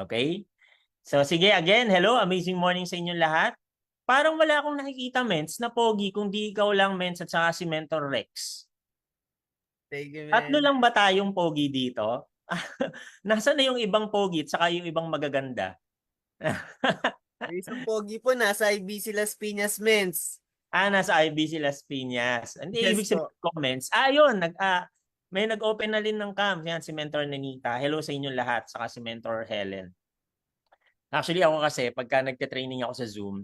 Okay? So sige again, hello, amazing morning sa inyong lahat. Parang wala akong nakikita, Mens, na pogi kung di ikaw lang, Mens, at saka si Mentor Rex. Thank you, Tatlo man. lang ba tayong pogi dito? Nasaan na yung ibang pogi at saka yung ibang magaganda? May isang pogi po, nasa IBC Las Piñas, mens. Nasa IBC Las Piñas. Hindi, Yes ibig sabihin po. comments. Yun, may nag-open na rin ng cam. Yan, si Mentor Nenita. Hello sa inyong lahat, saka si Mentor Helen. Actually, ako kasi, pagka nagte-training ako sa Zoom,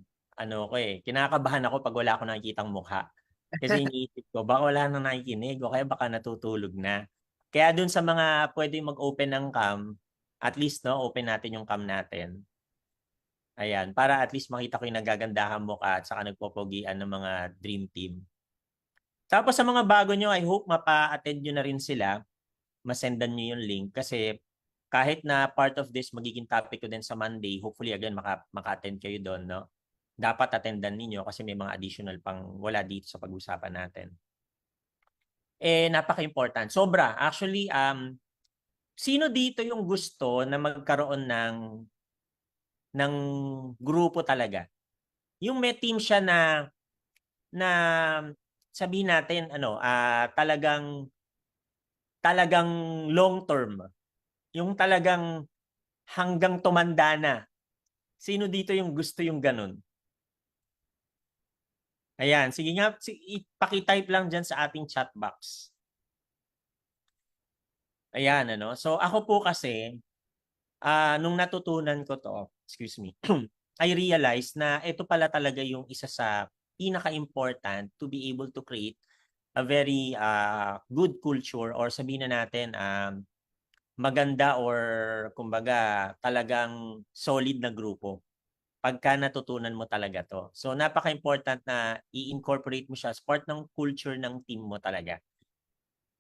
kinakabahan ako pag wala ako nakikitang mukha. Kasi iniisip ko, baka wala nang nakikinig o kaya baka natutulog na. Kaya dun sa mga pwede mag-open ng cam, at least, no, open natin yung cam natin. Ayan, para at least makita ko yung nagagandahan mukha at saka nagpopogian ng mga dream team. Tapos sa mga bago nyo, I hope mapa-attend nyo na rin sila. Masendan nyo yung link kasi kahit na part of this magiging topic ko din sa Monday, hopefully again maka-attend kayo doon, no? Dapat attendan ninyo kasi may mga additional pang wala dito sa pag-usapan natin. Napaka-important. Sobra. Actually, sino dito yung gusto na magkaroon ng grupo talaga? Yung may team siya na sabihin natin talagang long term. Yung talagang hanggang tumanda na. Sino dito yung gusto yung ganun? Ayan, sige nga, ipakitype lang dyan sa ating chat box. Ayan, ano. So ako po kasi, nung natutunan ko to, excuse me, I realized na ito pala talaga yung isa sa pinaka-important to be able to create a very good culture or sabihin na natin maganda or kumbaga talagang solid na grupo pagka natutunan mo talaga to. So napaka-important na i-incorporate mo siya as part ng culture ng team mo talaga.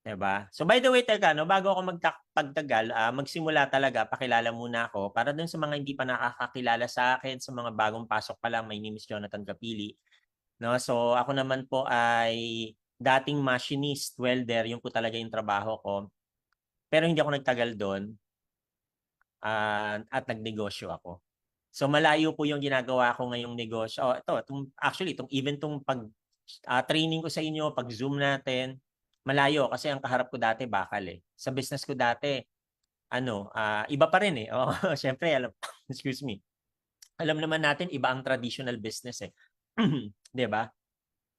'Di ba? So by the way, teka, no, bago ako pagtagal, magsimula talaga, pakilala muna ako para dun sa mga hindi pa nakakakilala sa akin, sa mga bagong pasok pa lang, my name is Jonathan Capili. No, so ako naman po ay dating machinist, welder, yung po talaga yung trabaho ko. Pero hindi ako nagtagal doon at nagnegosyo ako. So malayo po yung ginagawa ko ngayong negosyo. Actually, itong pag training ko sa inyo, pag Zoom natin, malayo kasi ang kaharap ko dati bakal eh. Sa business ko dati, iba pa rin eh. Oh, syempre, excuse me. Alam naman natin iba ang traditional business eh. 'Di ba?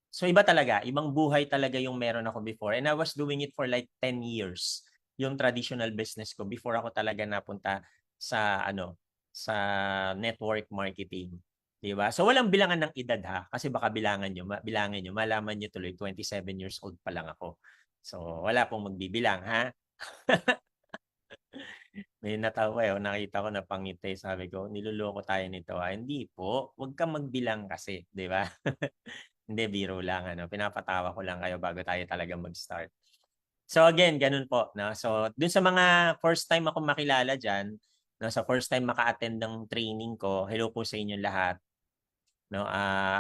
So iba talaga, ibang buhay talaga yung meron ako before. And I was doing it for like 10 years, yung traditional business ko before ako talaga napunta sa network marketing. 'Di ba? So walang bilangan ng edad ha, kasi baka bilangan niyo, malaman niyo tuloy 27 years old pa lang ako. So wala pong magbibilang ha. May natawa eh, nakita ko na pangiti, sabi ko, niloloko tayo nito. Hindi po, wag kang magbilang kasi, 'di ba? Hindi, biro lang. Pinapatawa ko lang kayo bago tayo talaga mag-start. So again, ganun po. No? So dun sa mga first time ako makilala dyan, no? Sa first time maka-attend ng training ko, hello po sa inyo lahat. No?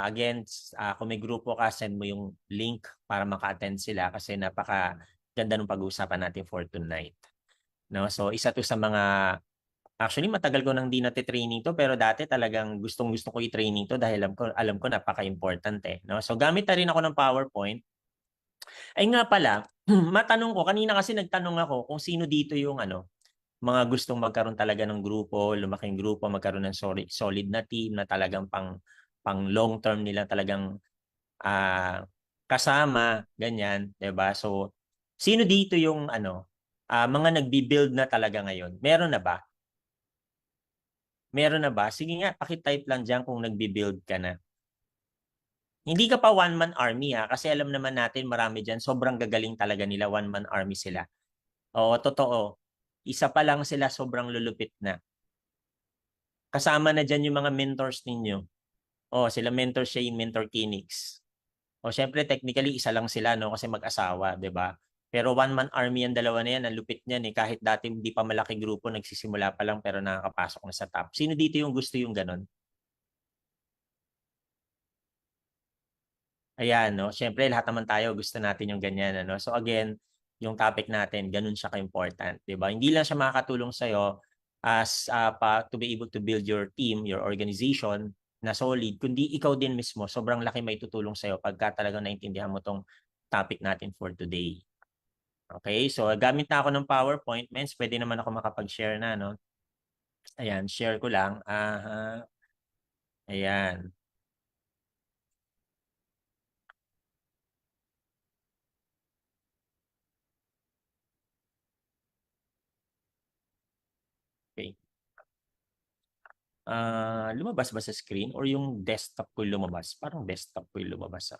Again, kung may grupo ka, send mo yung link para maka-attend sila kasi napaka ganda ng pag-uusapan natin for tonight. No? So isa to sa mga actually, matagal ko nang di nati-training to pero dati talagang gustong-gusto ko i-training to dahil alam ko napaka-important eh, no? So gamit na rin ako ng PowerPoint. Ay nga pala, matanong ko kanina kasi nagtanong ako kung sino dito yung mga gustong magkaroon talaga ng grupo, lumaking grupo, magkaroon ng solid na team na talagang pang long term nila talagang ah, kasama, ganyan, 'di ba? So sino dito yung mga nagbi-build na talaga ngayon? Meron na ba? Meron na ba? Sige nga, paki-type lang diyan kung nagbi-build ka na. Hindi ka pa one-man army ha, kasi alam naman natin marami diyan, sobrang gagaling talaga nila, one-man army sila. Oo, totoo. Isa pa lang sila sobrang lulupit na. Kasama na diyan yung mga mentors ninyo. Oh, sila Mentor Shane, Mentor Kinix. O syempre technically isa lang sila no kasi mag-asawa, 'di ba? Pero one-man army ang dalawa na yan, ang lupit niyan eh. Kahit dati hindi pa malaki grupo, nagsisimula pa lang pero nakakapasok na sa top. Sino dito yung gusto yung ganun? Ayan, no? Siyempre, lahat naman tayo gusto natin yung ganyan, ano? So again, yung topic natin, ganun siya ka-important, 'di ba? Hindi lang siya makakatulong sa iyo to be able to build your team, your organization na solid, kundi ikaw din mismo, sobrang laki may tutulong sa'yo pagka talagang naintindihan mo tong topic natin for today. Okay, so gamit na ako ng PowerPoint. Mens, pwede naman ako makapag-share na, no? Ayan, share ko lang. Ayan. Okay. Lumabas ba sa screen or yung desktop ko lumabas? Parang desktop ko yung lumabas.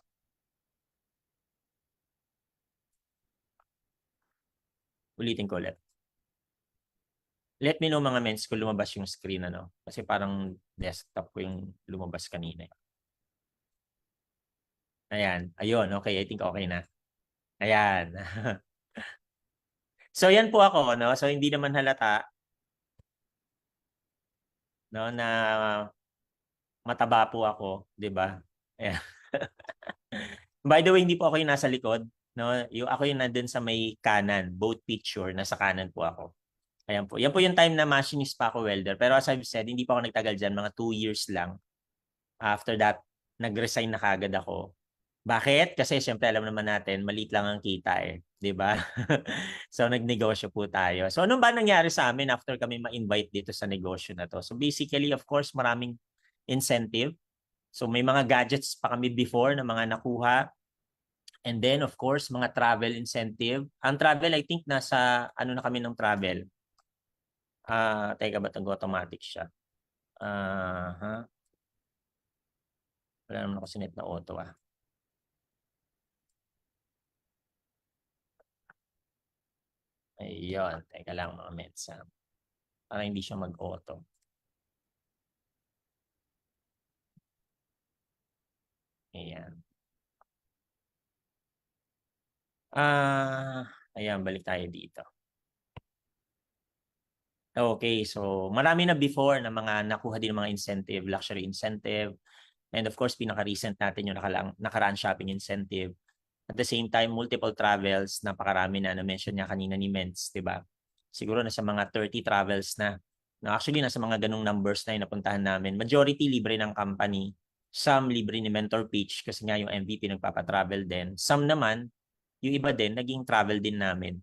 Ulitin ko ulit. Let me know mga mens kung lumabas yung screen, ano? Kasi parang desktop ko yung lumabas kanina. Ayan. Ayun. Okay. I think okay na. Ayan. So, yan po ako, no? So, hindi naman halata, no, na mataba po ako, 'di ba? Ayan. By the way, hindi po ako yung nasa likod, no? Ako yung nandun sa may kanan, both picture, nasa kanan po ako. Ayan po. Yan po yung time na machinist pa ako, welder. Pero as I've said, hindi pa ako nagtagal dyan, mga 2 years lang. After that, nag-resign na kagad ako. Bakit? Kasi syempre alam naman natin, maliit lang ang kita eh. 'Di ba? So nagnegosyo po tayo. So ano ba nangyari sa amin after kami ma-invite dito sa negosyo na to? So basically, of course, maraming incentive. So may mga gadgets pa kami before na mga nakuha. And then of course, mga travel incentive. Ang travel, I think nasa ano na kami ng travel. Teka ba automatic siya? Wala naman ako sinet na auto Ayun, teka lang mga mensa. Para hindi siya mag-auto. Ayan. Ayan, balik tayo dito. Okay, so marami na before na mga nakuha din ng mga incentive, luxury incentive. And of course, pinaka-recent natin yung nakaraan shopping incentive. At the same time, multiple travels, napakarami na na-mention niya kanina ni Mens, di ba? Siguro nasa mga 30 travels na. No, actually, nasa mga ganung numbers na yung napuntahan namin. Majority libre ng company. Some libre ni Mentor Pitch kasi nga yung MVP nagpapatravel din. Some naman, yung iba din, naging travel din namin.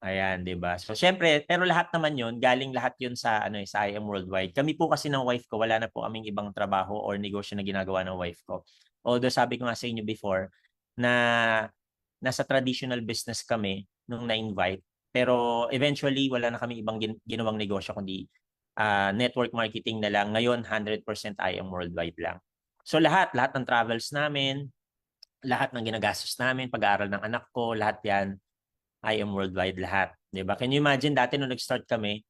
Ayan, 'di ba? So syempre, pero lahat naman 'yon, galing lahat 'yon sa sa IM Worldwide. Kami po kasi ng wife ko, wala na po kaming ibang trabaho or negosyo na ginagawa ng wife ko. Although sabi ko nga sa inyo before na nasa traditional business kami nung na-invite, pero eventually wala na kami ibang ginawang negosyo kundi network marketing na lang. Ngayon 100% IM Worldwide lang. So lahat ng travels namin, lahat ng ginagastos namin, pag-aaral ng anak ko, lahat 'yan I am worldwide lahat, 'di ba? Can you imagine dati nung nag-start kami,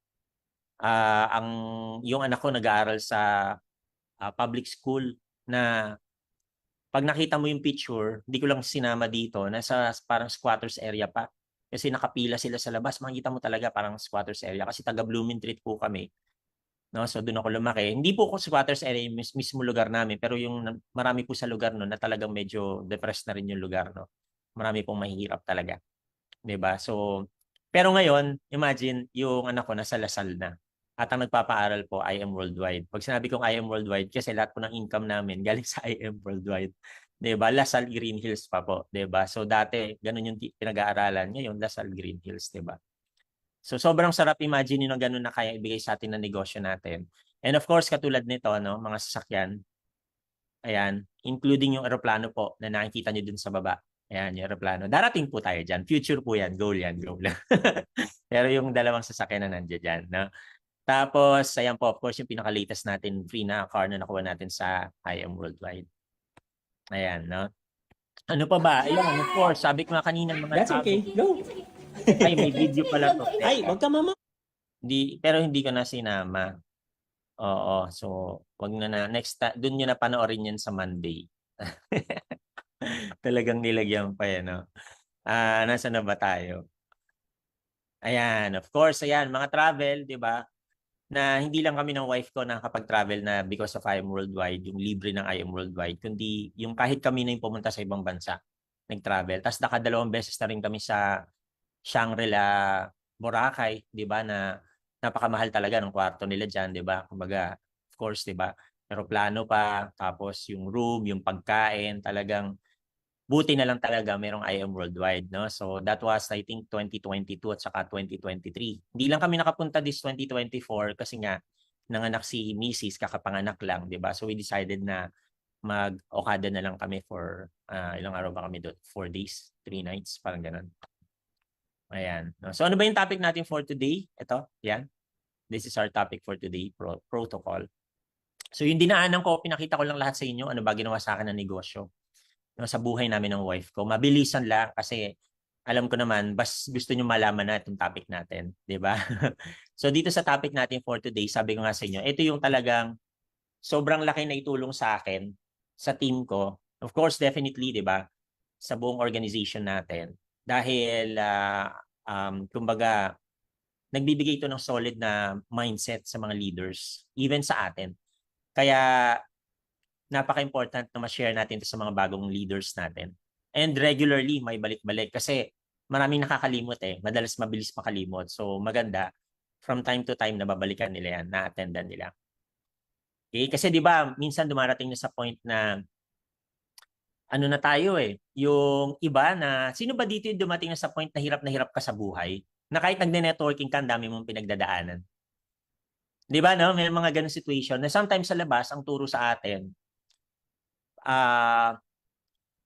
ang yung anak ko nag-aaral sa public school na pag nakita mo yung picture, hindi ko lang sinama dito, nasa parang squatters area pa. Kasi nakapila sila sa labas, makikita mo talaga parang squatters area kasi taga Bloomingtreet po kami. No, so doon ako lumaki. Hindi po ako squatters area yung mismo lugar namin, pero yung marami po sa lugar no na talagang medyo depressed na rin yung lugar, no. Marami pong mahihirap talaga. 'Di ba? So, pero ngayon, imagine yung anak ko nasa Lasal na. At ang nagpapaaral po, I am worldwide. Pag sinabi kong I am worldwide, kasi lahat po ng income namin galing sa I am worldwide. 'Di ba? Lasal Green Hills pa po, 'di ba? So dati, ganun yung pinag-aaralan. Ngayon, Lasal Green Hills, 'di ba? So sobrang sarap imagine yung ganun na kaya ibigay sa atin ng negosyo natin. And of course, katulad nito, no, mga sasakyan, ayan, including yung eroplano po na nakikita nyo dun sa baba. Ayan, yung eroplano. Darating po tayo dyan. Future po yan. Goal yan. Goal. Pero yung dalawang sasakyan na nandiyan dyan. No? Tapos, ayan po, of course, yung pinaka-latest natin, free na car na nakuha natin sa IM Worldwide. Ayan, no? Ano pa ba? Ayan, of course, sabi ko nga kanina mga That's okay. Go. Ay, may video pala to. Ay, wag ka mama. Pero hindi ko na sinama. Oo, so wag na next doon niyo na panoorin yan sa Monday. Talagang nilagyan pa yan, no? Nasa na ba tayo? Ayan, of course, ayan, mga travel, di ba? Na hindi lang kami ng wife ko nakakapag-travel na because of I Am Worldwide, yung libre ng I Am Worldwide, kundi yung kahit kami na yung pumunta sa ibang bansa, nag-travel. Tapos nakadalawang beses na rin kami sa Shangri-La, Boracay, di ba, na napakamahal talaga ng kwarto nila diyan, 'di ba? Kumbaga, of course, 'di ba? Eroplano pa, tapos yung room, yung pagkain, talagang buti na lang talaga merong IM Worldwide, no? So that was I think 2022 at saka 2023. Hindi lang kami nakapunta this 2024 kasi nga nanganak si Mrs. kakapanganak lang, 'di ba? So we decided na mag-Okada na lang kami for ilang araw ba kami doon? 4 days, 3 nights, parang ganun. Ayan. No? So ano ba yung topic natin for today? Ito, yan. This is our topic for today, protocol. So yung dinaanan ko, pinakita ko lang lahat sa inyo, ano ba ginawa sa akin ng negosyo, no, sa buhay namin ng wife ko. Mabilisan lang kasi alam ko naman, bas gusto nyo malaman na itong topic natin, di ba? So dito sa topic natin for today, sabi ko nga sa inyo, ito yung talagang sobrang laki na itulong sa akin, sa team ko. Of course, definitely, di ba? Sa buong organization natin. Dahil, kumbaga, nagbibigay ito ng solid na mindset sa mga leaders, even sa atin. Kaya, napaka-important na ma-share natin ito sa mga bagong leaders natin. And regularly, may balik-balik. Kasi maraming nakakalimot eh. Madalas mabilis makalimot. So, maganda, from time to time, nababalikan nila yan, na-attendan nila. Okay? Kasi di ba minsan dumarating na sa point na ano na tayo eh, yung iba na, sino ba dito yung dumating na sa point na hirap ka sa buhay? Na kahit nagne-networking ka, ang dami mong pinagdadaanan. Di ba no? May mga ganung situation na sometimes sa labas, ang turo sa atin,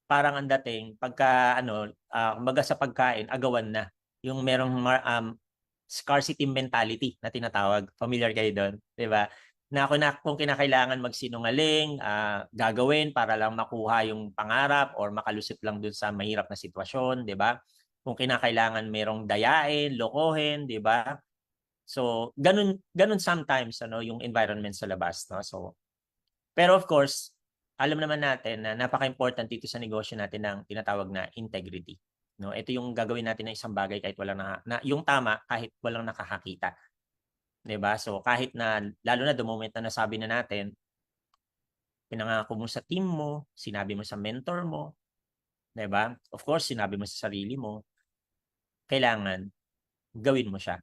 parang ang dating, pagka kumbaga sa pagkain, agawan na. Yung merong scarcity mentality na tinatawag. Familiar kayo doon? Di ba? Na kung kinakailangan magsinungaling, gagawin para lang makuha yung pangarap or makalusot lang dun sa mahirap na sitwasyon, di ba? Kung kinakailangan merong dayain, lokohin, di ba? So, ganun sometimes yung environment sa labas, no? So, pero of course, alam naman natin na napaka-important dito sa negosyo natin ng tinatawag na integrity. No, ito yung gagawin natin ng isang bagay kahit walang yung tama kahit walang nakakakita. 'Di ba? So kahit na lalo na the moment na nasabi na natin, pinangako mo sa team mo, sinabi mo sa mentor mo, 'di ba? Of course, sinabi mo sa sarili mo, kailangan gawin mo siya.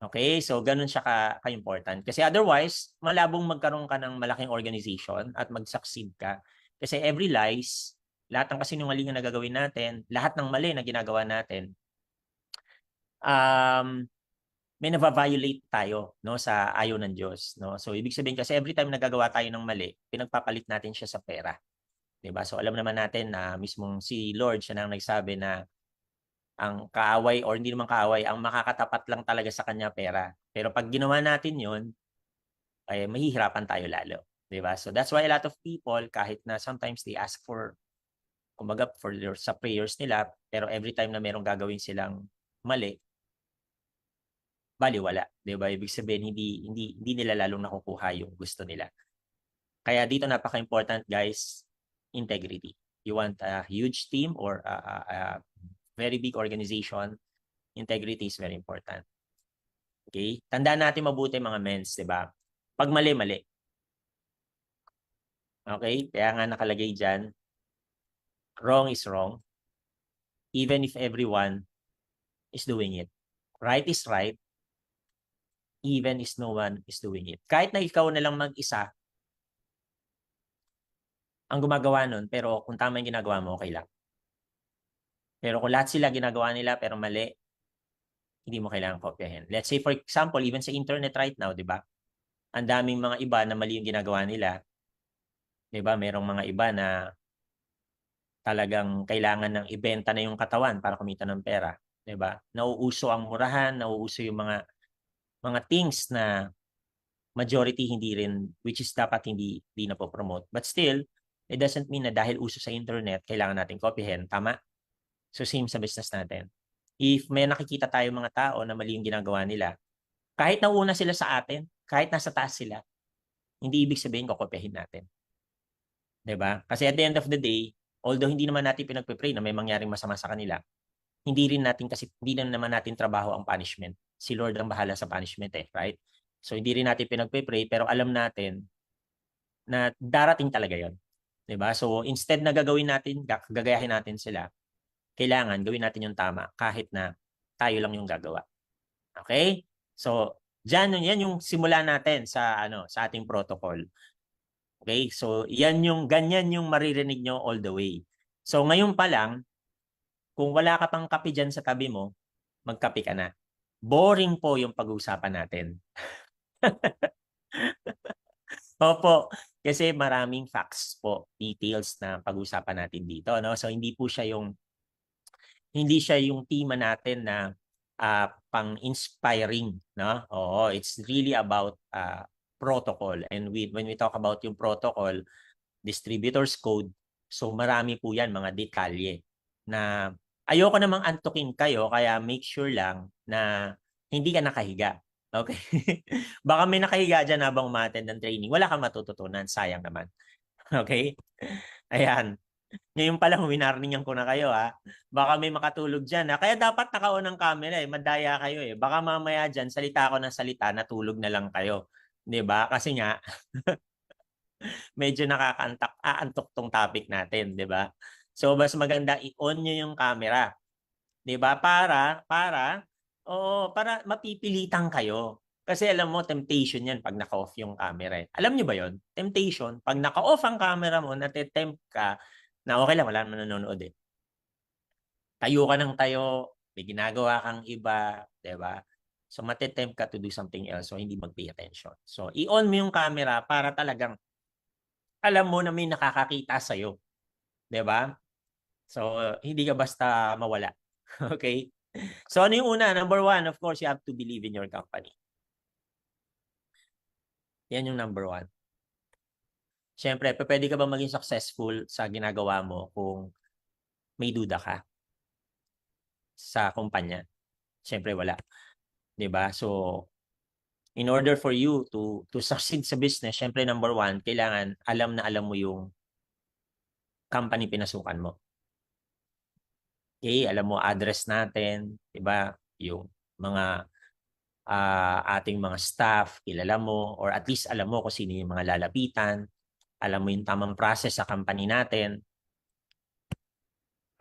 Okay? So ganun siya ka-important. Kasi otherwise, malabong magkaroon ka ng malaking organization at mag-succeed ka. Kasi every lies, lahat ng kasinungalingan na gagawin natin, lahat ng mali na ginagawa natin, may nava-violate tayo no sa ayaw ng Diyos, no. So ibig sabihin kasi every time nagagawa tayo ng mali, pinagpapalit natin siya sa pera, 'di ba? So alam naman natin na mismong si Lord siya nang nagsabi na ang kaaway or hindi naman kaaway, ang makakatapat lang talaga sa kanya pera. Pero pag ginawa natin 'yon, ay mahihirapan tayo lalo, 'di ba? So that's why a lot of people kahit na sometimes they ask for kumbaga for sa prayers nila, pero every time na merong gagawin silang mali, balewala, 'di ba? Ibig sabihin hindi nila lalong nakukuha yung gusto nila. Kaya dito napaka-important guys, integrity. You want a huge team or a very big organization, integrity is very important. Okay? Tandaan natin mabuti mga mens, 'di ba? Pag mali, mali. Okay? Kaya nga nakalagay diyan, wrong is wrong even if everyone is doing it. Right is right even if no one is doing it. Kahit na ikaw na lang mag-isa ang gumagawa nun, pero kung tama yung ginagawa mo, okay lang. Pero kung lahat sila ginagawa nila pero mali, hindi mo kailangan kopyahin. Let's say for example, even sa internet right now, 'di ba? Ang daming mga iba na mali yung ginagawa nila. 'Di ba? Merong mga iba na talagang kailangan ng ibenta na yung katawan para kumita ng pera, 'di ba? Nauuso ang murahan, nauuso yung mga things na majority hindi rin, which is dapat hindi na po-promote. But still, it doesn't mean na dahil uso sa internet, kailangan natin kopyahin. Tama? So same sa business natin. If may nakikita tayo mga tao na mali yung ginagawa nila, kahit nauna sila sa atin, kahit nasa taas sila, hindi ibig sabihin kokopyahin natin. 'Di ba? Kasi at the end of the day, although hindi naman natin pinagpe-pray na may mangyaring masama sa kanila, hindi na naman natin trabaho ang punishment. Si Lord ang bahala sa punishment right? So hindi rin natin pinagpe-pray pero alam natin na darating talaga 'yon. 'Di ba? So instead na gagayahin natin sila, kailangan gawin natin yung tama kahit na tayo lang yung gagawa. Okay? So, yan yung simula natin sa sa ating protocol. Okay? So, ganyan yung maririnig nyo all the way. So, ngayon pa lang, kung wala ka pang kape dyan sa tabi mo, magkape ka na. Boring po yung pag-uusapan natin. Opo, kasi maraming facts po, details na pag-uusapan natin dito, no? So hindi siya yung tema natin na pang-inspiring, no? Oo, it's really about protocol. And when we talk about yung protocol, distributor's code, so marami po yan, mga detalye na ayoko namang antukin kayo, kaya make sure lang na hindi ka nakahiga. Okay? Baka may nakahiga dyan habang umattend ng training. Wala kang matututunan. Sayang naman. Okay? Ayan. Ngayon pa lang, winarningan ko na kayo ha. Baka may makatulog dyan ha. Kaya dapat naka-on ang camera eh. Madaya kayo eh. Baka mamaya dyan, salita ako ng salita, natulog na lang kayo. 'Di ba? Kasi nga, medyo aantok tong topic natin, 'di ba? So mas maganda i-on niyo yung camera, 'di ba? Para mapipilitan kayo. Kasi alam mo, temptation 'yan pag naka-off yung camera. Eh. Alam niyo ba 'yon? Temptation, pag naka-off ang camera mo, nate-tempt ka na okay lang, wala naman nanonood eh. Tayo ka ng tayo, may ginagawa kang iba, 'di ba? So mate-tempt ka to do something else, so hindi mag-pay attention. So i-on mo yung camera para talagang alam mo na may nakakakita sa'yo. 'Di ba? So, hindi ka basta mawala. Okay? So, ano yung una? Number one, of course, you have to believe in your company. Yan yung number one. Siyempre, pwede ka ba maging successful sa ginagawa mo kung may duda ka sa kumpanya? Siyempre, wala. 'Di ba? So, in order for you to succeed sa business, siyempre, number one, kailangan alam na alam mo yung company pinasukan mo. Okay, alam mo address natin, 'di ba? Yung mga ating mga staff, kilala mo or at least alam mo kung sino yung mga lalapitan, alam mo yung tamang process sa company natin.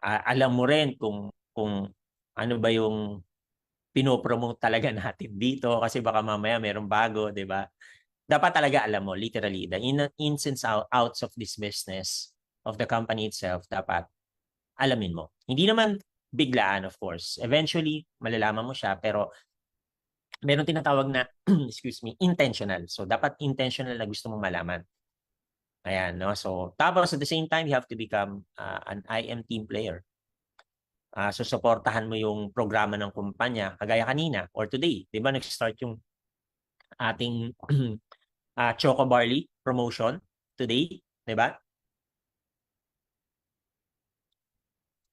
Alam mo rin kung ano ba yung pinopromote talaga natin dito kasi baka mamaya merong bago, 'di ba? Dapat talaga alam mo literally the ins and outs of this business of the company itself, dapat alamin mo. Hindi naman biglaan, of course. Eventually, malalaman mo siya, pero meron tinatawag na, excuse me, intentional. So, dapat intentional na gusto mong malaman. Ayan, no? So, tapos at the same time, you have to become an IM team player. So, supportahan mo yung programa ng kumpanya, kagaya kanina or today. Di ba, nag-start yung ating Choco Barley promotion today. Di ba?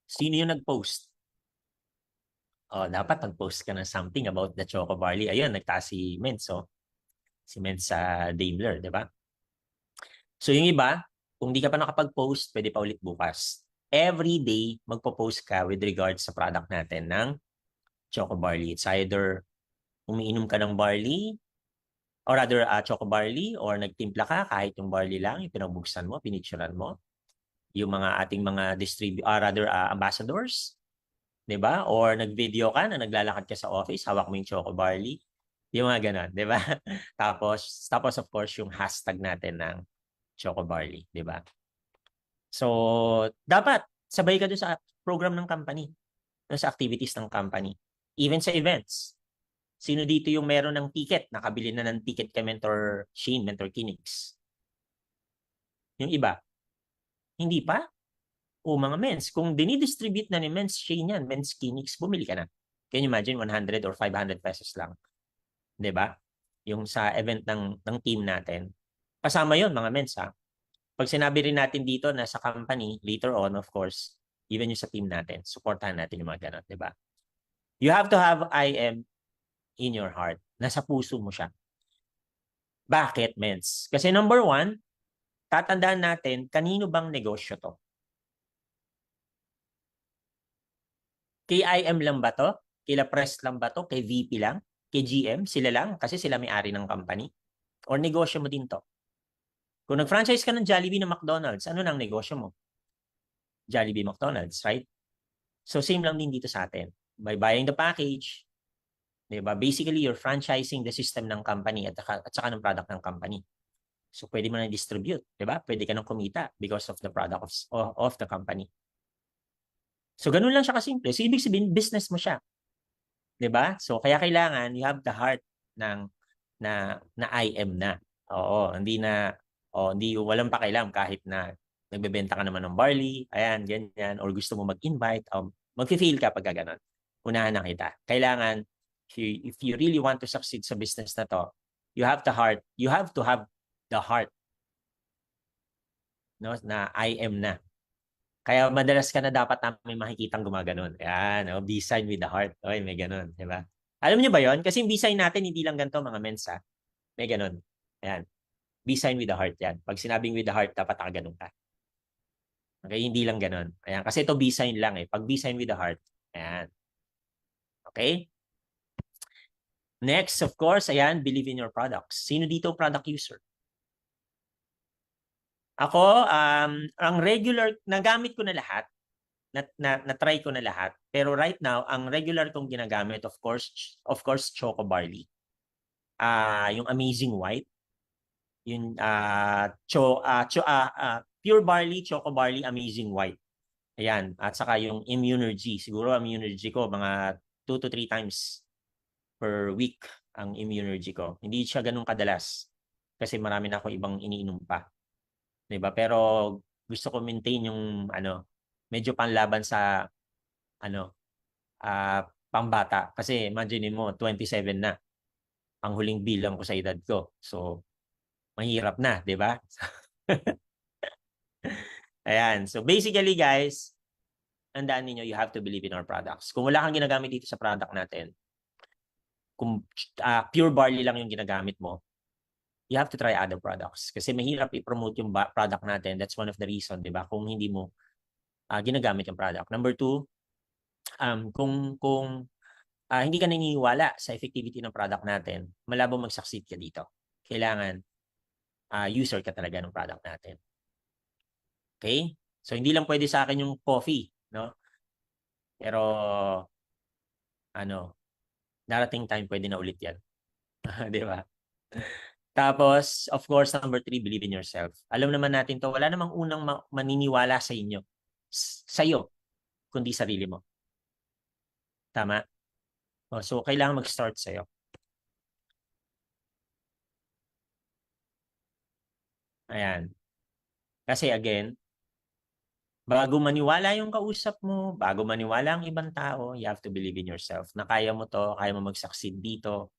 Sino yung nag-post? Dapat nag-post ka ng something about the Choco Barley. Ayun, nagtaas si Mens, oh. Si Mens sa Daimler, di ba? So yung iba, kung di ka pa nakapag-post, pwede pa ulit bukas. Every day, magpo-post ka with regards sa product natin ng Choco Barley. It's either umiinom ka ng barley, or rather Choco Barley, or nagtimpla ka kahit yung barley lang, yung pinagbuksan mo, pinicturean mo. Yung mga ating mga ambassadors, 'di ba? Or nag-video ka na naglalakad ka sa office, hawak mo yung Choco Barley. Yung mga ganun, 'di ba? tapos of course yung hashtag natin ng Choco Barley, 'di ba? So, dapat sabay ka doon sa program ng company, sa activities ng company, even sa events. Sino dito yung meron ng ticket, nakabili na ng ticket kay Mentor Shane, Mentor Kinix? Yung iba, hindi pa? O mga mens, kung dinidistribute na ni Mens Shane yan, Mens Kinix, bumili ka na. Can you imagine 100 or 500 pesos lang? 'Di ba? Yung sa event ng team natin. Kasama yon mga mens ha. Pag sinabi rin natin dito na sa company, later on, of course, even yung sa team natin, supportahan natin yung mga ganun, di ba? You have to have IM in your heart. Nasa puso mo siya. Bakit, mens? Kasi number one, tatandaan natin, kanino bang negosyo to? Kay IM lang ba to? Kila press lang ba to? Kay VP lang? Kay GM? Sila lang? Kasi sila may-ari ng company? Or negosyo mo din to? Kung nag-franchise ka ng Jollibee na McDonald's, ano nang negosyo mo? Jollibee McDonald's, right? So same lang din dito sa atin. By buying the package, 'Di ba? Basically, you're franchising the system ng company at saka ng product ng company. So, pwede mo na distribute, 'di ba? Pwede ka nang kumita because of the product of the company. So, ganun lang siya kasimple. So, ibig sabihin, business mo siya. 'Di ba? So, kaya kailangan you have the heart ng na IM na. Oo, hindi walang pakialam kahit na nagbebenta ka naman ng barley, ayan, ganyan, or gusto mo mag-invite, magfi-fail ka pagka gano'n. Unahan na kita. Kailangan, if you really want to succeed sa business na to, you have to have the heart, no, na IM na. Kaya madalas ka na dapat namin makikitang gumaganon. Yan, oh, B-sign with the heart. Oy, may ganon, di ba? Alam niyo ba yon? Kasi yung B-sign natin, hindi lang ganito mga mensa. May ganon. Ayan. B-sign with the heart yan. Pag sinabing with the heart, dapat nakaganon ka. Okay, hindi lang ganon. Ayan. Kasi ito B-sign lang eh. Pag B-sign with the heart, ayan. Okay? Next, of course, ayan, believe in your products. Sino dito product user? Ako, ang regular, nagamit ko na lahat. Na-try ko na lahat. Pero right now, ang regular kong ginagamit, of course, Choco Barley. Yung Amazing White, yung Pure Barley, Choco Barley, Amazing White. Ayan, at saka yung Immunergy. Siguro Immunergy ko mga 2 to 3 times per week ang Immunergy ko. Hindi siya ganun kadalas kasi marami na ako ibang iniinom pa. 'Di ba? Pero gusto ko maintain yung medyo panlaban sa pambata. Kasi imagine mo, 27 na ang huling bilang ko sa edad ko. So, mahirap na, di ba? Ayan. So, basically, guys, tandaan ninyo, you have to believe in our products. Kung wala kang ginagamit dito sa product natin, kung pure barley lang yung ginagamit mo, you have to try other products. Kasi mahirap i-promote yung product natin. That's one of the reason, di ba? Kung hindi mo ginagamit yung product. Number 2, kung hindi ka naniniwala sa effectivity ng product natin, malabo mag-succeed ka dito. Kailangan user ka talaga ng product natin. Okay? So, hindi lang pwede sa akin yung coffee, no? Pero, darating time pwede na ulit yan. Di ba? Tapos, of course, number 3, believe in yourself. Alam naman natin to, wala namang unang maniniwala sa inyo, sa'yo, kundi sarili mo. Tama? So, kailangan mag-start sa'yo. Ayan. Kasi again, bago maniwala yung kausap mo, bago maniwala ang ibang tao, you have to believe in yourself na kaya mo to, kaya mo mag-succeed dito.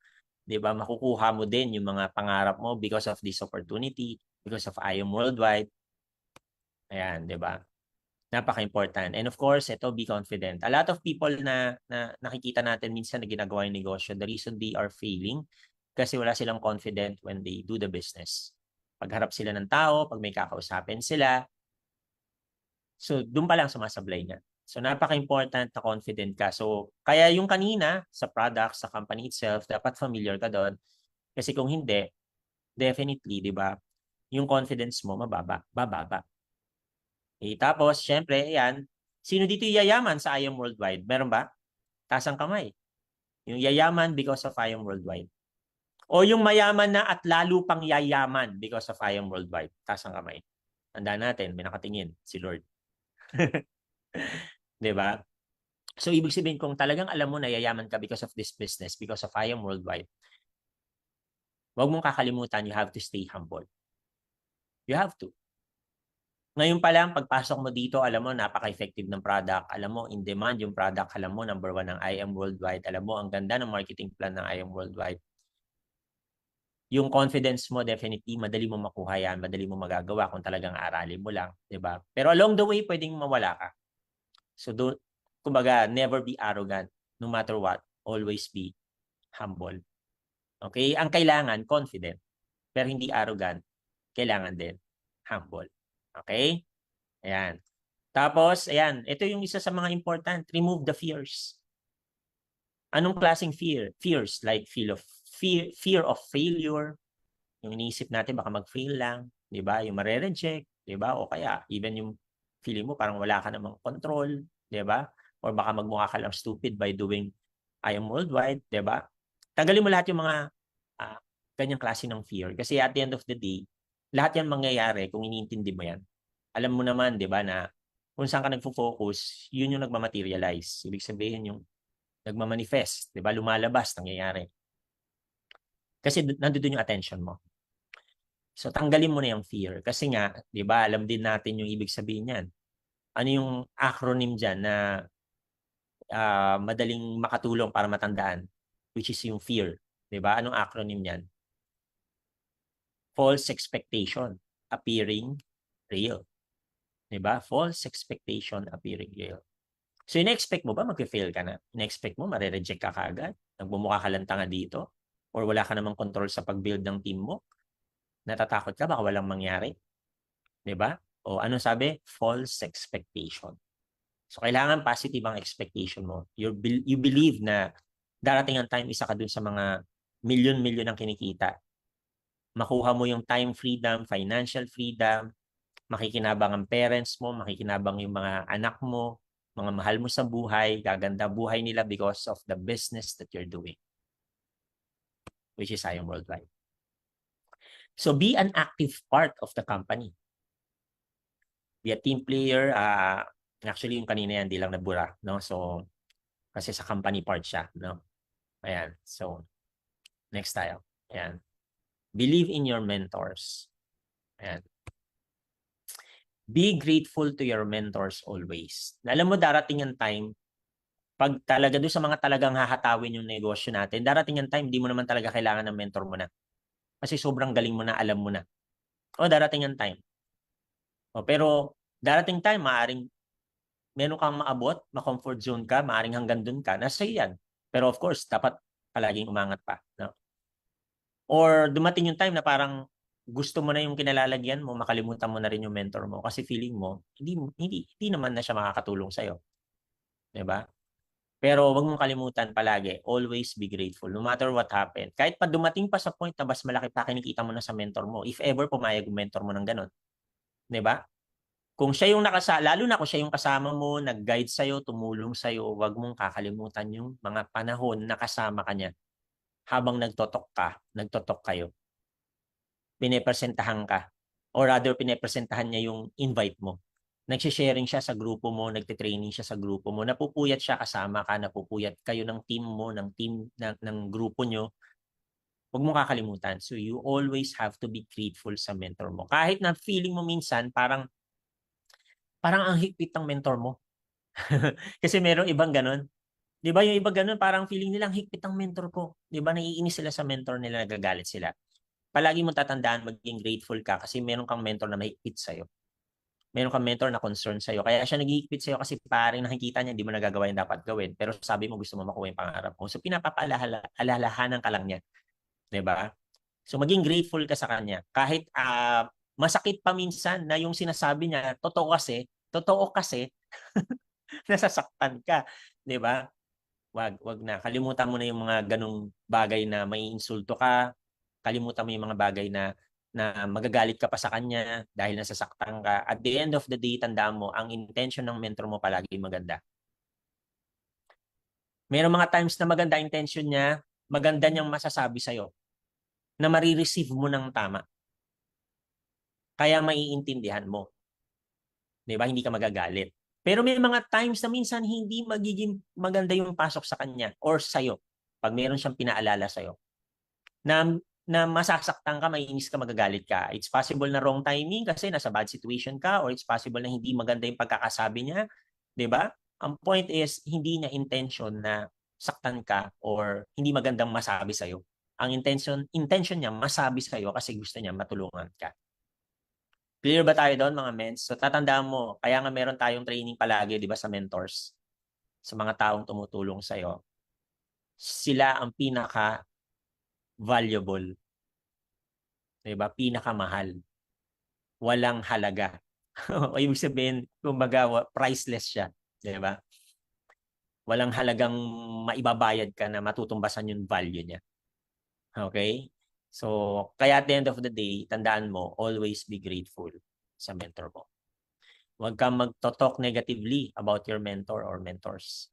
'Di ba? Makukuha mo din yung mga pangarap mo because of this opportunity, because of IM Worldwide. Ayan, 'di ba? Napaka-important. And of course, ito, be confident. A lot of people na nakikita natin minsan na ginagawa yung negosyo, the reason they are failing, kasi wala silang confident when they do the business. Pagharap sila ng tao, pag may kakausapin sila, so doon pa lang sumasablay niya. So napaka-important na confident ka. So kaya yung kanina sa product, sa company itself, dapat familiar ka doon. Kasi kung hindi, definitely, di ba, yung confidence mo bababa. Tapos, syempre, ayan, sino dito yayaman sa IM Worldwide? Meron ba? Taas ang kamay. Yung yayaman because of IM Worldwide. O yung mayaman na at lalo pang yayaman because of IM Worldwide. Taas ang kamay. Tandaan natin, may nakatingin, si Lord. 'Di ba? So, ibig sabihin, kung talagang alam mo na yayaman ka because of this business, because of IM Worldwide, huwag mong kakalimutan, you have to stay humble. You have to. Ngayon pa lang, pagpasok mo dito, alam mo, napaka-effective ng product. Alam mo, in demand yung product. Alam mo, number 1 ng IM Worldwide. Alam mo, ang ganda ng marketing plan ng IM Worldwide. Yung confidence mo, definitely, madali mo makuha yan. Madali mo magagawa kung talagang aralin mo lang. 'Di ba? Pero along the way, pwedeng mawala ka. So, kumbaga, never be arrogant. No matter what, always be humble. Okay? Ang kailangan, confident. Pero hindi arrogant. Kailangan din humble. Okay? Ayan. Tapos, ayan, ito yung isa sa mga important. Remove the fears. Anong klaseng fear? Fears like fear of failure. Yung iniisip natin baka mag-fail lang, 'di ba? Yung mare-reject, 'di ba? O kaya even yung feeling mo parang wala ka namang control, 'di ba? Or baka magmukha ka lang stupid by doing IM Worldwide, 'di ba? Tanggalin mo lahat yung mga ganyang klase ng fear. Kasi at the end of the day, lahat yan mangyayari kung iniintindi mo yan. Alam mo naman, di ba, na kung saan ka nagfo-focus, yun yung nagmamaterialize. Ibig sabihin yung nagmamanifest, di ba, lumalabas, nangyayari. Kasi nandoon yung attention mo. So tanggalin mo na yung fear. Kasi nga, di ba, alam din natin yung ibig sabihin yan. Ano yung acronym dyan na madaling makatulong para matandaan? Which is yung fear. Di ba? Anong acronym yan? False expectation appearing real. Diba? False expectation appearing real. So, ina-expect mo ba mag-fail ka na? Ina-expect mo mare-reject ka kaagad? Nagmumukha ka lang tanga dito? Or wala ka namang control sa pag-build ng team mo? Natatakot ka baka walang mangyari? Diba? O ano sabi? False expectation. So, kailangan positive ang expectation mo. You believe na darating ang time, isa ka dun sa mga milyon-milyon ang kinikita. Makuha mo yung time freedom, financial freedom, makikinabang ang parents mo, makikinabang yung mga anak mo, mga mahal mo sa buhay, gaganda buhay nila because of the business that you're doing, which is Sayong Worldwide. So be an active part of the company. Be a team player. Actually, yung kanina yan, di lang nabura. No? So, kasi sa company part siya. No? Ayan. So, next tayo. Ayan. Believe in your mentors. Ayan. Be grateful to your mentors always. Alam mo, darating ang time, pag talaga doon sa mga talagang hahatawin yung negosyo natin, darating ang time, hindi mo naman talaga kailangan ng mentor mo na. Kasi sobrang galing mo na, alam mo na. O, darating ang time. O, pero, darating time, maaring meron kang maabot, ma-comfort zone ka, maaring hanggang doon ka, nasa yan. Pero of course, dapat palaging umangat pa. No? Or dumating yung time na parang gusto mo na yung kinalalagyan mo, makalimutan mo na rin yung mentor mo kasi feeling mo, hindi naman na siya makakatulong sa'yo. Diba? Pero wag mong kalimutan palagi, always be grateful no matter what happened. Kahit pa dumating pa sa point na mas malaki pa kinikita mo na sa mentor mo, if ever pumayag yung mentor mo ng ganun. 'Di ba? Kung siya yung lalo na kung siya yung kasama mo, nag-guide sa'yo, tumulong sa'yo, wag mong kakalimutan yung mga panahon na kasama ka niya habang nagtotok kayo. Pinepresentahan ka. Or rather, pinepresentahan niya yung invite mo. Nagsisharing siya sa grupo mo, nagte-training siya sa grupo mo, napupuyat siya kasama ka, napupuyat kayo ng team mo, ng grupo nyo. Huwag mo kakalimutan. So you always have to be grateful sa mentor mo. Kahit na feeling mo minsan parang ang higpit ng mentor mo. Kasi merong ibang ganun. 'Di ba yung iba ganun, parang feeling nila ang higpit ng mentor ko. 'Di ba naiinis sila sa mentor nila, nagagalit sila. Palagi mo tatandaan maging grateful ka kasi meron kang mentor na mahigpit sa'yo. Meron kang mentor na concern sa'yo. Kaya siya nag-iikpit sa'yo kasi parang nakikita niya hindi mo nagagawa yung dapat gawin. Pero sabi mo gusto mo makuha yung pangarap mo. So pinapapaalalahanan ka lang niya. 'Di ba? So maging grateful ka sa kanya. Kahit masakit pa minsan na yung sinasabi niya, totoo kasi nasasaktan ka. 'Di ba? Wag na. Kalimutan mo na yung mga ganung bagay na maiinsulto ka. Kalimutan mo yung mga bagay na magagalit ka pa sa kanya dahil nasasaktan ka. At the end of the day, tandaan mo, ang intention ng mentor mo palagi maganda. Mayroong mga times na maganda intention niya, maganda niyang masasabi sa'yo na marireceive mo ng tama. Kaya maiintindihan mo. Di ba? Hindi ka magagalit. Pero may mga times na minsan hindi magiging maganda yung pasok sa kanya or sa'yo pag meron siyang pinaalala sa'yo. Na masasaktan ka, maiinis ka, magagalit ka. It's possible na wrong timing kasi nasa bad situation ka or it's possible na hindi maganda yung pagkakasabi niya. 'Di ba? Ang point is, hindi niya intention na saktan ka or hindi magandang masabi sa'yo. Ang intention niya masabi sa'yo kasi gusto niya matulungan ka. Clear ba tayo doon mga mens? So tatandaan mo, kaya nga meron tayong training palagi, 'di ba, sa mentors, sa mga taong tumutulong sa'yo. Sila ang pinaka valuable, 'di ba? Pinakamahal. Walang halaga. O ibig sabihin, kumbaga priceless siya, 'di ba? Walang halagang maibabayad ka na matutumbasan yung value niya. Okay? So, kaya at the end of the day, tandaan mo, always be grateful sa mentor mo. Huwag kang magto-talk negatively about your mentor or mentors.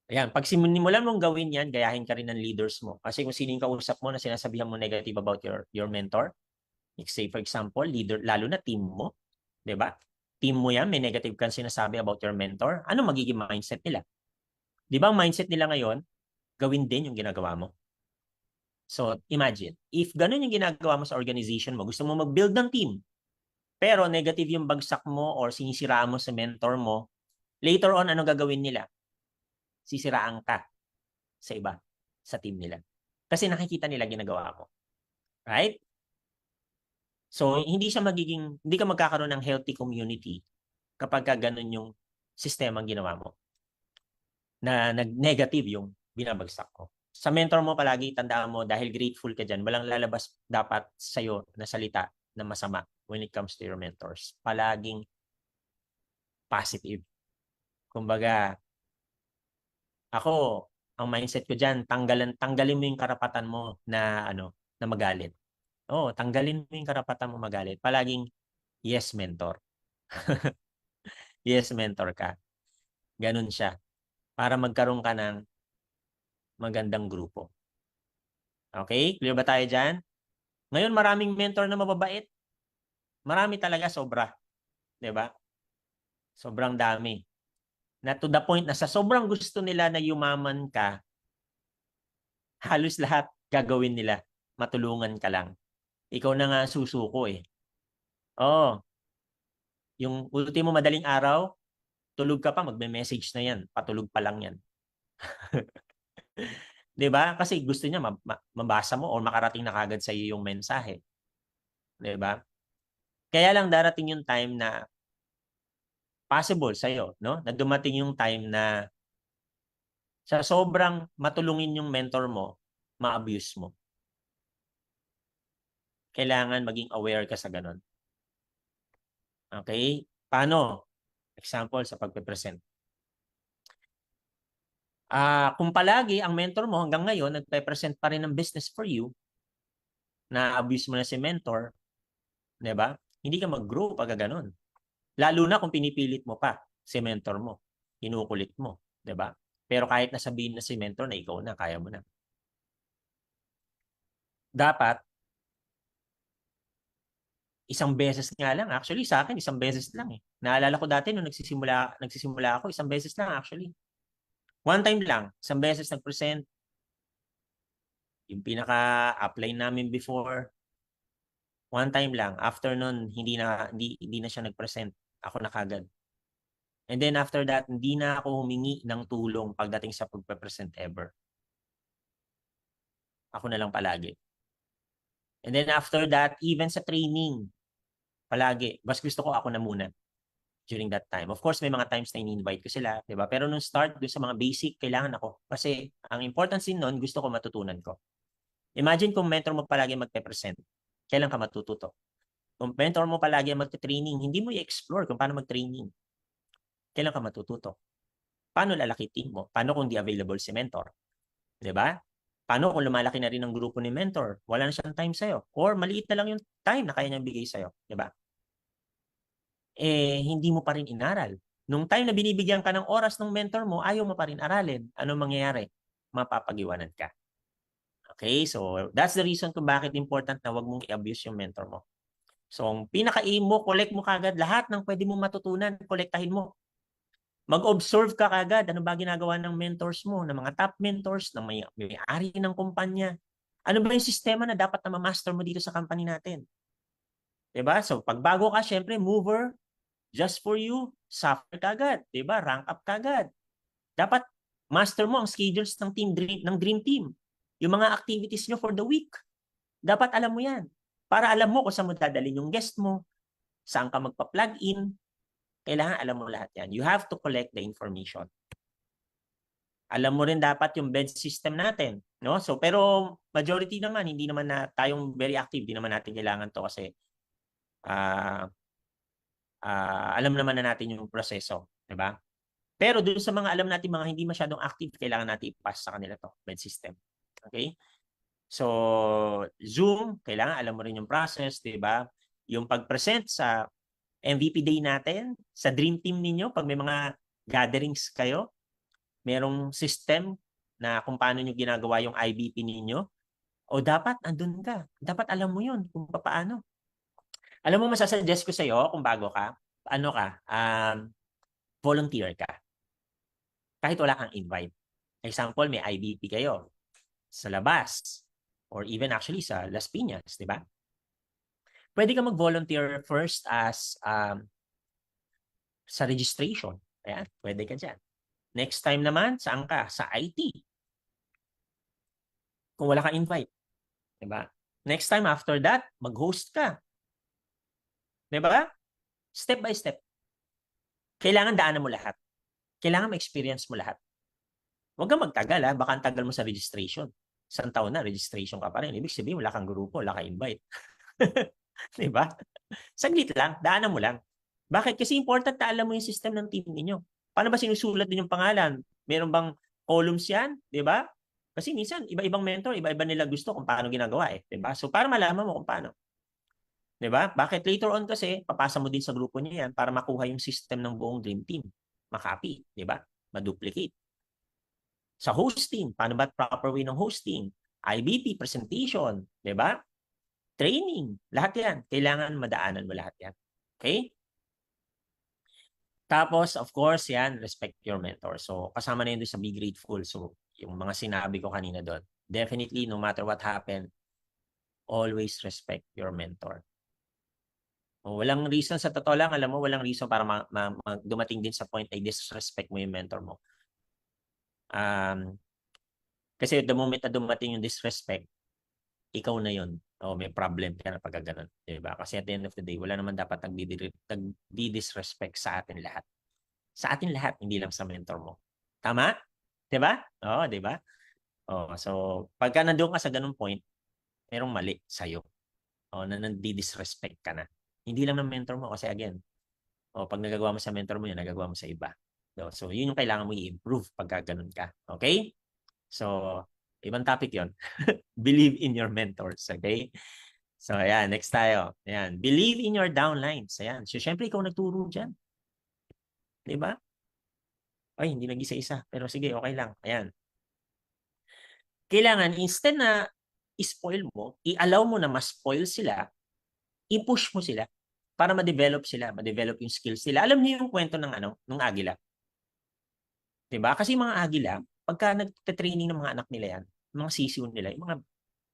Ayan, pag sinimulan mong gawin yan, gayahin ka rin ng leaders mo. Kasi kung sino yung kausap mo na sinasabihan mo negative about your mentor, like say for example, leader, lalo na team mo, di ba? Team mo yan, may negative kang sinasabi about your mentor, ano magiging mindset nila? Di ba ang mindset nila ngayon, gawin din yung ginagawa mo? So, imagine, if ganun yung ginagawa mo sa organization mo, gusto mo mag-build ng team, pero negative yung bagsak mo or sinisiraan mo sa mentor mo, later on, ano gagawin nila? Sisiraan ka sa iba, sa team nila. Kasi nakikita nila ginagawa mo. Right? So, hindi ka magkakaroon ng healthy community kapag ganun yung sistema ang ginawa mo na nag-negative yung binabagsak ko. Sa mentor mo palagi, tandaan mo, dahil grateful ka dyan, walang lalabas dapat sa'yo na salita na masama when it comes to your mentors. Palaging positive. Kumbaga, ako, ang mindset ko dyan, tanggalin mo yung karapatan mo na, na magalit. Oo, tanggalin mo yung karapatan mo magalit. Palaging, yes, mentor. Yes, mentor ka. Ganun siya. Para magkaroon ka ng magandang grupo. Okay? Clear ba tayo dyan? Ngayon, maraming mentor na mababait. Marami talaga, sobra. 'Di ba? Sobrang dami. Na to the point na sa sobrang gusto nila na yumaman ka, halos lahat gagawin nila. Matulungan ka lang. Ikaw na nga susuko eh. Oo. Yung ultimo madaling araw, tulog ka pa, magme-message na yan. Patulog pa lang yan. 'Di ba? Kasi gusto niya mabasa mo or makarating na kagad sa iyo yung mensahe. 'Di ba? Kaya lang darating yung time na possible sa iyo, no? Na dumating yung time na sa sobrang matulungin yung mentor mo, ma-abuse mo. Kailangan maging aware ka sa ganun. Okay? Paano? Example sa pagpe-present. Kung palagi ang mentor mo hanggang ngayon nagpe-present pa rin ng business for you, na-abuse mo na si mentor, 'di ba? Hindi ka mag-grow pag ganun. Lalo na kung pinipilit mo pa si mentor mo, kinukulit mo, 'di ba? Pero kahit nasabihin na si mentor na ikaw na, kaya mo na. Dapat isang beses nga lang. Actually, sa akin, isang beses lang eh. Naalala ko dati nung nagsisimula ako, isang beses lang actually. One time lang, isang beses nag-present. Yung pinaka-apply namin before, one time lang. After nun, hindi na siya nag-present. Ako na kagad. And then after that, hindi na ako humingi ng tulong pagdating sa pagpe-present ever. Ako na lang palagi. And then after that, even sa training, palagi, mas gusto ko ako na muna during that time. Of course, may mga times na in-invite ko sila, di ba? Pero nung start, dun sa mga basic, kailangan ako. Kasi ang importance din nun, gusto ko matutunan ko. Imagine kung mentor mo palagi magpe-present, kailan ka matututo? Kung mentor mo palagi magte-training, hindi mo i-explore kung paano mag-training. Kailan ka matututo? Paano lalaki team mo? Paano kung di available si mentor? Di ba? Paano kung lumalaki na rin ang grupo ni mentor? Wala na siyang time sa'yo. Or maliit na lang yung time na kaya niyang bigay sa'yo. Di ba? Hindi mo pa rin inaral. Nung time na binibigyan ka ng oras ng mentor mo, ayaw mo pa rin aralin. Ano mangyayari? Mapapagiwanan ka. Okay? So, that's the reason kung bakit important na wag mong i-abuse yung mentor mo. So, ang pinaka-aim mo, collect mo kagad lahat ng pwede mong matutunan, kolektahin mo. Mag-observe ka kagad. Ano ba ginagawa ng mentors mo, ng mga top mentors, ng may-ari ng kumpanya? Ano ba yung sistema na dapat na ma-master mo dito sa company natin? Diba? So, pag bago ka, syempre, mover, just for you, suffer kagad. Diba? Rank up kagad. Dapat, master mo ang schedules ng dream team. Yung mga activities nyo for the week. Dapat alam mo yan. Para alam mo kung saan mo dadalhin yung guest mo, saan ka magpa-plug in, kailangan alam mo lahat yan. You have to collect the information. Alam mo rin dapat yung bed system natin, no? So pero majority naman hindi naman na tayong very active, hindi naman natin kailangan to kasi alam naman na natin yung proseso, 'di ba? Pero doon sa mga alam natin mga hindi masyadong active, kailangan natin i-pass sa kanila to, bed system. Okay? So Zoom, kailangan alam mo rin yung process, 'di ba? Yung pag-present sa MVP day natin, sa dream team ninyo pag may mga gatherings kayo, merong system na kung paano nyo ginagawa yung IBP ninyo, o dapat andun ka. Dapat alam mo yun kung paano. Alam mo, masasuggest ko sa'yo kung bago ka, ano ka, volunteer ka. Kahit wala kang invite. Example, may IBP kayo sa labas or even actually sa Las Piñas, di ba? Pwede ka mag-volunteer first as sa registration. Ayan, pwede ka dyan. Next time naman, saan ka? Sa IT. Kung wala kang invite. Diba? Next time after that, mag-host ka. Diba? Step by step. Kailangan daanan mo lahat. Kailangan ma-experience mo lahat. Huwag kang magtagal ha. Baka ang tagal mo sa registration. Isang taon na, registration ka pa rin. Ibig sabihin, wala kang grupo, wala kang invite. Diba? Saglit lang, daanan mo lang. Bakit? Kasi important na alam mo yung system ng team ninyo. Paano ba sinusulat din yung pangalan? Meron bang columns yan? Di ba? Kasi minsan, iba-ibang mentor, iba-iba nila gusto kung paano ginagawa eh. Di ba? So, para malaman mo kung paano. Di ba? Bakit later on kasi, papasa mo din sa grupo niyo yan para makuha yung system ng buong dream team. Makopy. Di ba? Maduplicate. Sa hosting, paano ba proper way ng hosting? IBP, presentation. Di ba? Training. Lahat yan. Kailangan madaanan mo lahat yan. Okay? Tapos, of course, yan, respect your mentor. So, kasama na yun doon sa be grateful. So, yung mga sinabi ko kanina doon. Definitely, no matter what happened, always respect your mentor. O, walang reason, sa totoo lang, alam mo, walang reason para dumating din sa point na disrespect mo yung mentor mo. Kasi the moment na dumating yung disrespect, ikaw na yun. O, may problem ka na pag ganun. Diba? Kasi at the end of the day, wala naman dapat nagdi-disrespect sa atin lahat. Sa atin lahat, hindi lang sa mentor mo. Tama? 'Di ba? Oo, 'di ba? Oh, so pagka nandoon ka sa ganung point, merong mali sa iyo. Oh, na nandi-disrespect ka na. Hindi lang ng mentor mo kasi again, oh, pag nagagawa mo sa mentor mo 'yun, nagagawa mo sa iba. So, 'yun yung kailangan mo i-improve pagka ganun ka. Okay? So, ibang topic 'yon. Believe in your mentors, okay? So, ayan, next tayo. Ayan, believe in your downlines. Ayan. So, syempre ikaw nagturo diyan. 'Di ba? Ay, hindi nag-isa-isa. Pero sige, okay lang. Ayan. Kailangan, instead na i-spoil mo, i-allow mo na ma-spoil sila, i-push mo sila para ma-develop sila, ma-develop yung skills nila. Alam niyo yung kwento ng ng agila. 'Di ba? Kasi mga agila, pagka nagte-training ng mga anak nila yan, mga sisiw nila, yung mga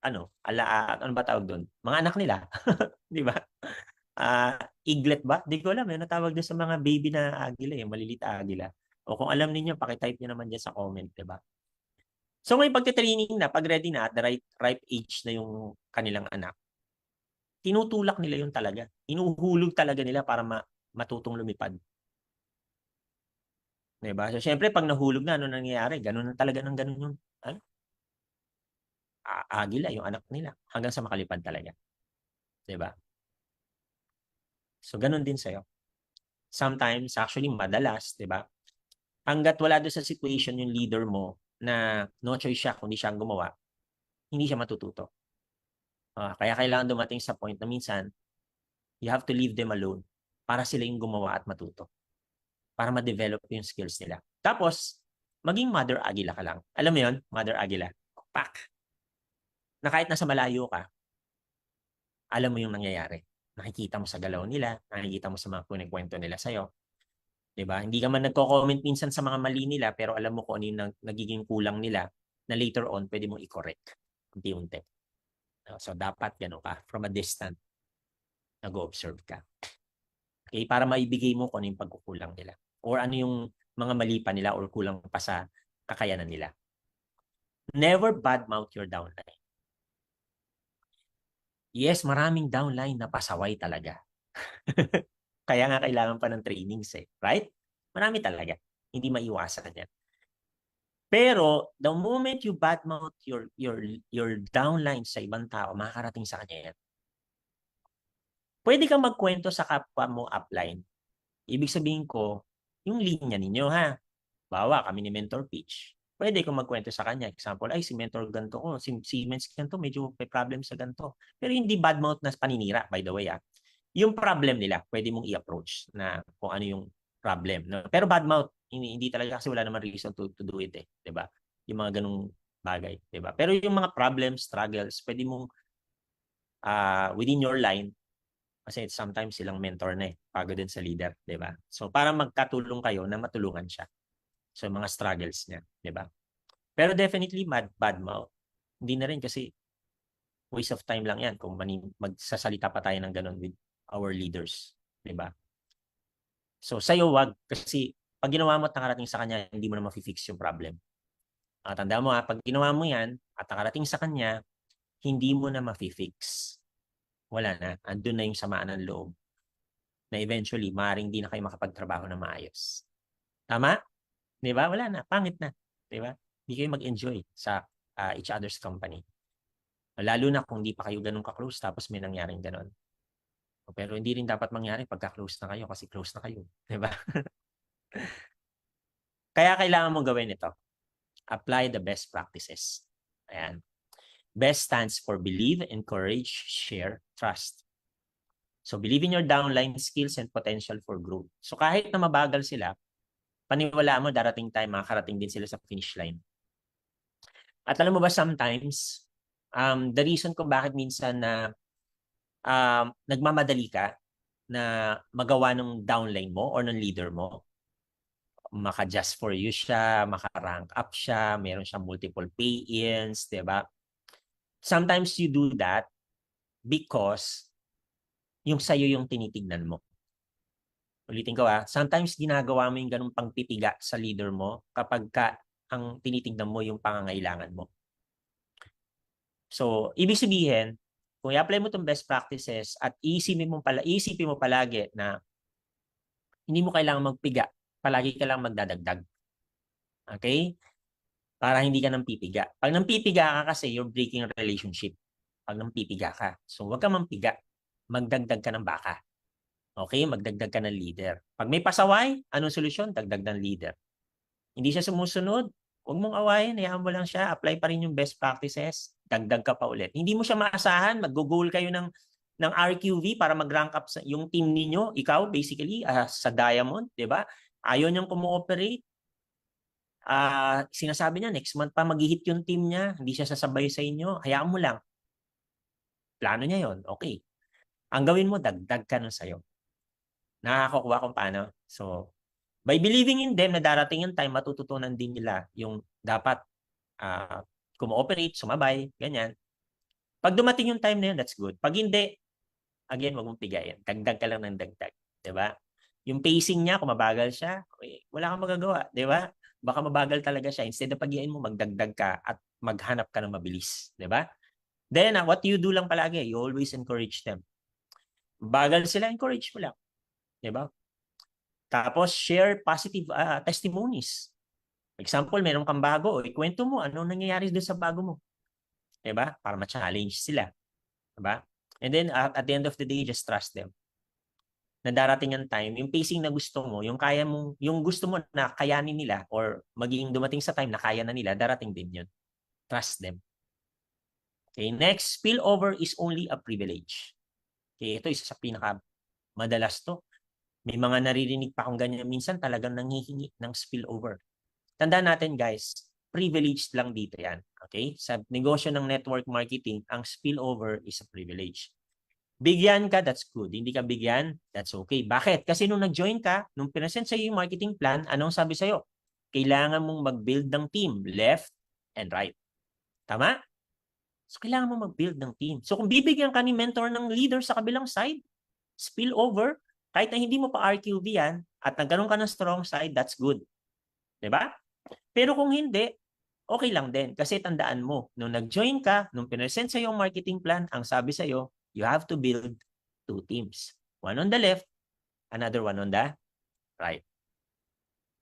ano ba tawag doon? Mga anak nila. 'Di ba? Eaglet ba? Di ko alam, ano tawag doon sa mga baby na agila, eh, maliliit agila. O kung alam niyo, paki-type niyo naman diyan sa comment, 'di ba? So may pagte-training na, pag ready na, at the ripe age na yung kanilang anak, tinutulak nila yun talaga. Inuhulog talaga nila para matutong lumipad. Diba? So syempre, pag nahulog na, ano nangyayari? Ganun na talaga ng ganun yung agila, yung anak nila. Hanggang sa makalipad talaga. Diba? So ganun din sa'yo. Sometimes, actually, madalas, diba? Hanggat wala doon sa situation yung leader mo na no choice siya kundi siya ang gumawa, hindi siya matututo. Kaya kailangan dumating sa point na minsan, you have to leave them alone para sila yung gumawa at matuto. Para ma-develop yung skills nila. Tapos, maging mother agila ka lang. Alam mo yun? Mother agila. Pak! Na kahit nasa malayo ka, alam mo yung nangyayari. Nakikita mo sa galaw nila, nakikita mo sa mga kunikwento nila sa'yo. Diba? Hindi ka man nagko-comment minsan sa mga mali nila, pero alam mo kung ano yung nagiging kulang nila na later on, pwede mong i-correct. Unti-unti. So, dapat gano'n ka. From a distance, nag-observe ka. Okay? Para maibigay mo kung ano yung pagkukulang nila. Or ano yung mga mali pa nila or kulang pa sa kakayanan nila. Never badmouth your downline. Yes, maraming downline na pasaway talaga. Kaya nga kailangan pa ng trainings eh. Right? Marami talaga. Hindi maiwasan yan. Pero, the moment you badmouth your downline sa ibang tao, makakarating sa kanya yan. Pwede kang magkwento sa kapwa mo upline. Ibig sabihin ko, yung linya ninyo ha. Bawa kami ni Mentor Pitch. Pwede kong magkwento sa kanya. Example, ay si Mentor ganito ko, si Siemens ganito, medyo may problem sa ganito. Pero hindi badmouth na paninira, by the way. Yung problem nila, pwede mong i-approach na kung ano yung problem. No? Pero badmouth, hindi talaga kasi wala naman reason to do it eh. 'Di ba? Yung mga ganung bagay. 'Di ba? Pero yung mga problems, struggles, pwede mong within your line, kasi sometimes silang mentor na eh, pagod din sa leader, 'di ba? So para magkatulong kayo na matulungan siya sa mga struggles niya, 'di ba? Pero definitely bad mouth. Hindi na rin kasi waste of time lang 'yan kung magsasalita pa tayo ng ganun with our leaders, 'di ba? So sa'yo wag kasi pag ginawa mo at nakarating sa kanya, hindi mo na mafi-fix yung problem. Tandaan mo pag ginawa mo 'yan at nakarating sa kanya, hindi mo na mafi-fix. Wala na. Andun na yung samaan ng loob na eventually maaaring hindi na kayo makapagtrabaho na maayos. Tama? 'Di ba? Wala na, pangit na, 'di ba? Hindi kayo mag-enjoy sa each other's company. Lalo na kung hindi pa kayo ganun ka-close tapos may nangyaring ganun. Pero hindi rin dapat mangyari pagka-close na kayo kasi close na kayo, 'di ba? Kaya kailangan mong gawin ito. Apply the best practices. Ayan. BEST stands for believe, encourage, share, trust. So believe in your downline skills and potential for growth. So kahit na mabagal sila, paniwalaan mo darating time, makakarating din sila sa finish line. At alam mo ba sometimes, the reason kung bakit minsan na nagmamadali ka na magawa ng downline mo or ng leader mo, maka-just for you siya, maka-rank up siya, meron siyang multiple pay-ins, 'di ba? Sometimes you do that because yung sa'yo yung tinitignan mo. Ulitin ko sometimes ginagawa mo yung ganung pangpipiga sa leader mo kapag ang tinitignan mo yung pangangailangan mo. So, ibig sabihin, kung i-apply mo itong best practices at iisipin mo palagi na hindi mo kailangan magpiga, palagi ka lang magdadagdag. Okay? Para hindi ka nang pipiga. Pag nang pipiga ka kasi, you're breaking a relationship. Pag nang pipiga ka. So, huwag ka mampiga. Magdagdag ka ng baka. Okay? Magdagdag ka ng leader. Pag may pasaway, anong solusyon? Dagdag ng leader. Hindi siya sumusunod, huwag mong awayin, hayaan mo lang siya, apply pa rin yung best practices, dagdag ka pa ulit. Hindi mo siya maasahan, mag-goal kayo ng RQV para mag-rank up sa yung team ninyo, ikaw basically sa Diamond, 'di ba? Ayaw niyang kumooperate. Sinasabi niya next month pa mag-hit yung team niya, hindi siya sasabay sa inyo, hayaan mo lang. Plano niya 'yon. Okay. Ang gawin mo, dagdag ka nun sa'yo. Nakakakuha kung paano. So, by believing in them na darating yung time, matututunan din nila yung dapat kumooperate, sumabay, ganyan. Pag dumating yung time na yun, that's good. Pag hindi, again, wag mong pigayin. Dagdag ka lang ng dagdag. Diba? Yung pacing niya, kung mabagal siya, wala kang magagawa. Diba? Baka mabagal talaga siya. Instead na pagiin mo, magdagdag ka at maghanap ka ng mabilis. Diba? Then, what you do lang palagi, you always encourage them. Bagal sila, encourage mo lang. Diba? Tapos, share positive testimonies. Example, meron kang bago, ikwento mo anong nangyayari doon sa bago mo. 'Di ba? Para ma-challenge sila, 'di ba? And then at the end of the day, just trust them. Na darating ang time, yung pacing na gusto mo, yung kaya mo, yung gusto mo na kayanin nila or magiging dumating sa time na kaya na nila, darating din 'yun. Trust them. Okay, next, spillover is only a privilege. Okay, ito isa sa pinaka madalas to. May mga naririnig pa akong ganyan minsan talagang nanghihingi ng spillover. Tandaan natin guys, privileged lang dito yan. Okay? Sa negosyo ng network marketing, ang spillover is a privilege. Bigyan ka, that's good. Hindi ka bigyan, that's okay. Bakit? Kasi nung nag-join ka, nung pinasend sa'yo yung marketing plan, anong sabi sa'yo? Kailangan mong mag-build ng team, left and right. Tama? So, kailangan mong mag-build ng team. So, kung bibigyan ka ni mentor ng leader sa kabilang side, spillover, kahit na hindi mo pa RQV yan, at nagkaroon ka ng strong side, that's good. Diba? Pero kung hindi, okay lang din. Kasi tandaan mo, nung nag-join ka, nung pinesent sa yung marketing plan, ang sabi sa iyo, you have to build 2 teams. One on the left, another one on the right.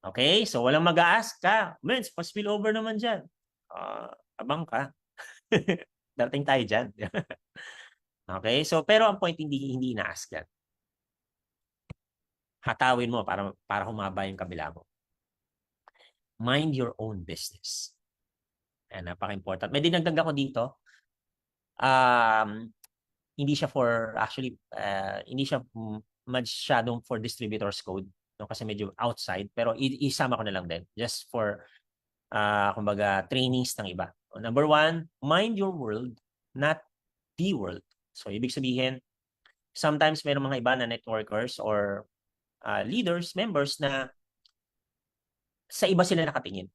Okay? So, walang mag-a-ask ka. Mens, pa-spill over naman dyan. Abang ka. Darating tayo dyan. Okay? So, pero ang point, hindi ina-ask yan. Hatawin mo para humaba yung kabila mo. Mind your own business. Ayan, napaka-important. May dinagdag ako dito. Hindi siya for, actually, hindi siya masyadong for distributor's code. no? Kasi medyo outside, pero isama ko na lang din just for kumbaga trainings ng iba. Number 1, mind your world, not the world. So ibig sabihin, sometimes mayroong mga iba na networkers or leaders, members na sa iba sila nakatingin.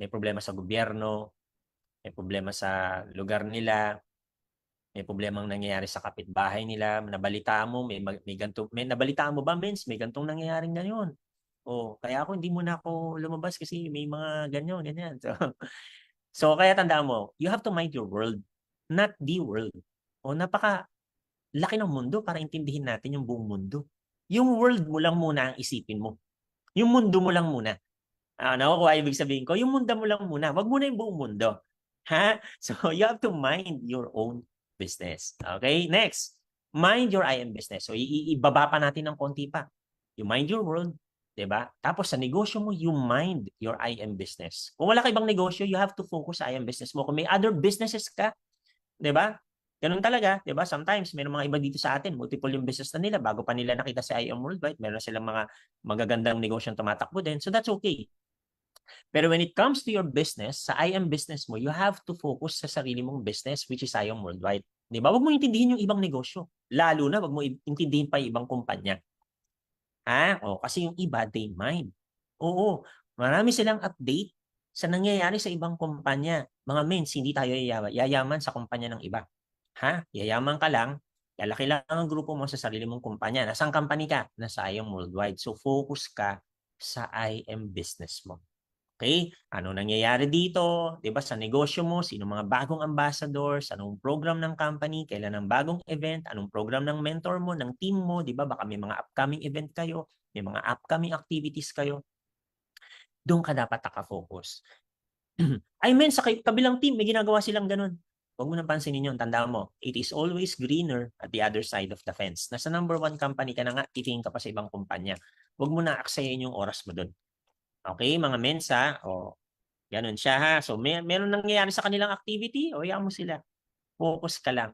May problema sa gobyerno, may problema sa lugar nila, may problemang nangyayari sa kapitbahay nila, nabalitaan mo, may ganito, may nabalitaan mo ba, Mens, may gantong nangyayaring ngayon. Kaya ako hindi muna ako lumabas kasi may mga ganyan. So kaya tandaan mo, you have to mind your world, not the world. Napaka laki ng mundo para intindihin natin yung buong mundo. Yung world mo lang muna ang isipin mo. Yung mundo mo lang muna. Nakukuha ibig sabihin ko, yung mundo mo lang muna. Wag muna yung buong mundo. Ha? So you have to mind your own business. Okay? Next, mind your IM business. So ibaba pa natin ng konti pa. You mind your world, 'di ba? Tapos sa negosyo mo, you mind your IM business. Kung wala ka ibang negosyo, you have to focus sa IM business mo. Kung may other businesses ka, 'di ba? Ganun talaga, 'di ba? Sometimes may mga iba dito sa atin, multiple yung business na nila bago pa nila nakita si IM Worldwide, meron silang mga magagandang negosyong tumatakbo din. So that's okay. Pero when it comes to your business, sa IM business mo, you have to focus sa sarili mong business, which is IM Worldwide. Di ba? Huwag mo intindihin yung ibang negosyo. Lalo na, huwag mo intindihin pa yung ibang kumpanya. Kasi yung iba, they mind. Oo, marami silang update sa nangyayari sa ibang kumpanya. Mga mens, hindi tayo yayaman sa kumpanya ng iba. Yayaman ka lang, lalaki lang ang grupo mo sa sarili mong kumpanya. Nasang company ka? Nasa IM Worldwide. So, focus ka sa IM business mo. Okay? Ano nangyayari dito? 'Di ba sa negosyo mo, sino mga bagong ambassadors, anong program ng company, kailan ang bagong event, anong program ng mentor mo, ng team mo, 'di ba? Baka may mga upcoming event kayo, may mga upcoming activities kayo. Doon ka dapat naka-focus. I mean, sa kabilang team, may ginagawa silang ganun. Huwag mo nang pansinin yun. Tandaan mo, it is always greener at the other side of the fence. Nasa number 1 company ka na nga, titingin ka pa sa ibang kumpanya. Huwag mo na aksayin yung oras mo doon. Okay, mga mensa, ganun siya ha. So, meron nangyayari sa kanilang activity, hayaan mo sila. Focus ka lang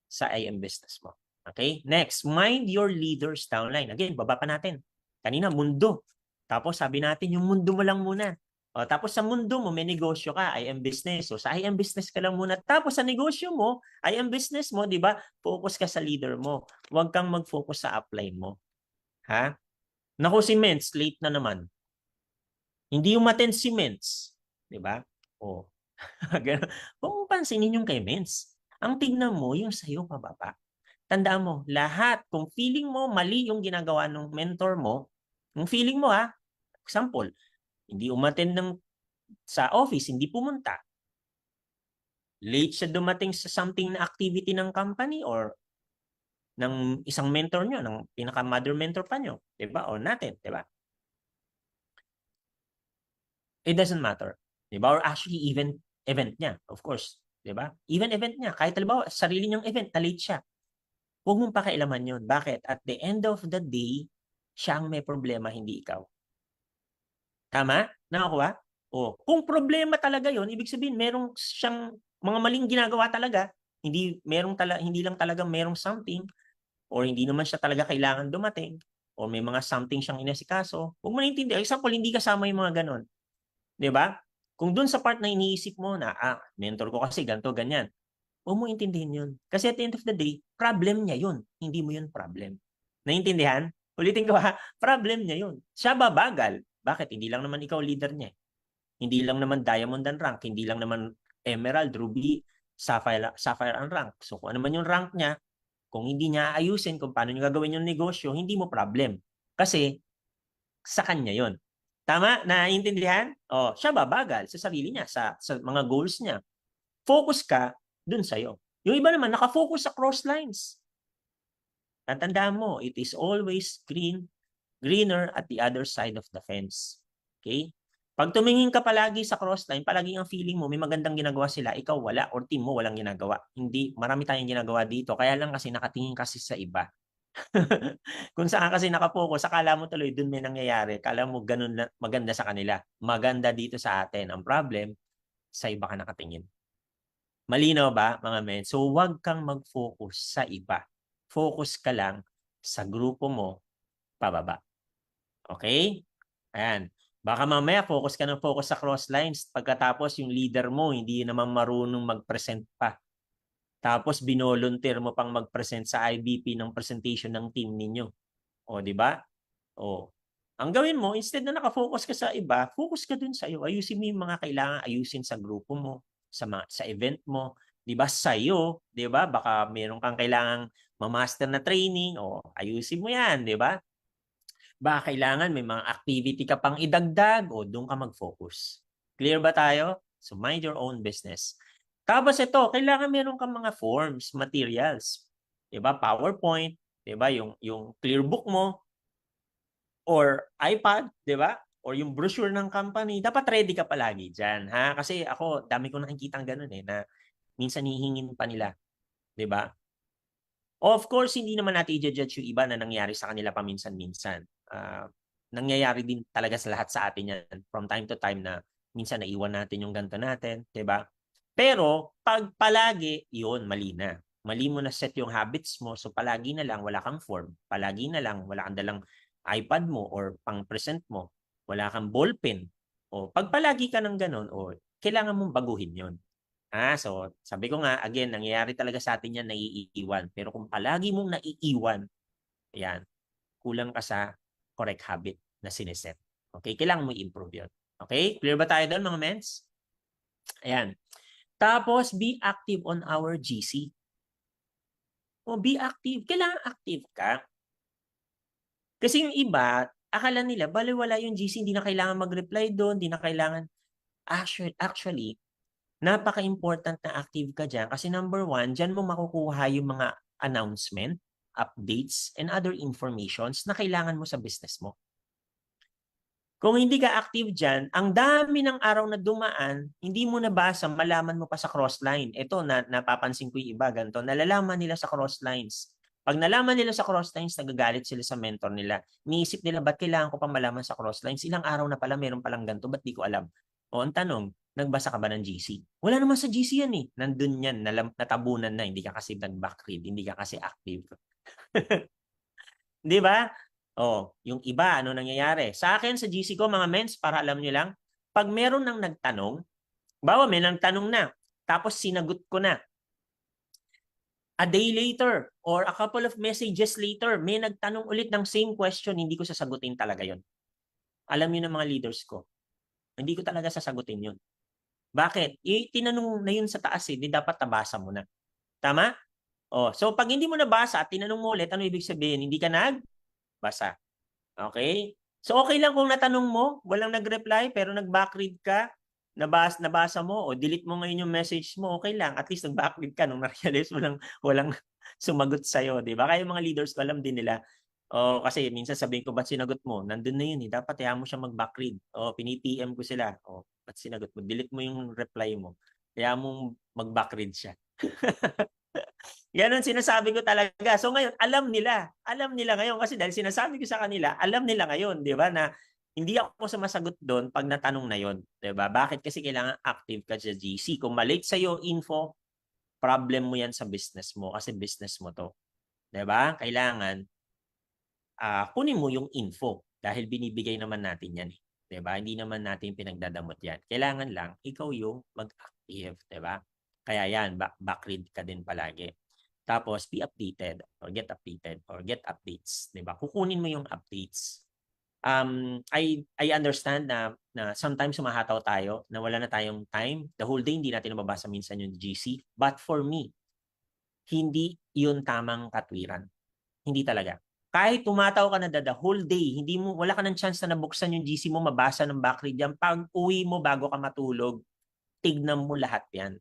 sa IM business mo. Okay? Next, mind your leaders downline. Again, baba pa natin. Kanina, mundo. Tapos sabi natin, yung mundo mo lang muna. Tapos sa mundo mo, may negosyo ka, IM business. So sa IM business ka lang muna. Tapos sa negosyo mo, IM business mo, di ba? Focus ka sa leader mo. Huwag kang mag-focus sa upline mo. Ha? Naku, si Mens, late na naman. Hindi umattend si Mens. Di ba? Huwag mo pansinin yung kay Mens. Ang tignan mo, yung sa'yo pababa. Tandaan mo, lahat, kung feeling mo mali yung ginagawa ng mentor mo, yung feeling mo example, hindi umattend sa office, hindi pumunta, late siya dumating sa something na activity ng company or ng isang mentor nyo, ng pinaka-mother mentor pa nyo, di ba? O natin, di ba? It doesn't matter. Di ba? Or actually, even event niya, of course. Di ba? Even event niya. Kahit halimbawa, sarili niyang event, na-late siya. Huwag mong pakialaman yun. Bakit? At the end of the day, siya ang may problema, hindi ikaw. Tama? Nakakuha? Kung problema talaga yon, ibig sabihin, merong siyang mga maling ginagawa talaga. Hindi lang talaga merong something or hindi naman siya talaga kailangan dumating or may mga something siyang inasikaso. Huwag mo naintindihan. Example, hindi kasama yung mga ganon. 'Di ba? Kung doon sa part na iniisip mo na, mentor ko kasi ganito, ganyan. Huwag mo intindihin yun. Kasi at the end of the day, problem niya yun. Hindi mo yun problem. Naintindihan? Ulitin ko problem niya yun. Siya babagal. Bakit? Hindi lang naman ikaw leader niya. Hindi lang naman diamond ang rank. Hindi lang naman emerald, ruby, sapphire ang rank. So kung ano man yung rank niya, kung hindi niya ayusin kung paano niya gagawin yung negosyo, hindi mo problem. Kasi sa kanya yon. Tama? Naiintindihan? Siya babagal sa sarili niya, sa mga goals niya. Focus ka dun sa'yo. Yung iba naman, nakafocus sa cross lines. Tandaan mo, it is always greener at the other side of the fence. Okay? Pag tumingin ka palagi sa cross line, palagi ang feeling mo, may magandang ginagawa sila, ikaw wala, or team mo walang ginagawa. Hindi, marami tayong ginagawa dito, kaya lang kasi nakatingin kasi sa iba. Kung saan kasi nakapokus, akala mo tuloy dun may nangyayari. Akala mo ganun na, maganda sa kanila. Maganda dito sa atin. Ang problem, sa iba ka nakatingin. Malinaw ba, mga men? So, huwag kang mag-focus sa iba. Focus ka lang Sa grupo mo, pababa. Okay? Ayan. Baka mamaya focus ka ng focus sa cross lines. Pagkatapos yung leader mo, hindi naman marunong mag-present pa. Tapos binolunteer mo pang mag-present sa IBP ng presentation ng team ninyo. O, di ba? O. Ang gawin mo, instead na nakafocus ka sa iba, focus ka dun sa iyo. Ayusin mo yung mga kailangan ayusin sa grupo mo, sa event mo. Di ba? Sa iyo, di ba? Baka meron kang kailangang ma-master na training, o ayusin mo yan, di ba? Baka kailangan may mga activity ka pang idagdag, o doon ka mag-focus. Clear ba tayo? So mind your own business. Tapos ito, kailangan meron kang mga forms, materials. 'Di ba? PowerPoint, 'di ba? Yung clearbook mo or iPad, 'di ba? Or yung brochure ng company, dapat ready ka palagi diyan, ha? Kasi ako, dami ko nakikitang ganun na minsan hihingin pa nila, 'di ba? Of course, hindi naman natin i-judge yung iba na nangyari sa kanila paminsan-minsan. Nangyayari din talaga sa lahat sa atin yan from time to time na minsan naiwan natin yung ganito natin, 'di ba? Pero pag palagi, yun, mali na. Mali mo na set yung habits mo, so palagi na lang wala kang form, palagi na lang wala kang dalang iPad mo or pang-present mo, wala kang ballpen. O pag palagi ka ng ganun, o kailangan mong baguhin yun. So sabi ko nga, again, nangyayari talaga sa atin yan, naiiwan. Pero kung palagi mong naiiwan, yan, kulang ka sa correct habit na sineset. Okay? Kailangan mo i-improve yun. Okay? Clear ba tayo doon, mga mens? Ayan. Tapos, be active on our GC. O, be active. Kailangan active ka. Kasi yung iba, akala nila, baliwala yung GC, hindi na kailangan mag-reply doon, hindi na kailangan. Actually, napaka-important na active ka dyan kasi number one, dyan mo makukuha yung mga announcement, updates, and other informations na kailangan mo sa business mo. Kung hindi ka active dyan, ang dami ng araw na dumaan, hindi mo nabasa, malaman mo pa sa crossline. Ito, napapansin ko yung iba, ganito, nalalaman nila sa crosslines. Pag nalaman nila sa crosslines, nagagalit sila sa mentor nila. Niisip nila, ba't kailangan ko pa malaman sa crosslines? Ilang araw na pala, meron palang ganito, ba't di ko alam? O, ang tanong, nagbasa ka ba ng GC? Wala naman sa GC yan eh. Nandun yan, natabunan na, hindi ka kasi nag-backread, hindi ka kasi active. Di ba? Oh, yung iba, ano nangyayari? Sa akin, sa GC ko, mga mens, para alam nyo lang, pag meron nang nagtanong, bawa may nagtanong na, tapos sinagot ko na. A day later, or a couple of messages later, may nagtanong ulit ng same question, hindi ko sasagutin talaga yon. Alam niyo ng mga leaders ko, hindi ko talaga sasagutin yon. Bakit? Tinanong na yun sa taas di dapat nabasa mo na. Tama? Oh, so pag hindi mo nabasa at tinanong mo ulit, ano ibig sabihin? Hindi ka nagbasa. Okay? So okay lang kung natanong mo, walang nag-reply, pero nag-backread ka, nabasa mo, o delete mo ngayon yung message mo, okay lang. At least nag-backread ka nung na-realize walang sumagot sa'yo. Di ba? Kaya yung mga leaders ko, alam din nila. O, kasi minsan sabihin ko, ba't sinagot mo? Nandun na yun. Dapat hayaan mo siya mag-backread. O, pini-PM ko sila. O, ba't sinagot mo? Delete mo yung reply mo. Hayaan mo mag-backread siya. Ganon sinasabi ko talaga. So ngayon, alam nila. Alam nila ngayon kasi dahil sinasabi ko sa kanila, alam nila ngayon, di ba, na hindi ako sumasagot doon pag natanong na yon, di ba? Bakit? Kasi kailangan active ka sa GC. Kung malate sa iyo info, problem mo yan sa business mo kasi business mo to. Di ba? Kailangan kunin mo yung info dahil binibigay naman natin yan. Di ba? Hindi naman natin pinagdadamot yan. Kailangan lang ikaw yung mag-active, di ba? Kaya yan, backread ka din palagi. Tapos, be updated or get updates. Diba? Kukunin mo yung updates. I understand na sometimes sumahataw tayo, na wala na tayong time. The whole day, hindi natin mababasa minsan yung GC. But for me, hindi yun tamang katwiran. Hindi talaga. Kahit tumataw ka na the whole day, wala ka ng chance na nabuksan yung GC mo, mabasa ng backread yan. Pag uwi mo bago ka matulog, tignan mo lahat yan.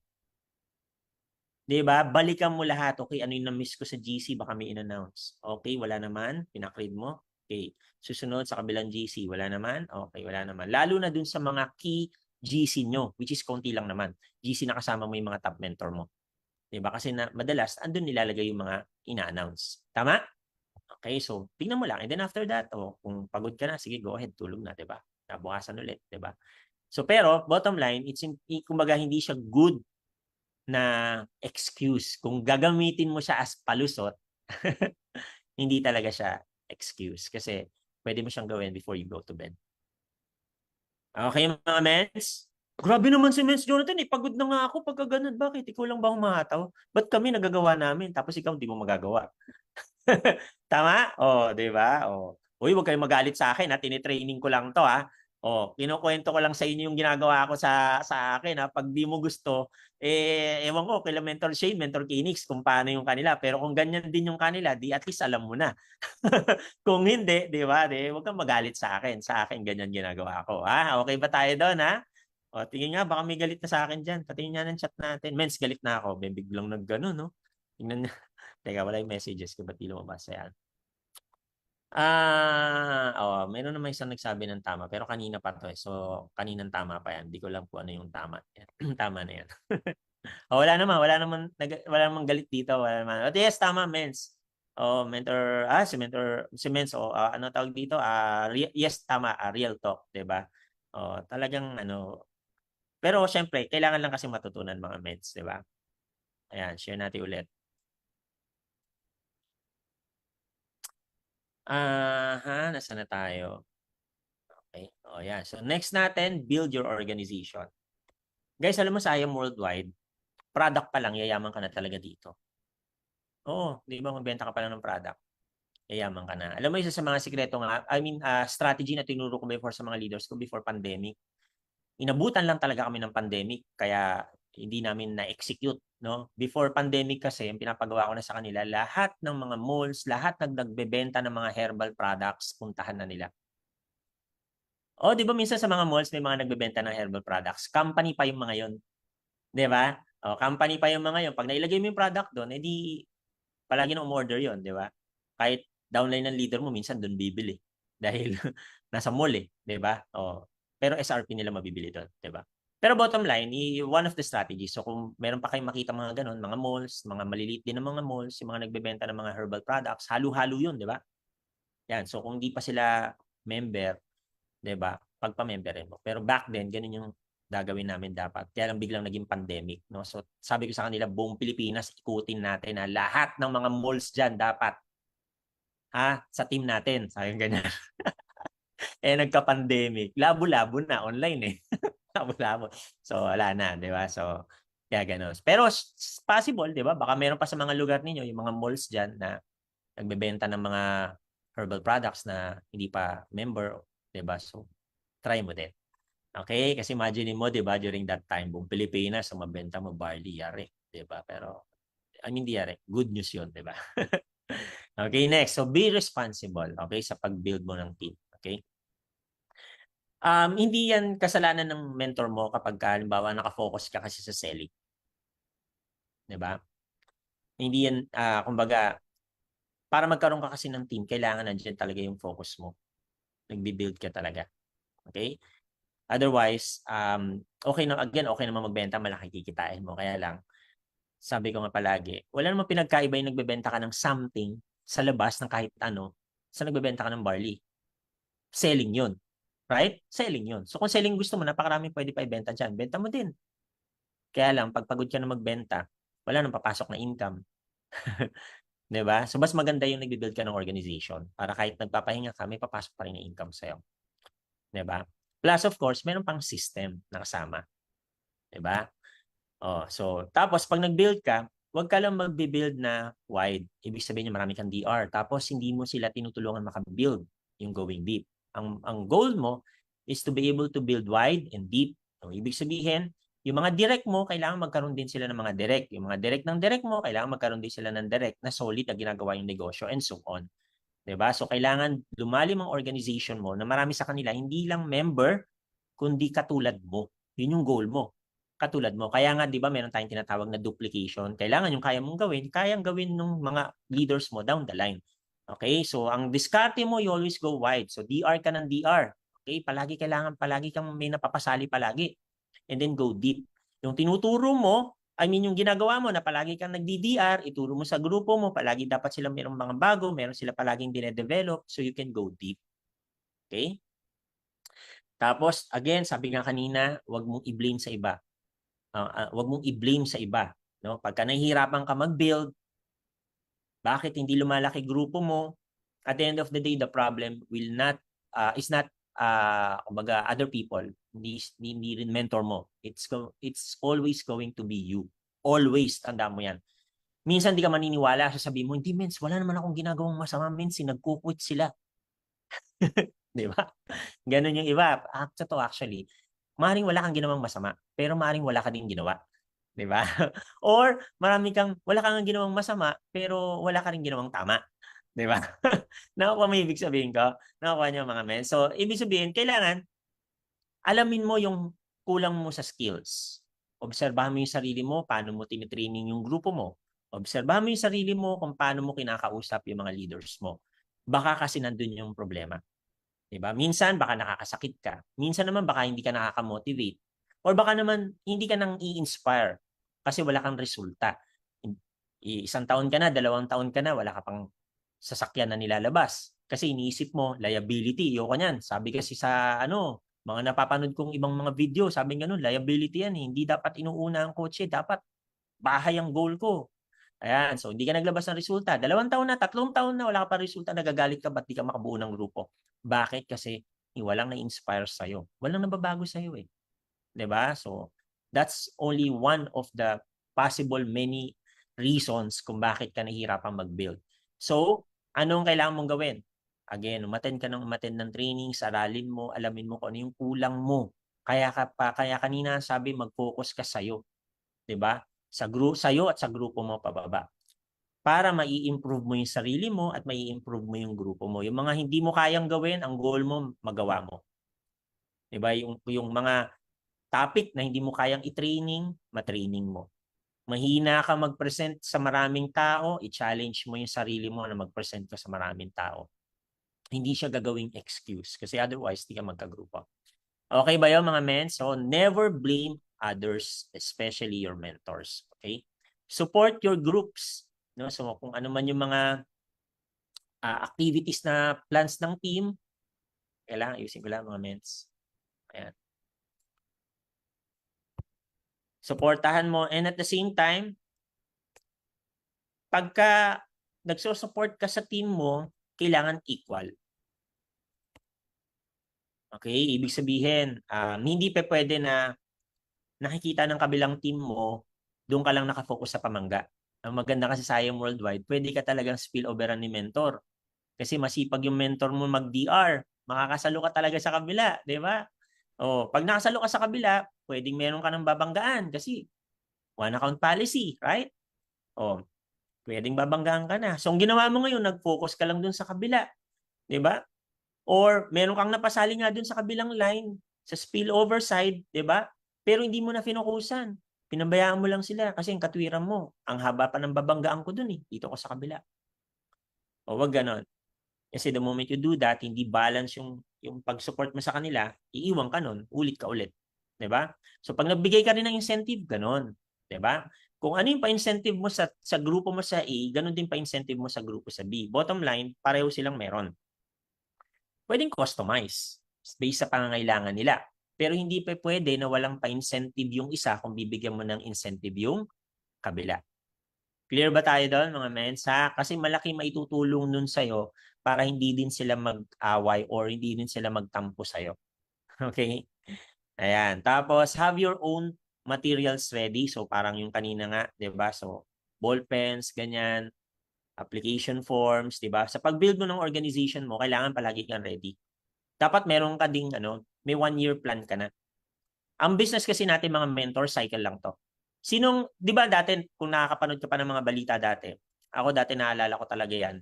'Di ba? Balikan mo lahat. Okay, ano yung na-miss ko sa GC? Baka may in-announce. Okay, wala naman. Pinakread mo. Okay. Susunod sa kabilang GC. Wala naman. Okay, wala naman. Lalo na dun sa mga key GC nyo, which is konti lang naman. GC na kasama mo yung mga top mentor mo. 'Di ba? Kasi madalas, andun nilalagay yung mga ina-announce. Tama? Okay, so tingnan mo lang. And then after that, kung pagod ka na, sige, go ahead, tulog na, 'di ba? Bukasan ulit, 'di ba? So pero bottom line, kumbaga hindi siya good na excuse. Kung gagamitin mo siya as palusot, hindi talaga siya excuse kasi pwede mo siyang gawin before you go to bed. Okay, mga mens? Grabe naman si Mens Jonathan, pagod na nga ako pagka ganun. Bakit? Ikaw lang ba humahataw? Ba't kami nagagawa namin tapos ikaw hindi mo magagawa? Tama? Oh, 'di ba? Oh. Uy, huwag kayong magalit sa akin, ha, tini-training ko lang 'to, ha. Oh, kinukuwento ko lang sa inyo yung ginagawa ko sa akin, ha. 'Pag di mo gusto, ewan ko kila Mentor Shane, Mentor Phoenix kung paano yung kanila. Pero kung ganyan din yung kanila, di at least alam mo na. Kung hindi, 'di ba? Di huwag kang magalit sa akin. Sa akin ganyan ginagawa ko, ha. Okay ba tayo doon, ha? O, tingin nga, baka may galit na sa akin diyan. Patingin nga ng chat natin. Mens, galit na ako. May biglang nag-gano'n, no? Tingnan niyo. Teka, wala yung messages ko. Ba't di lumabas? Ayan. Meron naman isang nagsabi ng tama, pero kanina pa 'to, eh. So, kaninang tama pa 'yan. Di ko alam kung ano yung tama. Tama na 'yan. Wala namang galit dito, wala naman. But yes, tama, Mens. Si Mens, ano tawag dito? Yes, tama, real talk, 'di ba? Talagang ano, pero siyempre kailangan lang kasi matutunan mga Mens, 'di ba? Ayan, share natin ulit. Nasaan na tayo? Okay. Yan. So next natin, build your organization. Guys, alam mo sa IAM Worldwide, product pa lang, yayaman ka na talaga dito. Oo, di ba magbenta ka pa lang ng product, yayaman ka na. Alam mo, isa sa mga sikreto nga, strategy na tinuro ko before sa mga leaders ko before pandemic, inabutan lang talaga kami ng pandemic, kaya hindi namin na-execute. No? Before pandemic kasi, yung pinapagawa ko na sa kanila, lahat ng mga malls, lahat nagbebenta ng mga herbal products, puntahan na nila. Di ba minsan sa mga malls may mga nagbebenta ng herbal products, company pa yung mga yon, 'di ba? Company pa yung mga yon. Pag nailagay mo yung product doon, edi palagi na umorder yon, 'di ba? Kahit downline ng leader mo minsan doon bibili dahil nasa mall, 'di ba? Pero SRP nila mabibili doon, 'di ba? Pero bottom line, one of the strategies. So kung meron pa kayong makita mga ganun, mga malls, mga maliliit din ng mga malls, yung mga nagbebenta ng mga herbal products, halo-halo 'yun, 'di ba? Yan. So kung di pa sila member, 'di ba? Pagpa-memberin mo. Pero back then, ganun yung gagawin namin dapat. Kaya lang biglang naging pandemic, no? So sabi ko sa kanila, buong Pilipinas ikutin natin na lahat ng mga malls diyan dapat sa team natin. Sabi ganyan. Nagka-pandemic. Labo-labo na online eh. Labo-labo. So wala na, 'di ba? So kaya gano'n. Pero possible, 'di ba? Baka meron pa sa mga lugar ninyo yung mga malls diyan na nagbebenta ng mga herbal products na hindi pa member, 'di ba? So try mo din. Okay? Kasi imagine mo, 'di ba, during that time, buong Pilipinas, ang mabenta mo barley, yari, 'di ba? Pero di yari, good news 'yun, 'di ba? Okay, next. So be responsible, okay, sa pag-build mo ng team, okay? Hindi yan kasalanan ng mentor mo kapag halimbawa naka-focus ka kasi sa selling, 'di ba? Hindi yan kumbaga para magkaroon ka kasi ng team, kailangan nandiyan talaga yung focus mo. Nagbi-build ka talaga. Okay? Otherwise, okay naman magbenta, malaki kikitain mo. Kaya lang, sabi ko nga palagi, wala namang pinagkaiba yung nagbebenta ka ng something sa labas ng kahit ano sa nagbebenta ka ng barley. Selling yun. Right? Selling yun. So kung selling gusto mo, napakaraming pwede pa ibenta dyan. Benta mo din. Kaya lang, pag pagod ka na magbenta, wala nang papasok na income. 'Di ba? So mas maganda yung nagbi-build ka ng organization para kahit nagpapahinga ka, may papasok pa rin na income sa'yo. 'Di ba? Plus of course, meron pang system na kasama. 'Di ba? So tapos pag nag-build ka, huwag ka lang magbi-build na wide. Ibig sabihin niya marami kang DR. Tapos hindi mo sila tinutulungan maka-build yung going deep. Ang goal mo is to be able to build wide and deep. So, ibig sabihin, yung mga direct mo, kailangan magkaroon din sila ng mga direct. Yung mga direct ng direct mo, kailangan magkaroon din sila ng direct na solid na ginagawa yung negosyo and so on. 'Di ba? So kailangan lumalim ang organization mo na marami sa kanila hindi lang member kundi katulad mo. Yun yung goal mo. Katulad mo. Kaya nga 'di ba meron tayong tinatawag na duplication. Kailangan yung kaya mong gawin, kayang gawin ng mga leaders mo down the line. Okay? So ang diskarte mo, you always go wide. So DR ka ng DR. Okay? Palagi kang may napapasali palagi. And then go deep. Yung tinuturo mo, yung ginagawa mo na palagi kang nagdi-DR, ituro mo sa grupo mo, palagi dapat sila mayroong mga bago, meron sila palaging dine-develop, so you can go deep. Okay? Tapos, again, sabi nga kanina, huwag mong i-blame sa iba. Huwag mong i-blame sa iba. No? Pagka nahihirapan ka mag-build, Bakit hindi lumalaki grupo mo? At the end of the day, the problem will not is not kumbaga other people, hindi rin mentor mo. It's always going to be you. Always, tandaan mo yan. Minsan di ka maniniwala, sasabihin mo, hindi mens, wala naman akong ginagawang masama, mens, nagkukwit sila. Di ba? Ganun yung iba. Actually, maring wala kang ginawang masama, pero maring wala ka din ginawa. Di ba? Or wala kang ginawang masama, pero wala ka rin ginawang tama. Di ba? Nakukuha mo ibig sabihin ko? Nakukuha niyo mga men. So, ibig sabihin, kailangan alamin mo yung kulang mo sa skills. Obserbahan mo yung sarili mo, paano mo tinitraining yung grupo mo. Obserbahan mo yung sarili mo kung paano mo kinakausap yung mga leaders mo. Baka kasi nandun yung problema. Diba? Minsan, baka nakakasakit ka. Minsan naman, baka hindi ka nakaka-motivate. Or baka naman, hindi ka nang i-inspire kasi wala kang resulta. Isang taon ka na, 2 taon ka na, wala ka pang sasakyan na nilalabas. Kasi iniisip mo, liability, yoko niyan. Sabi kasi sa mga napapanood kong ibang mga video, sabi nga nun, liability yan. Hindi dapat inuuna ang kotse, dapat bahay ang goal ko. Ayan, so hindi ka naglabas ng resulta. 2 taon na, 3 taon na, wala ka pa resulta, nagagalit ka, ba't di ka makabuo ng grupo? Bakit? Kasi walang na-inspire sa'yo. Walang nababago sa'yo eh. 'Di ba? So, that's only one of the possible many reasons kung bakit ka nahihirapang mag-build. So, anong kailangan mong gawin? Again, umattend ka ng training, aralin mo, alamin mo kung ano yung kulang mo. Kaya kanina sabi mag-focus ka sa'yo, 'di ba? Sa'yo at sa grupo mo pababa. Para mai-improve mo yung sarili mo at mai-improve mo yung grupo mo. Yung mga hindi mo kayang gawin, ang goal mo, magawa mo. 'Di ba? Yung mga topic na hindi mo kayang i-training, matraining mo. Mahina ka mag-present sa maraming tao, i-challenge mo yung sarili mo na mag-present ka sa maraming tao. Hindi siya gagawing excuse kasi otherwise di ka magkagrupo. Okay ba yun mga men? So never blame others, especially your mentors. Okay? Support your groups. No? So kung ano man yung mga activities na plans ng team, kailangan ayusin ko lang mga mens. Ayan. Supportahan mo and at the same time, pagka nagsusupport ka sa team mo, kailangan equal. Okay? Ibig sabihin, hindi pa pwede na nakikita ng kabilang team mo, doon ka lang nakafocus sa pamangga. Ang maganda kasi sa IM Worldwide, pwede ka talagang spilloveran ni mentor. Kasi masipag yung mentor mo mag-DR, makakasalo ka talaga sa kabila, di ba? O, pag nakasalo ka sa kabila, pwedeng meron ka ng babanggaan kasi one account policy, right? O, pwedeng babanggaan ka na. So, ang ginawa mo ngayon, nag-focus ka lang dun sa kabila. Di ba? Or, meron kang napasali nga dun sa kabilang line, sa spillover side, di ba? Pero hindi mo na finukusan. Pinabayaan mo lang sila kasi ang katwiran mo, ang haba pa ng babanggaan ko dun eh, dito ko sa kabila. O, wag ganon. Kasi the moment you do that, hindi balance yung pag-support mo sa kanila, iiwan ka nun, ulit ka ulit. 'Di ba? So pag nagbigay ka rin ng incentive, ganon. 'Di ba? Kung ano yung pa-incentive mo sa grupo mo sa A, ganon din pa-incentive mo sa grupo sa B. Bottom line, pareho silang meron. Pwedeng customize based sa pangangailangan nila. Pero hindi pa pwede na walang pa-incentive yung isa kung bibigyan mo ng incentive yung kabila. Clear ba tayo doon mga mensa? Kasi malaki maitutulong nun sa'yo para hindi din sila mag-away or hindi din sila magtampo sa'yo. Okay? Ayan. Tapos, have your own materials ready. So, parang yung kanina nga, di ba? So, ball pens, ganyan, application forms, di ba? Sa pag-build mo ng organization mo, kailangan palagi kang ready. Dapat meron ka ding, may 1-year plan ka na. Ang business kasi natin, mga mentor, cycle lang to. Di ba dati, kung nakakapanood ka pa ng mga balita dati, ako dati naalala ko talaga yan.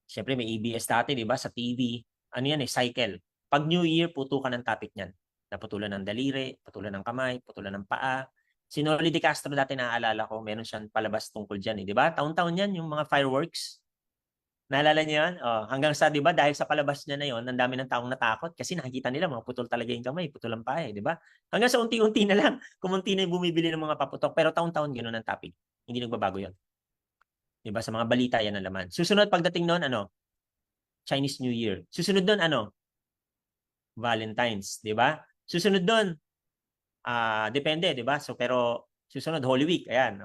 Siyempre may ABS dati, di ba, sa TV. Ano yan cycle. Pag New Year, putukan ng topic niyan. Naputulan ng daliri, putulan ng kamay, putulan ng paa. Si Noli De Castro dati naalala ko, meron siyang palabas tungkol dyan, di ba? Taon-taon yan, yung mga fireworks. Naalala niyo yan? Oh, hanggang sa, di ba, dahil sa palabas niya na yon, ang dami ng taong natakot kasi nakikita nila mga putol talaga yung kamay, putol ang paa, di ba? Hanggang sa unti-unti na lang, kumunti na yung bumibili ng mga paputok, pero taon-taon ganoon ang topic. Hindi nagbabago yon. Di ba? Sa mga balita yan ang laman. Susunod pagdating noon, Chinese New Year. Susunod doon, Valentine's, di ba? Susunod doon, depende, di ba? So, pero susunod, Holy Week, ayan,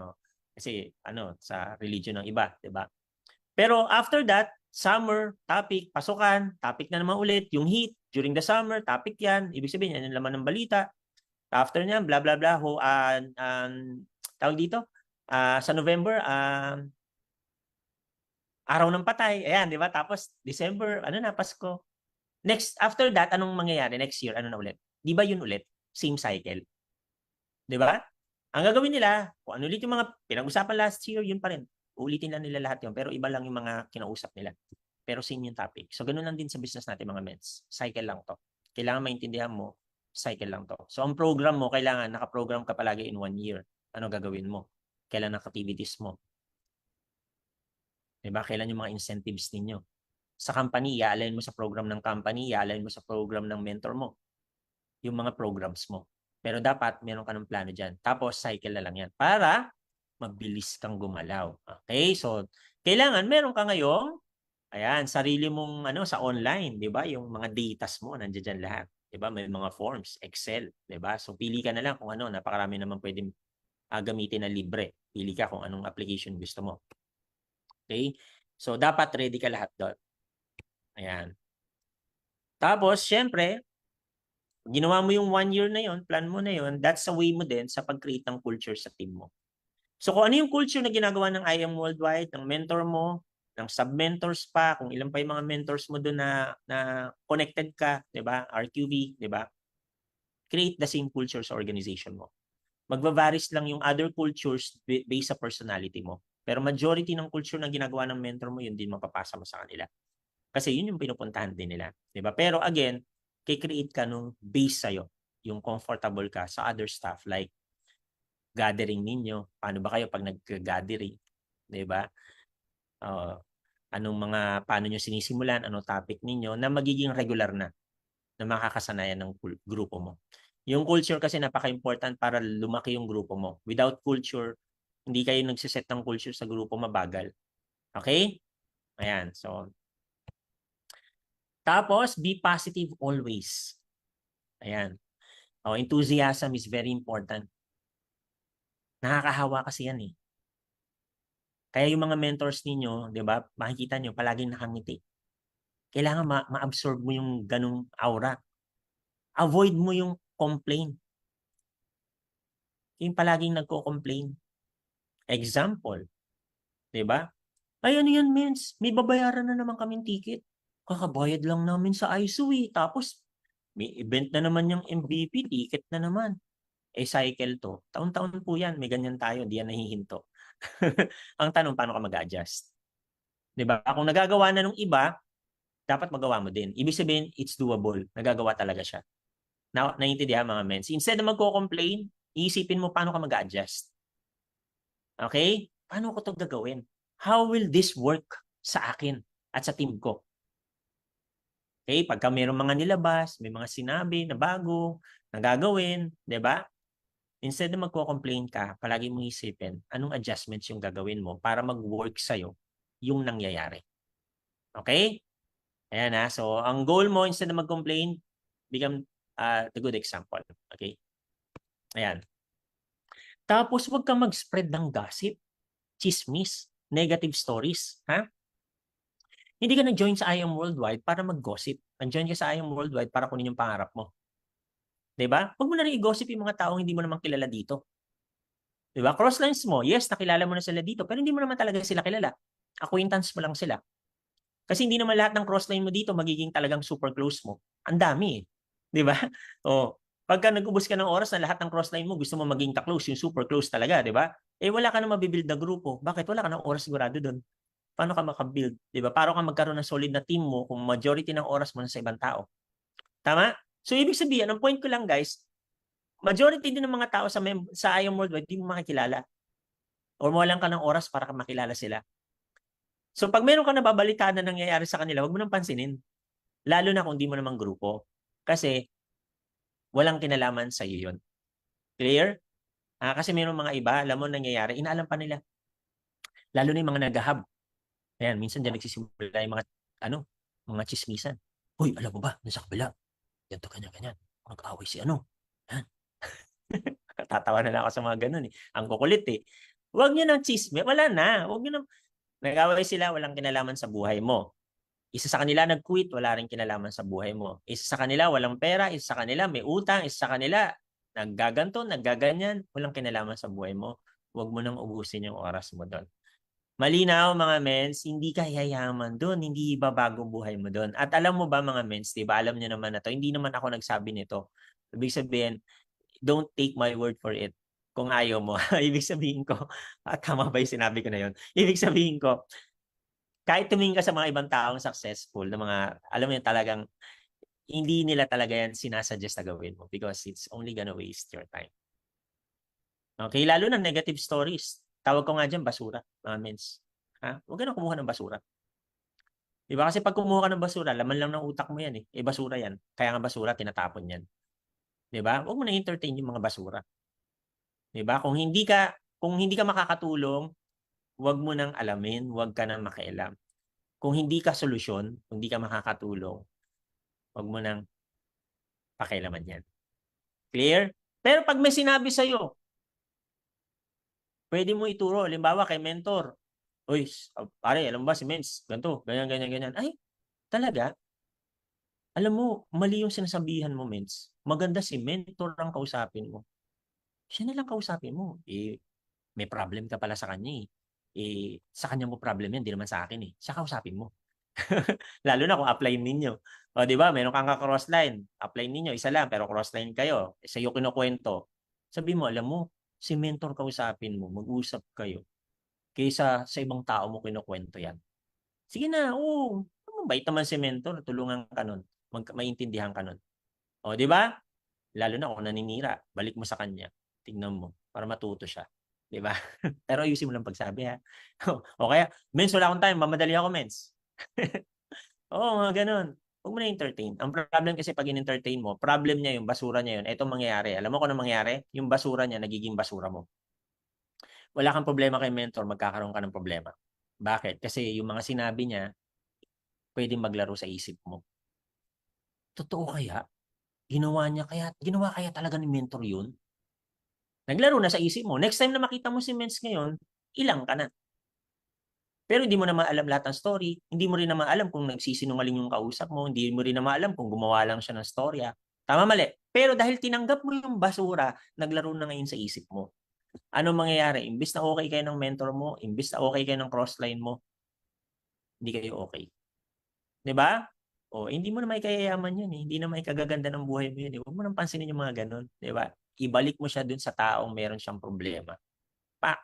Kasi ano, sa religion ng iba, 'di ba? Pero after that, summer, topic, pasukan, topic na naman ulit, yung heat, during the summer, topic yan. Ibig sabihin, yan yung laman ng balita. After niyan, blah, blah, blah, tawag dito, sa November, araw ng patay. Ayan, di ba? Tapos, December, ano na, Pasko. Next, after that, anong mangyayari? Next year, ano na ulit? Di ba yun ulit? Same cycle. Di ba? Ang gagawin nila, kung ano ulit yung mga pinag-usapan last year, yun pa rin. Ulitin lang nila lahat yun, pero iba lang yung mga kinausap nila. Pero same yung topic. So, ganun lang din sa business natin mga meds. Cycle lang to. Kailangan maintindihan mo, cycle lang to. So, ang program mo, kailangan nakaprogram ka palagi in 1 year. Ano gagawin mo? Kailan ang activities mo? Diba? Kailan yung mga incentives ninyo? Sa company, i-align mo sa program ng company, i-align mo sa program ng mentor mo. Yung mga programs mo. Pero dapat, meron ka ng plano dyan. Tapos, cycle na lang yan. Para mabilis kang gumalaw. Okay? So, kailangan meron ka ngayong ayan, sarili mong ano sa online, 'di ba? Yung mga datas mo nandiyan diyan lahat, 'di ba? May mga forms, Excel, 'di ba? So pili ka na lang kung ano, napakarami naman pwedeng gamitin na libre. Pili ka kung anong application gusto mo. Okay? So dapat ready ka lahat doon. Ayan. Tapos, syempre, ginawa mo yung 1 year na yon, plan mo na yon, that's a way mo din sa pag-create ng culture sa team mo. So kung ano yung culture na ginagawa ng I Am Worldwide, ng mentor mo, ng sub-mentors pa, kung ilan pa yung mga mentors mo doon na connected ka, 'di ba? RQV, 'di ba? Create the same culture sa organization mo. Magvavaries lang yung other cultures based sa personality mo. Pero majority ng culture na ginagawa ng mentor mo, yun din mapapasa mo sa kanila. Kasi yun yung pinupuntahan din nila, 'di ba? Pero again, kikreate ka nung base sa'yo, yung comfortable ka sa other stuff like gathering ninyo. Paano ba kayo pag nag-gathering? 'Di ba? Paano nyo sinisimulan, anong topic ninyo na magiging regular na makakasanayan ng grupo mo. Yung culture kasi napaka-important para lumaki yung grupo mo. Without culture, hindi kayo nagsiset ng culture sa grupo, mabagal. Okay? Ayan. So, tapos, be positive always. Ayan. Enthusiasm is very important. Nakakahawa kasi yan eh. Kaya yung mga mentors ninyo, di ba, makikita nyo, palaging nakangiti. Kailangan ma-absorb mo yung ganung aura. Avoid mo yung complain. Yung palaging nagko-complain. Example, di ba? Ay, ano yan, mens? May babayaran na naman kaming ticket. Kakabayad lang namin sa ISO eh. Tapos, may event na naman yung MVP, ticket na naman. Cycle to. Taon-taon po yan. May ganyan tayo. Hindi yan nahihinto. Ang tanong, paano ka mag-adjust? Di ba? Kung nagagawa na nung iba, dapat magawa mo din. Ibig sabihin, it's doable. Nagagawa talaga siya. Naiintindihan mga mens. Instead na magko-complain, iisipin mo paano ka mag-adjust. Okay? Paano ko 'to gagawin? How will this work sa akin at sa team ko? Okay? Pagka mayroong mga nilabas, may mga sinabi na bago, na gagawin, 'di ba? Instead na magko-complain ka, palagi mong isipin anong adjustments yung gagawin mo para mag-work sa'yo yung nangyayari. Okay? Ayan na. So, ang goal mo, instead na mag-complain, become the good example. Okay? Ayan. Tapos, huwag kang mag-spread ng gossip, chismis, negative stories. Ha? Hindi ka nag-join sa I Am Worldwide para mag-gossip. Nag-join ka sa I Am Worldwide para kunin yung pangarap mo. 'Di ba? Huwag mo na rin i-gossip yung mga taong hindi mo naman kilala dito. 'Di ba? Crosslines mo, yes, nakilala mo na sila dito, pero hindi mo naman talaga sila kilala. Acquaintance mo lang sila. Kasi hindi naman lahat ng crossline mo dito magiging talagang super close mo. Ang dami eh. 'Di ba? Oh, pagka nag-ubos ka ng oras na lahat ng crossline mo gusto mo maging ka-close, yung super close talaga, 'di ba? Wala ka na mabibuild na grupo. Bakit? Wala ka ng oras sigurado doon. Paano ka maka-build, 'di ba? Paano ka magkaroon ng solid na team mo kung majority ng oras mo na sa ibang tao? Tama? So ibig sabihin, ang point ko lang guys, majority din ng mga tao sa I Am Worldwide, di mo makikilala. Or mawalan ka ng oras para makilala sila. So pag meron ka nababalitaan na nangyayari sa kanila, wag mo nang pansinin. Lalo na kung di mo namang grupo. Kasi walang kinalaman sa iyo yun. Clear? Kasi meron mga iba, alam mo nangyayari, inaalam pa nila. Lalo na yung mga nag-hub. Ayan, minsan dyan nagsisimula yung mga chismisan. Hoy, alam mo ba, nasa kabila, ganito, ganyan. Mag-away si ano. Yan. Tatawa na lang ako sa mga ganun eh. Ang kukulit eh. Huwag niyo ng tsismis, wala na. Huwag niyo ng nag-away sila, walang kinalaman sa buhay mo. Isa sa kanila nag-quit, wala ring kinalaman sa buhay mo. Isa sa kanila walang pera, isa sa kanila may utang, isa sa kanila naggaganto, naggaganyan, walang kinalaman sa buhay mo. Huwag mo nang ubusin yung oras mo doon. Malinaw mga mens, hindi ka yayaman doon, hindi babago buhay mo doon. At alam mo ba mga mens, 'di ba? Alam niyo naman na 'to, hindi naman ako nagsabi nito. Ibig sabihin, don't take my word for it. Kung ayaw mo, ibig sabihin ko, tama ba yung sinabi ko na yun? Ibig sabihin ko, kahit tumingin ka sa mga ibang taong successful, na mga, alam mo yun, talagang, hindi nila talaga yan sinasuggest na gawin mo because it's only gonna waste your time. Okay? Lalo na negative stories. Tawag ko nga dyan, basura, mga mens. Ha? Huwag ka na kumuha ng basura. Diba? Kasi pag kumuha ka ng basura, laman lang ng utak mo yan eh. Eh, basura yan. Kaya nga basura, tinatapon yan. Diba? Huwag mo na entertain yung mga basura. Diba? Kung hindi ka makakatulong, huwag mo nang alamin, huwag ka nang makialam. Kung hindi ka solusyon, kung hindi ka makakatulong, huwag mo nang pakialaman yan. Clear? Pero pag may sinabi sa'yo, pwede mo ituro. Halimbawa kay mentor. Uy, pare, alam mo ba si Mens? Ganito, ganyan, ganyan, ganyan. Ay, talaga? Alam mo, mali yung sinasabihan mo, Mens. Maganda si mentor ang kausapin mo. Siya na lang kausapin mo. Eh, may problem ka pala sa kanya eh. Sa kanya mo problem yan, di naman sa akin eh. Siya kausapin mo. Lalo na kung apply ninyo. O, di ba? Meron kang ka-crossline. Apply ninyo, isa lang, pero crossline kayo. Sa'yo kinukwento. Sabi mo, alam mo, si mentor kausapin mo, mag-usap kayo. Kaysa sa ibang tao mo kinukwento yan. Sige na, oo. Mabait naman si mentor, tulungan ka nun. Maintindihan ka nun. O, di ba? Lalo na kung naninira, balik mo sa kanya. Tingnan mo, para matuto siya. Di ba? Pero ayusin mo lang pagsabi ha. O kaya, Mens, wala akong time, mamadali ako, Mens. Oo, mga ganun. Huwag mo na entertain. Ang problem kasi pag in-entertain mo, problem niya yung basura niya yun. Ito mangyayari. Alam mo kung ano mangyayari? Yung basura niya, nagiging basura mo. Wala kang problema kay mentor, magkakaroon ka ng problema. Bakit? Kasi yung mga sinabi niya, pwedeng maglaro sa isip mo. Totoo kaya? Ginawa kaya talaga ni mentor yun? Naglaro na sa isip mo. Next time na makita mo si Mens ngayon, ilang ka na. Pero hindi mo naman alam lahat ng story. Hindi mo rin naman alam kung nagsisinungaling yung kausap mo. Hindi mo rin naman alam kung gumawa lang siya ng storya. Tama, mali. Pero dahil tinanggap mo yung basura, naglaro na ngayon sa isip mo. Ano mangyayari? Imbis na okay kayo ng mentor mo, imbis na okay kayo ng crossline mo, hindi kayo okay. 'Di ba? O, hindi mo na may kayayaman yun eh. Hindi na may kagaganda ng buhay mo yun eh. Huwag mo nang pansinin yung mga ganun. 'Di ba? Ibalik mo siya dun sa taong meron siyang problema. Pa,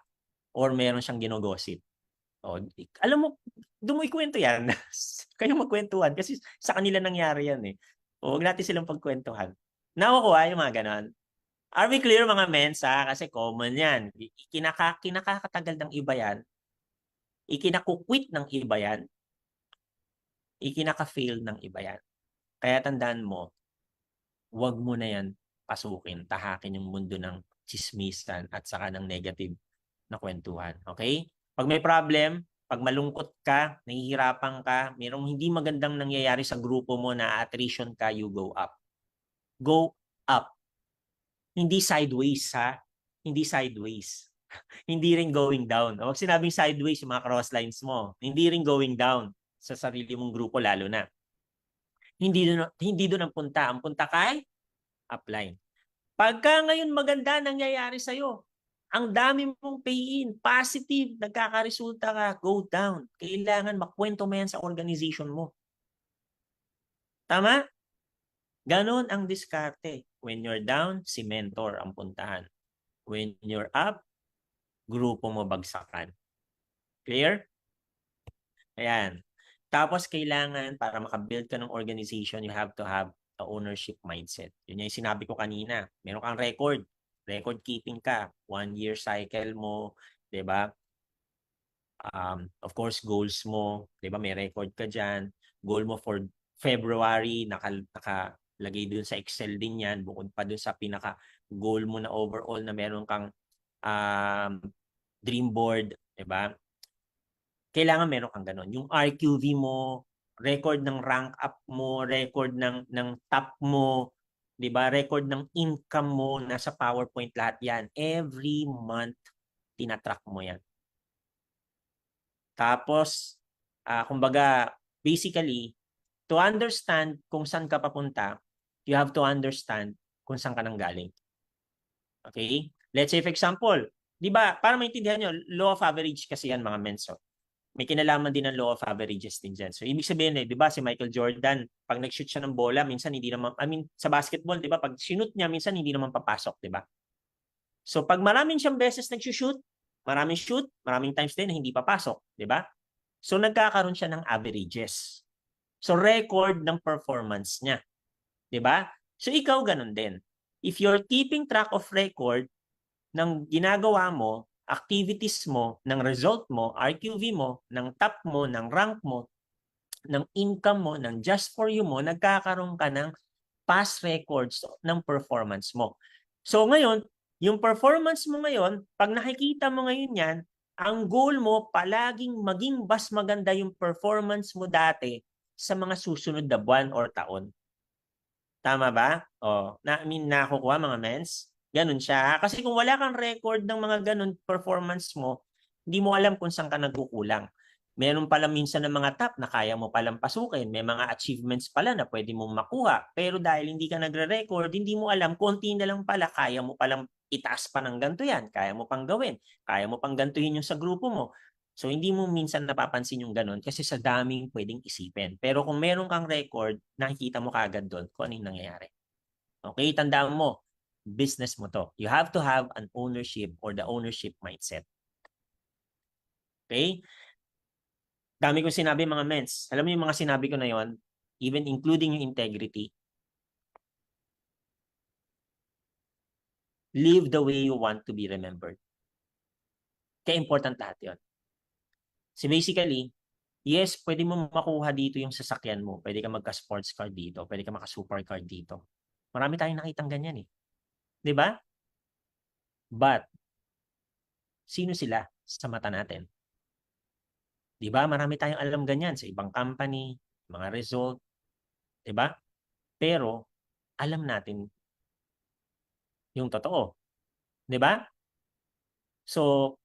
or meron siyang ginogosip. O, alam mo, doon mo ikwento yan. Kayo magkwentuhan kasi sa kanila nangyari yan eh. O, huwag natin silang pagkwentuhan. Nakukuha yung mga ganon. Are we clear mga mensa? Kasi common yan. Kinakatagal ng iba yan. Ikinakukwit ng iba yan. Ikinaka-fail ng iba yan. Kaya tandaan mo, huwag mo na yan pasukin. Tahakin yung mundo ng chismisan at saka ng negative na kwentuhan. Okay? Pag may problem, pag malungkot ka, nahihirapan ka, mayroong hindi magandang nangyayari sa grupo mo na attrition ka, you go up. Go up. Hindi sideways ha. Hindi sideways. Hindi rin going down. Huwag sinabing sideways yung mga crosslines mo. Hindi rin going down sa sarili mong grupo lalo na. Hindi doon ang punta. Ang punta kay upline. Pagka ngayon maganda nangyayari sa'yo, ang dami mong pay-in, positive, nagkakaresulta ka, go down. Kailangan makwento mo yan sa organization mo. Tama? Ganon ang diskarte. When you're down, si mentor ang puntahan. When you're up, grupo mo bagsakan. Clear? Ayan. Tapos kailangan para makabuild ka ng organization, you have to have a ownership mindset. Yun yung sinabi ko kanina. Meron kang record. Record keeping ka. 1-year cycle mo. 'Di ba? Of course, goals mo. 'Di ba? May record ka dyan. Goal mo for February, nakalagay dun sa Excel din yan. Bukod pa dun sa pinaka-goal mo na overall na meron kang dream board. 'Di ba? Kailangan meron kang ganun. Yung RQV mo, record ng rank up mo, record ng top mo, 'di ba? Record ng income mo, nasa PowerPoint lahat 'yan. Every month tinatrack mo yan. Tapos, kumbaga, basically, to understand kung saan ka papunta, you have to understand kung saan ka nanggaling. Okay? Let's say, for example, di ba, para maintindihan nyo, law of average kasi yan mga menso. May kinalaman din ng law of averages din dyan. So, ibig sabihin di ba, si Michael Jordan, pag nag-shoot siya ng bola, minsan hindi naman, sa basketball, di ba, pag sinut niya, minsan hindi naman papasok, di ba? So, pag maraming siyang beses nag-shoot, maraming times din na hindi papasok, di ba? So, nagkakaroon siya ng averages. So, record ng performance niya. Di ba? So, ikaw ganun din. If you're keeping track of record ng ginagawa mo, activities mo, ng result mo, RQV mo, ng top mo, ng rank mo, ng income mo, ng just for you mo, nagkakaroon ka ng past records ng performance mo. So ngayon, yung performance mo ngayon, pag nakikita mo ngayon yan, ang goal mo palaging maging mas maganda yung performance mo dati sa mga susunod na buwan or taon. Tama ba? Nakukuha mga mens? Ganun siya. Kasi kung wala kang record ng mga ganun performance mo, hindi mo alam kung saan ka nagkukulang. Meron pala minsan ng mga top na kaya mo palang pasukin. May mga achievements pala na pwede mong makuha. Pero dahil hindi ka nagre-record, hindi mo alam, konti na lang pala, kaya mo palang itaas pa ng ganito yan. Kaya mo pang gawin. Kaya mo pang gantuhin yung sa grupo mo. So, hindi mo minsan napapansin yung ganun kasi sa daming pwedeng isipin. Pero kung meron kang record, nakikita mo kagad doon kung ano yung nangyayari. Okay, tandaan mo, business mo to. You have to have an ownership or the ownership mindset. Okay? Dami kong sinabi mga mens. Alam mo yung mga sinabi ko na yon, even including yung integrity. Live the way you want to be remembered. Kaya important lahat yun. So basically, yes, pwede mo makuha dito yung sasakyan mo. Pwede ka magka-sports car dito. Pwede ka maka-supercar dito. Marami tayong nakitang ganyan eh. 'Di ba? But, sino sila sa mata natin? 'Di ba? Marami tayong alam ganyan sa ibang company, mga result. 'Di ba? Pero, alam natin yung totoo. 'Di ba? So,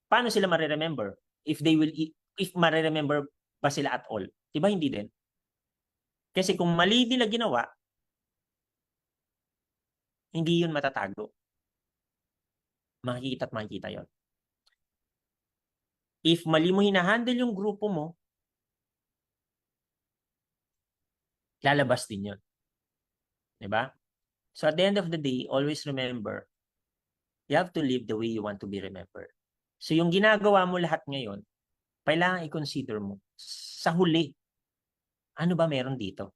paano sila ma-remember? If ma-remember ba sila at all? 'Di ba hindi din? Kasi kung mali nila ginawa, hindi yun matatago. Makikita at makikita yon. If mali mo hinahandle yung grupo mo, lalabas din yun. Diba? So at the end of the day, always remember, you have to live the way you want to be remembered. So yung ginagawa mo lahat ngayon, kailangan i-consider mo, sa huli, ano ba meron dito?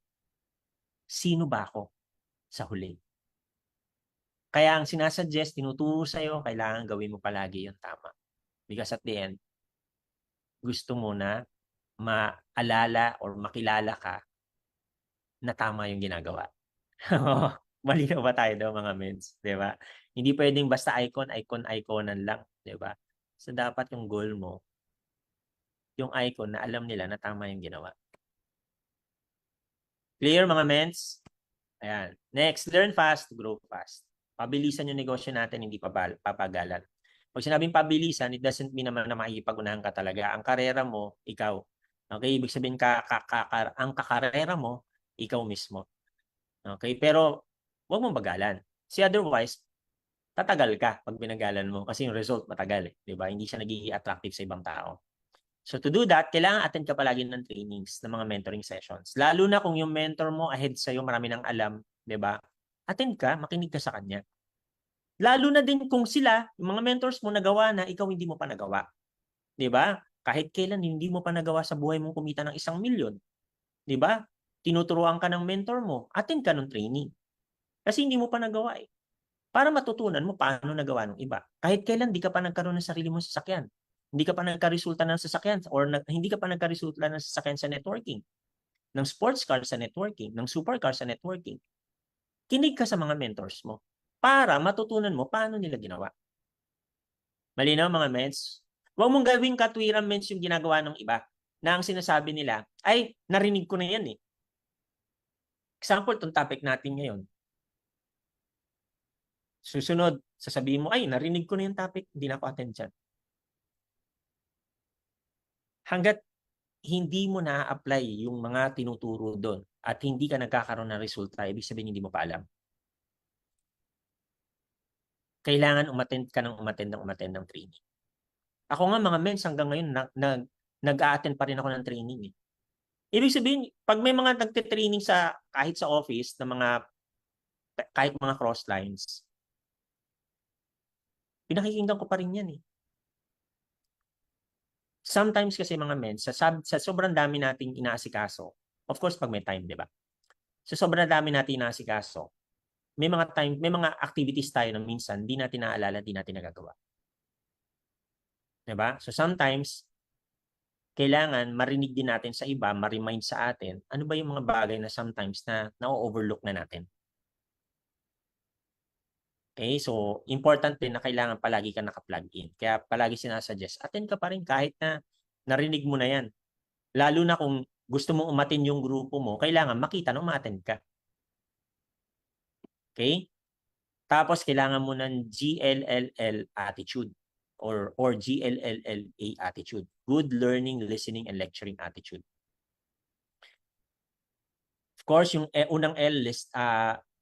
Sino ba ako sa huli? Kaya ang sinasuggest, tinuturo sa'yo, kailangan gawin mo palagi yung tama. Because at the end, gusto mo na maalala or makilala ka na tama yung ginagawa. Malinaw ba tayo daw mga mens? Diba? Hindi pwedeng basta icon-iconan lang. Diba? So dapat yung goal mo, yung icon na alam nila na tama yung ginawa. Clear mga mens? Ayan. Next, learn fast, grow fast. Pabilisan yung negosyo natin, hindi papagalan. Pag sinabing pabilisan, it doesn't mean naman na makikipag-unahan ka talaga. Ang karera mo, ikaw. Okay? Ibig sabihin, ang kakarera mo, ikaw mismo. Okay? Pero, huwag mong bagalan. See, otherwise, tatagal ka pag binagalan mo kasi yung result matagal. Diba? Hindi siya nagiging attractive sa ibang tao. So to do that, kailangan attend ka palagi ng trainings, ng mga mentoring sessions. Lalo na kung yung mentor mo ahead sa'yo, marami nang alam, di ba? Attend ka, makinig ka sa kanya. Lalo na din kung sila, yung mga mentors mo nagawa na, ikaw hindi mo pa nagawa. Di ba? Kahit kailan hindi mo pa nagawa sa buhay mong kumita ng 1 milyon. Di ba? Tinuturuan ka ng mentor mo, attend ka ng training. Kasi hindi mo pa nagawa eh. Para matutunan mo paano nagawa ng iba. Kahit kailan di ka pa nagkaroon ng sarili mong sasakyan. Hindi ka pa nagka-resulta ng sasakyan or hindi ka pa nagka-resulta ng sasakyan sa networking, ng sports car sa networking, ng supercar sa networking. Kinig ka sa mga mentors mo para matutunan mo paano nila ginawa. Malinaw mga mens? Huwag mong gawing katwiran mens yung ginagawa ng iba na ang sinasabi nila, ay, narinig ko na yan eh. Example, itong topic natin ngayon. Susunod, Sasabihin mo, ay, narinig ko na yung topic, hindi na ako attend dyan. Hanggat hindi mo na-apply yung mga tinuturo doon at hindi ka nagkakaroon ng resulta, ibig sabihin hindi mo pa alam. Kailangan umattend ka ng umattend ng training. Ako nga mga mens hanggang ngayon nag-a-attend pa rin ako ng training eh. Ibig sabihin, pag may mga nagte-training sa kahit sa office na kahit mga cross lines, pinakikinggan ko pa rin yan eh. Sometimes kasi mga men, sa sobrang dami nating inaasikaso, of course pag may time, di ba? Sa sobrang dami nating inaasikaso, may mga activities tayo na minsan di natin naaalala, di natin nagagawa. Di ba? So sometimes, kailangan marinig din natin sa iba, ma-remind sa atin, ano ba yung mga bagay na sometimes na na-overlook na natin. Okay, so important din na kailangan palagi ka naka-plug in. Kaya palagi sinasuggest, attend ka pa rin kahit na narinig mo na yan. Lalo na kung gusto mong umattend yung grupo mo, kailangan makita na umattend ka. Okay? Tapos kailangan mo ng GLLL attitude or GLLLA attitude. Good learning, listening, and lecturing attitude. Of course, yung unang L list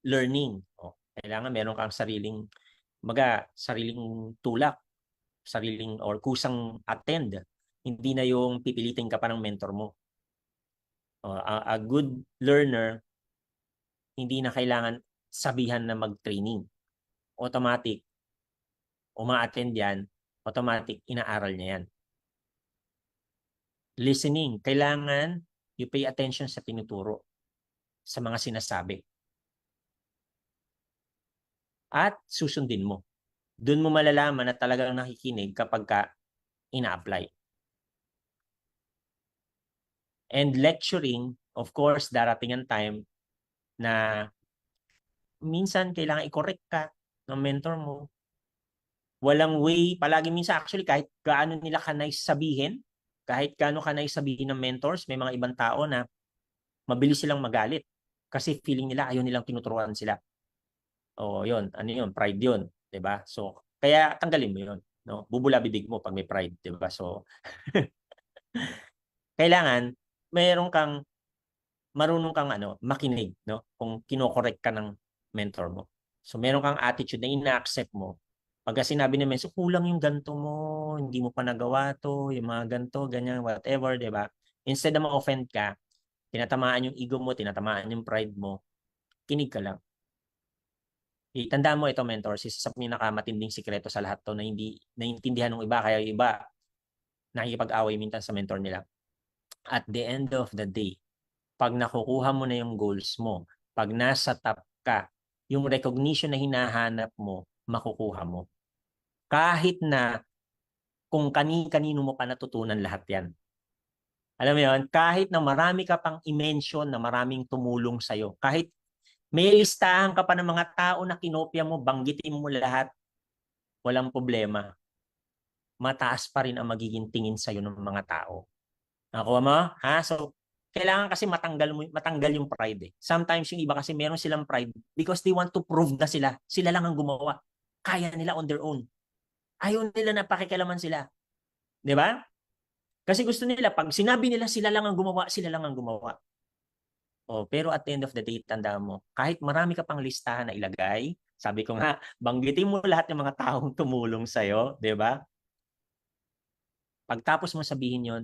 learning. Kailangan meron kang sariling tulak, sariling or kusang attend. Hindi na yung pipilitin ka pa ng mentor mo. A good learner, hindi na kailangan sabihan na mag-training. Automatic, uma-attend yan, automatic, inaaral niya yan. Listening, kailangan you pay attention sa tinuturo, sa mga sinasabi. At susundin mo. Doon mo malalaman na talagang nakikinig kapag ka ina-apply. And lecturing, of course, darating ang time na minsan kailangan i-correct ka ng mentor mo. Walang way, palagi minsan actually kahit gaano nila kanay sabihin, kahit gaano kanay sabihin ng mentors, may mga ibang tao na mabilis silang magalit kasi feeling nila ayaw nilang tinuturuan sila. Yun, ano yun, pride yun, 'di ba? So, kaya tanggalin mo yun, no? Bubula bibig mo pag may pride, 'di ba? So, kailangan marunong kang makinig, no? Kung kino-correct ka ng mentor mo. So, meron kang attitude na ina-accept mo. Pagka sinabi ng mentor, kulang yung ganto mo, hindi mo pa nagawa to, yung mga ganto, ganyan, whatever, 'di ba? Instead na ma-offend ka, tinatamaan yung ego mo, tinatamaan yung pride mo, kinig ka lang. Tandaan mo ito, mentor, isa sa pinakamatinding sikreto sa lahat to na hindi naiintindihan ng iba, kaya yung iba nakikipag-away minsan sa mentor nila. At the end of the day, pag nakukuha mo na yung goals mo, pag nasa top ka, yung recognition na hinahanap mo, makukuha mo. Kahit na kung kani-kanino mo pa natutunan lahat yan. Alam mo yun, kahit na marami ka pang i-mention na maraming tumulong sa'yo, kahit may listahan ka pa ng mga tao na kinopya mo, banggitin mo lahat, walang problema. Mataas pa rin ang magiging tingin sa'yo ng mga tao. Nakuha mo? Ha? So, kailangan kasi matanggal yung pride eh. Sometimes yung iba kasi meron silang pride because they want to prove na sila lang ang gumawa. Kaya nila on their own. Ayaw nila na pakikialaman sila. 'Di ba? Kasi gusto nila pag sinabi nila sila lang ang gumawa, sila lang ang gumawa. Pero at the end of the day, tandaan mo, kahit marami ka pang listahan na ilagay, sabi ko nga, banggitin mo lahat ng mga taong tumulong sa'yo, 'di ba? Pagtapos mo sabihin 'yon,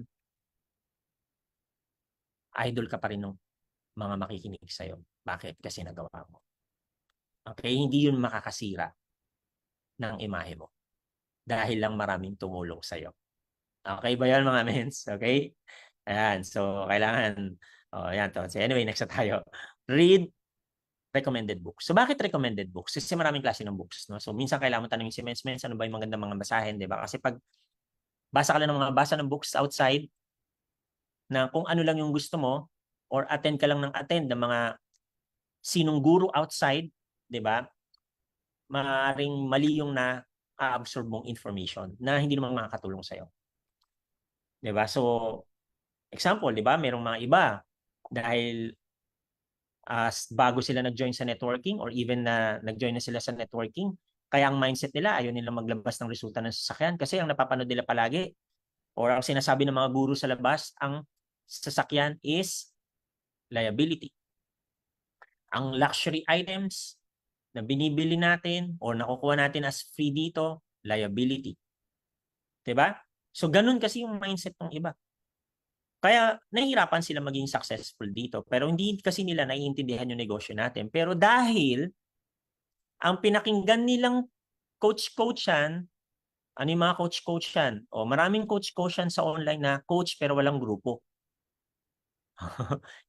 idol ka pa rin ng mga makikinig sa'yo. Bakit? Kasi nagawa mo. Okay? Hindi yun makakasira ng imahe mo. Dahil lang maraming tumulong sa'yo. Okay ba yan mga mens? Okay? Ayan. So, kailangan, ayan to. So, anyway, next na tayo. Read recommended books. So, bakit recommended books? Kasi maraming klase ng books. No? So, minsan kailangan mo tanongin si mens, ano ba yung magandang mga basahin, di ba? Kasi pag basa ka lang ng mga basa ng books outside, na kung ano lang yung gusto mo, or attend ka lang ng attend ng mga sinong guro outside, di ba? Maaaring mali yung na-absorb mong information na hindi naman makakatulong sa'yo. Di ba? So, example, di ba? Merong mga iba dahil bago sila nag-join sa networking or even na nag-join na sila sa networking, Kaya ang mindset nila, ayaw nila maglabas ng resulta ng sasakyan kasi ang napapanood nila palagi or ang sinasabi ng mga guru sa labas, ang sasakyan is liability. Ang luxury items na binibili natin or nakukuha natin as free dito, liability. 'Di ba? So ganun kasi yung mindset ng iba. Kaya nahihirapan sila maging successful dito. Pero hindi kasi nila naiintindihan yung negosyo natin. Pero dahil ang pinakinggan nilang coach-coachan, ano yung mga coach-coachan? O maraming coach-coachan sa online na coach pero walang grupo.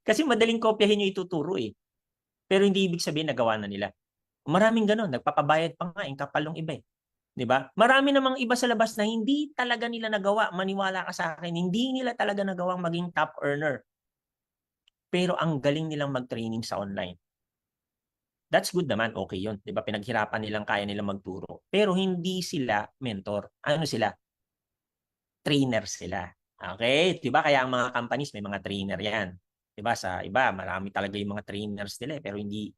Kasi madaling kopyahin yung ituturo eh. Pero hindi ibig sabihin nagawa na nila. Maraming ganun, nagpapabayad pa nga, yung kapal ng iba eh. 'Di ba? Marami namang iba sa labas na hindi talaga nila nagawa, maniwala ka sa akin, hindi nila talaga nagawang maging top earner. Pero ang galing nilang mag-training sa online. That's good naman, okay yun. 'Di ba? Pinaghirapan nilang kaya nilang magturo. Pero hindi sila mentor. Ano sila? Trainer sila. Okay? 'Di ba? Kaya ang mga companies may mga trainer 'yan. 'Di ba? Sa iba, marami talaga yung mga trainers nila pero hindi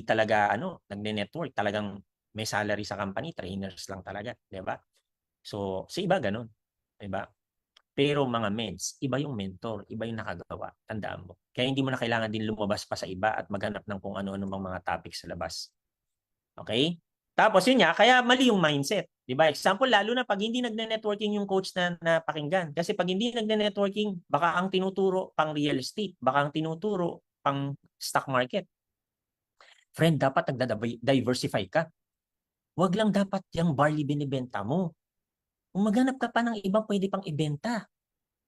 talaga nagne-network, talagang may salary sa company, trainers lang talaga, 'di ba? So, sa iba ganun, 'di ba? Pero mga meds, iba yung mentor, iba yung nakagawa, tandaan mo. Kaya hindi mo na kailangan din lumabas pa sa iba at maghanap ng kung ano-ano mang mga topics sa labas. Okay? Tapos yun nga, kaya mali yung mindset. 'Di ba? Example, lalo na pag hindi nagne-networking yung coach na pakinggan. Kasi pag hindi nagne-networking, baka ang tinuturo pang real estate, baka ang tinuturo pang stock market. Friend, dapat nagda-diversify ka. Huwag lang dapat yung barley binibenta mo. Kung maghanap ka pa ng ibang pwede pang ibenta.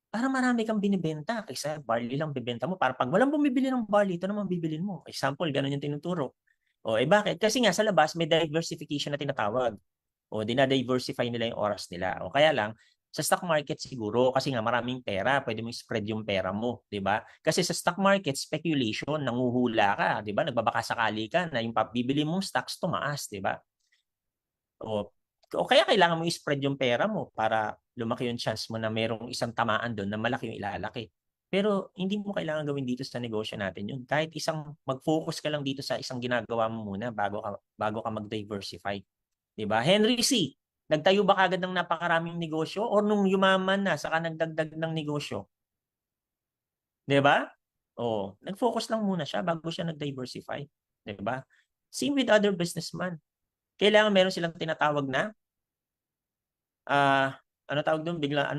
Para marami kang binibenta kaysa barley lang bibenta mo. Para pag walang bumibili ng barley, ito naman bibilin mo. Example, ganun yung tinuturo. O, bakit? Kasi nga sa labas, may diversification na tinatawag. O, dinadiversify nila yung oras nila. O, kaya lang, sa stock market siguro, kasi nga maraming pera, pwede mo spread yung pera mo, di ba? Kasi sa stock market, speculation, nanguhula ka, di ba? Nagbabakasakali ka na yung bibili mong stocks tumaas, di ba? O kaya kailangan mo i-spread yung pera mo para lumaki yung chance mo na merong isang tamaan doon na malaki yung ilalaki. Pero hindi mo kailangan gawin dito sa negosyo natin yun. Kahit mag-focus ka lang dito sa isang ginagawa mo muna bago ka mag-diversify. 'Di ba? Henry C. Nagtayo ba kagad ng napakaraming negosyo or nung yumaman na saka nagdagdag ng negosyo? 'Di ba? Oh, nag-focus lang muna siya bago siya nag-diversify, 'di ba? Same with other businessman. Kailangan meron silang tinatawag na ano tawag doon? Bigla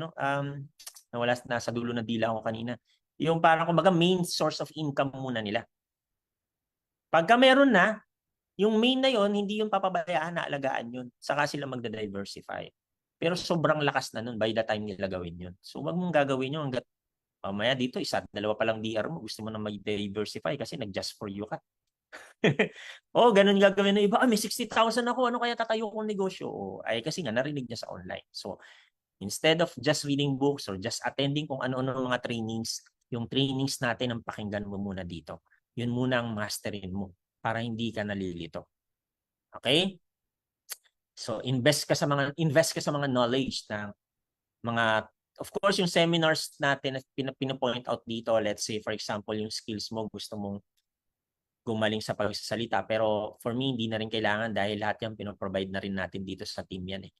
nawala nasa dulo ng dila ko kanina. Yung parang kumbaga main source of income muna nila. Pagka meron na, yung main na yon hindi yung papabayaan na alagaan yun. Saka sila magda-diversify. Pero sobrang lakas na nun by the time nila gawin yun. So wag mong gagawin yun hanggat mamaya dito, dalawa pa lang DR mo, gusto mo na mag-diversify kasi nag-just for you ka. Ganun gagawin ng iba. May 60,000 ako. Ano kaya tatayo kong negosyo? Ay kasi nga narinig niya sa online. So instead of just reading books or just attending kung ano-ano mga trainings, yung trainings natin ang pakinggan mo muna dito. Yun muna ang masterin mo para hindi ka nalilito. Okay? So invest ka sa mga knowledge na mga of course yung seminars natin na pino-point out dito, let's say for example yung skills mo gusto mong gumaling sa pagsasalita pero for me hindi na rin kailangan dahil lahat yan pino-provide na rin natin dito sa team yan eh.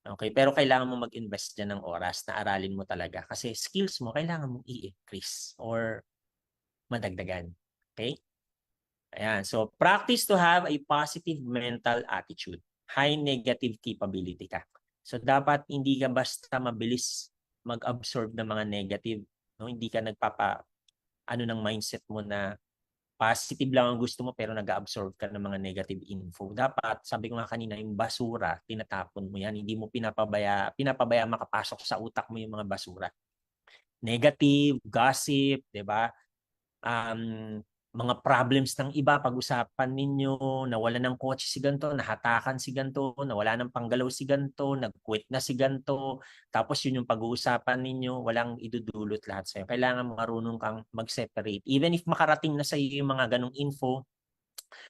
Okay, pero kailangan mo mag-invest dyan ng oras na aralin mo talaga kasi skills mo kailangan mong i-increase or madagdagan. Okay? Ayan. So, practice to have a positive mental attitude. High negative capability ka. So, dapat hindi ka basta mabilis mag-absorb ng mga negative. No? Hindi ka ng mindset mo na positive lang ang gusto mo pero nag-absorb ka ng mga negative info. Dapat, sabi ko nga kanina, yung basura, tinatapon mo yan. Hindi mo pinapabaya makapasok sa utak mo yung mga basura. Negative, gossip, di ba? Mga problems ng iba, pag-usapan ninyo, nawala ng kotse si ganto, nahatakan si ganto, nawala ng panggalaw si ganto, nag-quit na si ganto, tapos yun yung pag-uusapan ninyo, walang idudulot lahat sa'yo. Kailangan marunong kang mag-separate. Even if makarating na sa'yo yung mga ganong info,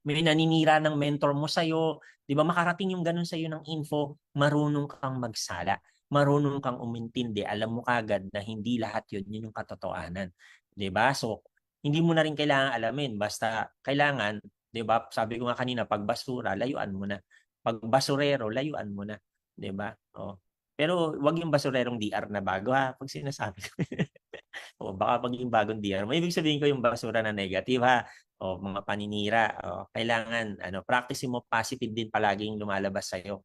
may naninira ng mentor mo sa'yo, di ba makarating yung ganon sa'yo ng info, marunong kang magsala, marunong kang umintindi, alam mo kagad na hindi lahat yun yung katotohanan. Di ba? So, hindi mo na rin kailangan alamin. Basta kailangan, 'di ba? Sabi ko nga kanina, pag basura, layuan mo na. Pag basurero, layuan mo na, 'di ba? Oh. Pero wag yung basurerong DR na bago ha, pag sinasabi ko. O baka maging bagong DR mo. Ibig sabihin ko yung basura na negative ha. O mga paninira. O, kailangan practice mo positive din palaging lumalabas sa iyo.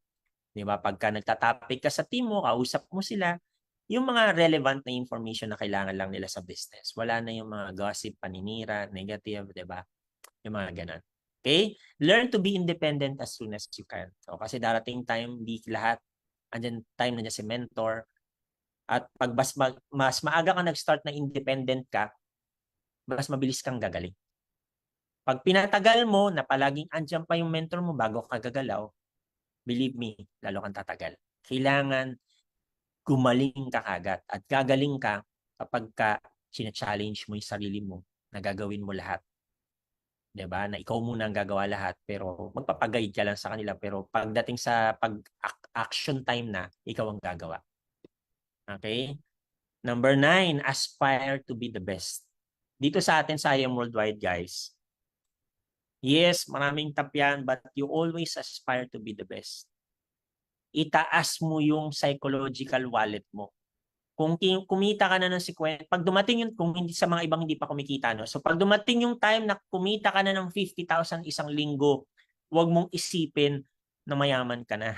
'Di ba? Pagka nagta-topic ka sa team mo, kausap mo sila, yung mga relevant na information na kailangan lang nila sa business. Wala na yung mga gossip, paninira, negative, 'di ba? Yung mga ganun. Okay? Learn to be independent as soon as you can. So, kasi darating time, di lahat, andyan time na si mentor, at pag mas maaga ka nag-start na independent ka, mas mabilis kang gagaling. Pag pinatagal mo na palaging andyan pa yung mentor mo bago ka gagalaw, believe me, lalo kang tatagal. Kailangan gumaling ka kagad at gagaling ka kapag challenge mo yung sarili mo na gagawin mo lahat. 'Di ba? Na ikaw muna ang gagawa lahat pero magpapag-guide ka lang sa kanila pero pagdating sa action time na, ikaw ang gagawa. Okay? Number 9, aspire to be the best. Dito sa atin sa IM Worldwide, guys, yes, maraming tap yan, but you always aspire to be the best. Itaas mo yung psychological wallet mo. Kung kumita ka na ng 50, pag dumating yun, kung hindi sa mga ibang hindi pa kumikita, no? So pag dumating yung time na kumita ka na ng 50,000 isang linggo, huwag mong isipin na mayaman ka na.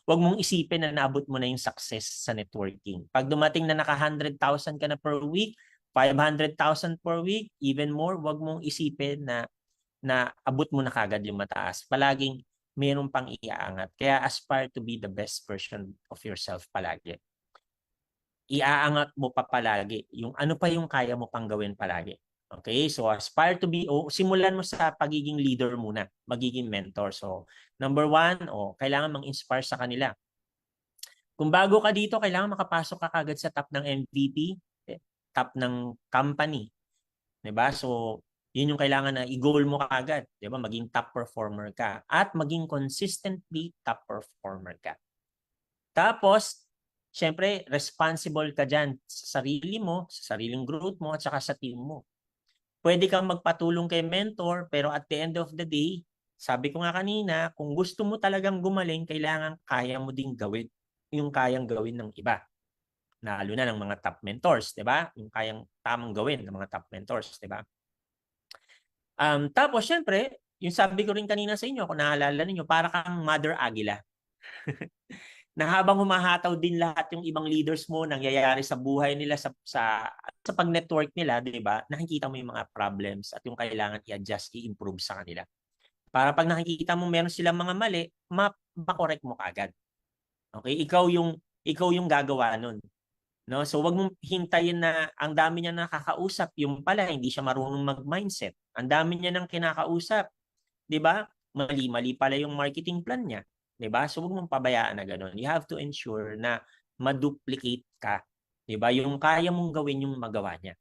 Huwag mong isipin na naabot mo na yung success sa networking. Pag dumating na naka 100,000 ka na per week, 500,000 per week, even more, huwag mong isipin na abot mo na kagad yung mataas. Palaging mayroon pang iaangat. Kaya aspire to be the best version of yourself palagi. Iaangat mo pa palagi. Yung ano pa yung kaya mo pang gawin palagi. Okay? So aspire to be, simulan mo sa pagiging leader muna, magiging mentor. So number 1, kailangan mang-inspire sa kanila. Kung bago ka dito, kailangan makapasok ka kagad sa top ng MVP, top ng company. 'Di ba? So yun yung kailangan na i-goal mo kagad, 'di ba? Maging top performer ka at maging consistently top performer ka. Tapos, syempre, responsible ka dyan sa sarili mo, sa sariling growth mo, at saka sa team mo. Pwede kang magpatulong kay mentor, pero at the end of the day, sabi ko nga kanina, kung gusto mo talagang gumaling, kailangan kaya mo ding gawin yung kayang gawin ng iba. Lalo na ng mga top mentors, 'di ba? Yung kayang tamang gawin ng mga top mentors, 'di ba? Tapos syempre, yung sabi ko rin kanina sa inyo, kung naalala niyo, para kang Mother Agila. Na habang humahataw din lahat yung ibang leaders mo, nangyayari sa buhay nila, sa pag-network nila, di ba? Nakikita mo yung mga problems at yung kailangan i-adjust, i-improve sa kanila. Para pag nakikita mo meron silang mga mali, makorek mo kagad. Okay? Ikaw yung gagawa nun. No? So wag mong hintayin na ang dami niya nakakausap, yung pala hindi siya marunong mag-mindset. Ang dami niya nang kinakausap, 'di ba? Mali-mali pala yung marketing plan niya, 'di ba? So wag mong pabayaan na ganoon. You have to ensure na ma-duplicate ka, 'di ba? Yung kaya mong gawin yung magawa niya.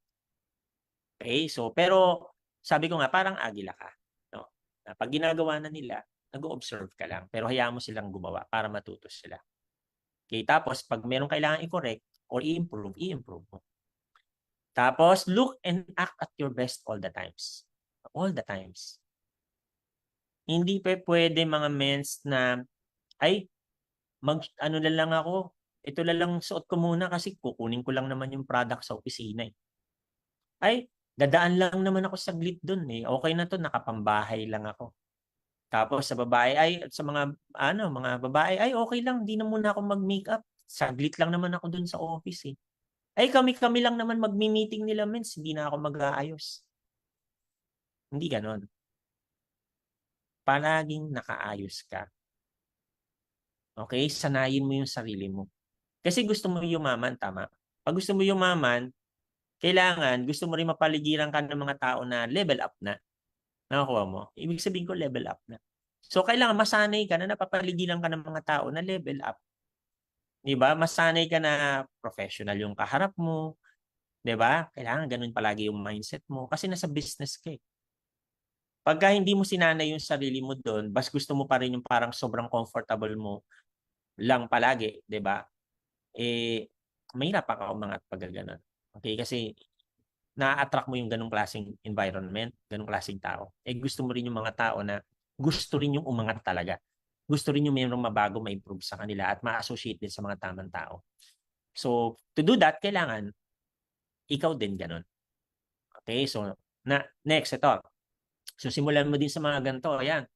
Okay? So pero sabi ko nga parang agila ka, no? Pag ginagawa na nila, nag-o-observe ka lang, pero hayaan mo silang gumawa para matuto sila. Okay, tapos pag merong kailangan i-correct or i-improve, i-improve mo. Tapos look and act at your best all the times. All the times. Hindi pwede mga mens na ay ano na lang ako, ito na lang suot ko muna kasi kukunin ko lang naman yung product sa opisina. Ay, dadaan lang naman ako saglit dun eh. Okay na to, nakapambahay lang ako. Tapos sa babae ay sa mga babae ay okay lang, di na muna ako mag-makeup. Saglit lang naman ako dun sa office eh. Ay kami lang naman magmi-meeting nila mens, hindi na ako mag-aayos. Hindi ganon. Palaging nakaayos ka. Okay? Sanayin mo yung sarili mo. Kasi gusto mo yumaman, tama? Pag gusto mo yumaman, kailangan gusto mo rin mapaligiran ka ng mga tao na level up na. Nakakuha mo? Ibig sabihin ko level up na. So, kailangan masanay ka na napapaligiran ka ng mga tao na level up. 'Di ba? Masanay ka na professional yung kaharap mo. 'Di ba? Kailangan ganun palagi yung mindset mo kasi nasa business ka eh. Pagka hindi mo sinanay yung sarili mo doon, bas gusto mo pa rin yung parang sobrang comfortable mo lang palagi, 'di ba? Eh, mahirap ka umangat pag gano'n. Okay? Kasi na-attract mo yung ganong klaseng environment, ganong klaseng tao. Eh gusto mo rin yung mga tao na gusto rin yung umangat talaga. gusto rin yung mayroong mabago, ma-improve sa kanila at ma-associate din sa mga tamang tao. So, to do that, kailangan ikaw din ganun. Okay? So, next, ito. So, simulan mo din sa mga ganito. Ayan.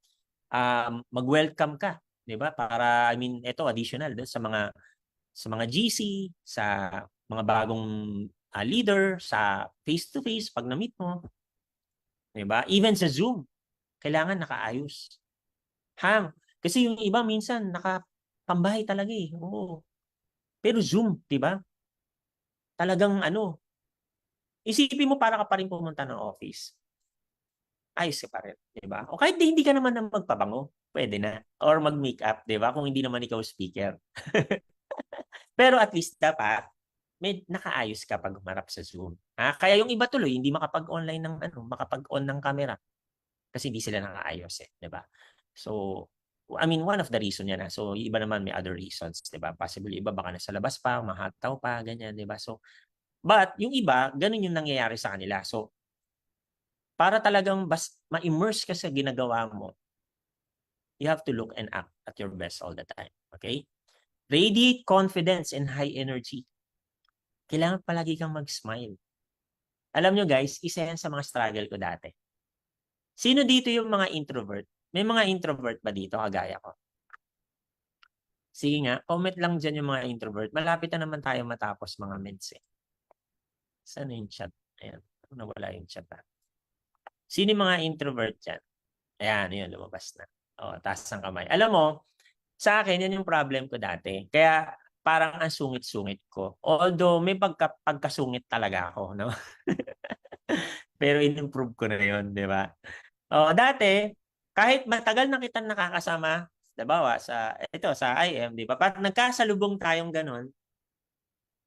Mag-welcome ka. 'Di ba? Para, I mean, ito, additional doon sa mga GC, sa mga bagong leader, sa face-to-face, pag na-meet mo. 'Di ba? Even sa Zoom, kailangan nakaayos. Kasi yung iba minsan nakapambahay talaga eh. Oo. Pero Zoom, 'di ba? Talagang isipin mo para ka pa rin pumunta ng office. Ayos ka pa rin, 'di ba? O kahit hindi ka naman ng magpabango, pwede na. Or mag-makeup, 'di ba? Kung hindi naman ikaw speaker. Pero at least dapat may nakaayos ka pag humarap sa Zoom. Kaya yung iba tuloy hindi makapag-online ng makapag-on ng camera kasi hindi sila nakaayos eh, 'di ba? So, I mean, one of the reason yan. So, yung iba naman may other reasons, 'di ba? Possible iba baka nasa labas pa, mahataw pa, ganyan, 'di ba? So, but yung iba, ganun yung nangyayari sa kanila. So, para talagang ma-immerse ka sa ginagawa mo, you have to look and act at your best all the time. Okay? Radiate confidence and high energy. Kailangan palagi kang mag-smile. Alam nyo guys, isa yan sa mga struggle ko dati. Sino dito yung mga introvert? May mga introvert ba dito kagaya ko? Sige nga, comment lang dyan yung mga introvert. Malapit na naman tayo matapos mga meds eh. Saan yung chat? Ayan, nawala yung chat. Sino yung mga introvert dyan? Ayan, yun, lumabas na. Taas ang kamay. Alam mo, sa akin, yan yung problem ko dati. Kaya parang ang sungit-sungit ko. Although may pagkasungit talaga ako. No? Pero in-improve ko na yun, di ba? Dati, kahit matagal na kitang nakakasama, diba, sa IM, di ba? Pag nagkasalubong tayong ganun,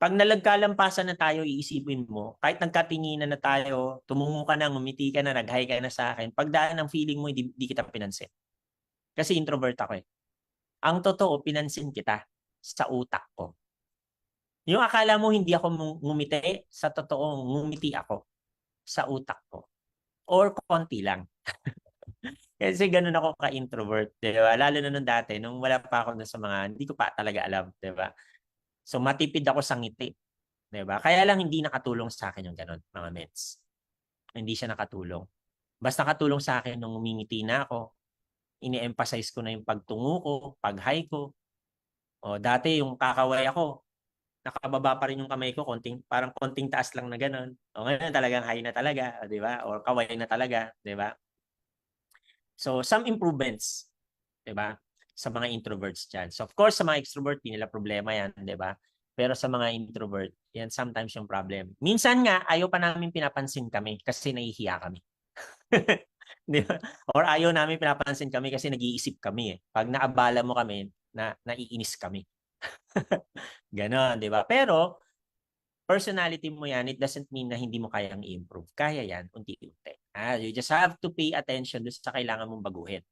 pag nalagkalampasan na tayo, iisipin mo, kahit nagkatinginan na tayo, tumungo ka na, ngumiti ka na, nag-hi ka na sa akin, pagdaan ng feeling mo, di kita pinansin. Kasi introvert ako eh. Ang totoo, pinansin kita sa utak ko. Yung akala mo hindi ako ngumiti, sa totoo, ngumiti ako sa utak ko. Or konti lang. Kasi ganun ako ka-introvert, di ba? Lalo na nung dati, nung wala pa ako sa mga, hindi ko pa talaga alam, di ba? So, matipid ako sa ngiti, di ba? Kaya lang hindi nakatulong sa akin yung ganun, mga meds. Hindi siya nakatulong. Basta nakatulong sa akin nung umingiti na ako, ini-emphasize ko na yung pagtungo ko, pag-hi ko. Dati yung kakaway ako, nakababa pa rin yung kamay ko, parang konting taas lang na ganun. Ngayon talagang hi na talaga, di ba? Or kaway na talaga, di ba? So, some improvements, 'di ba? Sa mga introverts diyan. So, of course, sa mga extrovert, di nila problema 'yan, 'di ba? Pero sa mga introvert, 'yan sometimes yung problem. Minsan nga, ayaw pa namin pinapansin kami kasi nahihiya kami. 'Di ba? Or ayaw namin pinapansin kami kasi nag-iisip kami eh. Pag naabala mo kami, naiinis kami. Ganon, 'di ba? Pero personality mo yan, it doesn't mean na hindi mo kayang i-improve. Kaya yan, unti-unti. You just have to pay attention doon sa kailangan mong baguhin.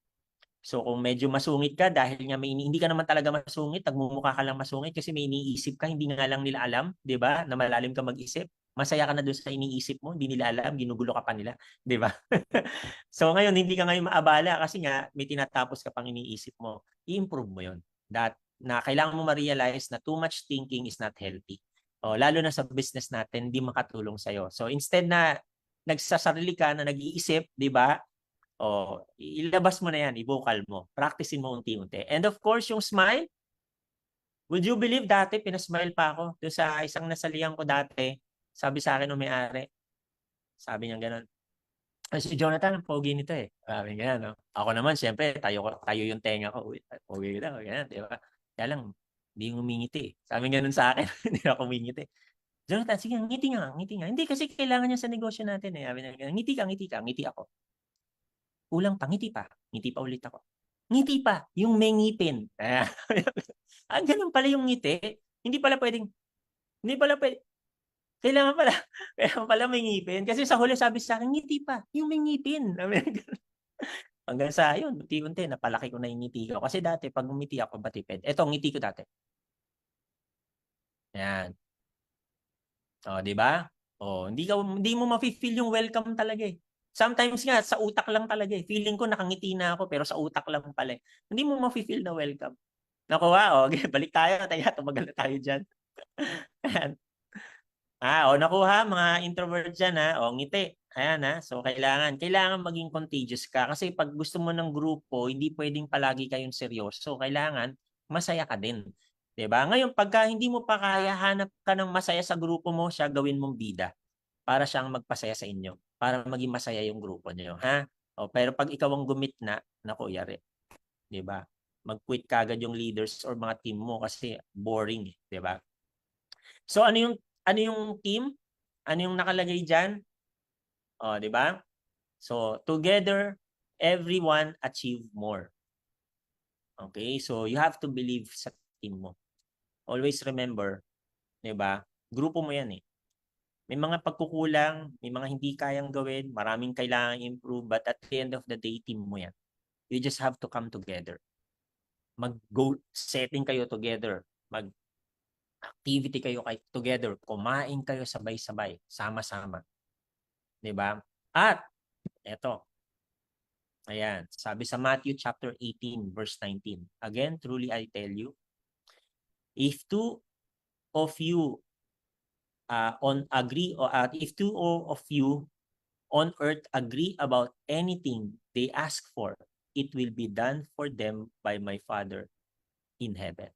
So kung medyo masungit ka dahil nga hindi ka naman talaga masungit, nagmumukha ka lang masungit kasi may iniisip ka, hindi nga lang nila alam, 'di ba? Na malalim ka mag-isip. Masaya ka na doon sa iniisip mo, hindi nila alam, ginugulo ka pa nila, 'di ba? So ngayon hindi ka ngayon maabala kasi nga may tinatapos ka pang iniisip mo. I-improve mo 'yon. Na kailangan mo ma-realize na too much thinking is not healthy. Lalo na sa business natin, hindi makatulong sa iyo. So instead na nagsasarili ka na nag-iisip, 'di ba? Ilabas mo na yan, i-vocal mo. Practicein mo unti-unti. And of course, yung smile, would you believe dati, pinasmile pa ako. Doon sa isang nasalihan ko dati, sabi sa akin ng may-ari, sabi niya gano'n, si Jonathan, ang pogi nito eh. Sabi niya, no? Ako naman, siyempre, tayo yung tenga ko. Uy, pogi kita, ganyan, di ba? Kaya lang, hindi ngumingiti eh. Sabi gano'n sa akin, hindi ako ngumingiti. Jonathan, sige, ngiti nga, ngiti nga. Hindi, kasi kailangan niya sa negosyo natin eh. Sabi niya, ngiti ka, ngiti ka, ngiti ako. Kulang pa, ngiti pa. Ngiti pa ulit ako. Ngiti pa, yung may ngipin. Ganun pala yung ngiti. Hindi pala pwedeng, hindi pala pwede, kailangan pala, kailangan pala may ngipin. Kasi sa huli sabi sa akin, ngiti pa, yung may ngipin. Hanggang sa yun, unti-unti, napalaki ko na yung ngiti ko. Kasi dati, pag ngumiti ako, batipid. Ito, ngiti ko dati. Yan. Di ba? Hindi mo mafe-feel yung welcome talaga eh. Sometimes nga, sa utak lang talaga eh. Feeling ko nakangiti na ako, pero sa utak lang pala eh. Hindi mo mafe-feel na welcome. Nakuha, okay, balik tayo. Teka, tumagal na tayo dyan. Ayan. Nakuha, mga introvert dyan, ngiti. Ayan, So, kailangan maging contagious ka. Kasi pag gusto mo ng grupo, hindi pwedeng palagi kayong seryoso. Kailangan, masaya ka din. 'Di ba? Ngayon, pagka hindi mo pa kaya, hanap ka ng masaya sa grupo mo, siya gawin mong bida para siyang magpasaya sa inyo. Para maging masaya yung grupo niyo, ha? Pero pag ikaw ang gumitna, naku, yari. 'Di ba? Mag-quit kaagad yung leaders or mga team mo kasi boring, 'di ba? So ano yung team? Ano yung nakalagay diyan? 'Di ba? So together everyone achieve more. Okay? So you have to believe sa team mo. Always remember, 'di ba? Grupo mo 'yan eh. May mga pagkukulang, may mga hindi kayang gawin, maraming kailangang improve, but at the end of the day, team mo 'yan. You just have to come together. Mag-goal setting kayo together. Mag-activity kayo together. Kumain kayo sabay-sabay, sama-sama. 'Di ba? At eto, ayan, sabi sa Matthew chapter 18 verse 19. Again, truly I tell you, if two of you if two of you on earth agree about anything they ask for, it will be done for them by my Father in heaven.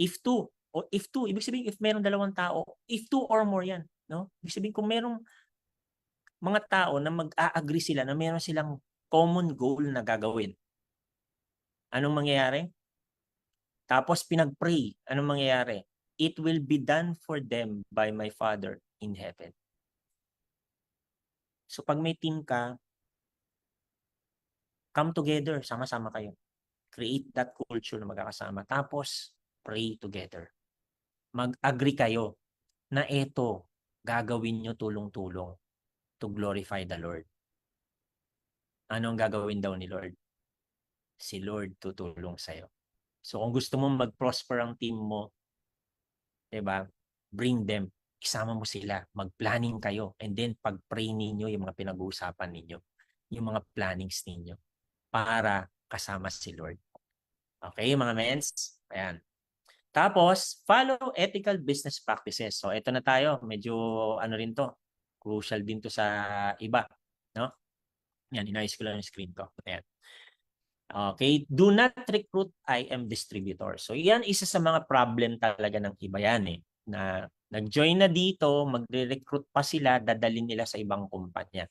If two, ibig sabihin if merong dalawang tao, if two or more yan, no? Ibig sabihin kung merong mga tao na mag-a-agree sila na meron silang common goal na gagawin, anong mangyayari? Tapos pinag-pray, anong mangyayari? It will be done for them by my Father in heaven. So pag may team ka, come together, sama-sama kayo. Create that culture na magkakasama. Tapos, pray together. Mag-agree kayo na ito, gagawin nyo tulong-tulong to glorify the Lord. Anong gagawin daw ni Lord? Si Lord tutulong sa'yo. So kung gusto mo mag-prosper ang team mo, 'di ba? Bring them. Isama mo sila. Mag-planning kayo. And then pag-pray ninyo yung mga pinag-uusapan ninyo. Yung mga plannings ninyo. Para kasama si Lord. Okay, mga mens? Ayan. Tapos, follow ethical business practices. So, ito na tayo. Medyo, ano rin to, crucial din to sa iba. No? Yan, inayos ko lang yung screen ko. Ayan. Okay, do not recruit IM distributor. So, yan isa sa mga problem talaga ng iba yan eh. Na nag-join na dito, magre-recruit pa sila, dadalhin nila sa ibang kumpanya.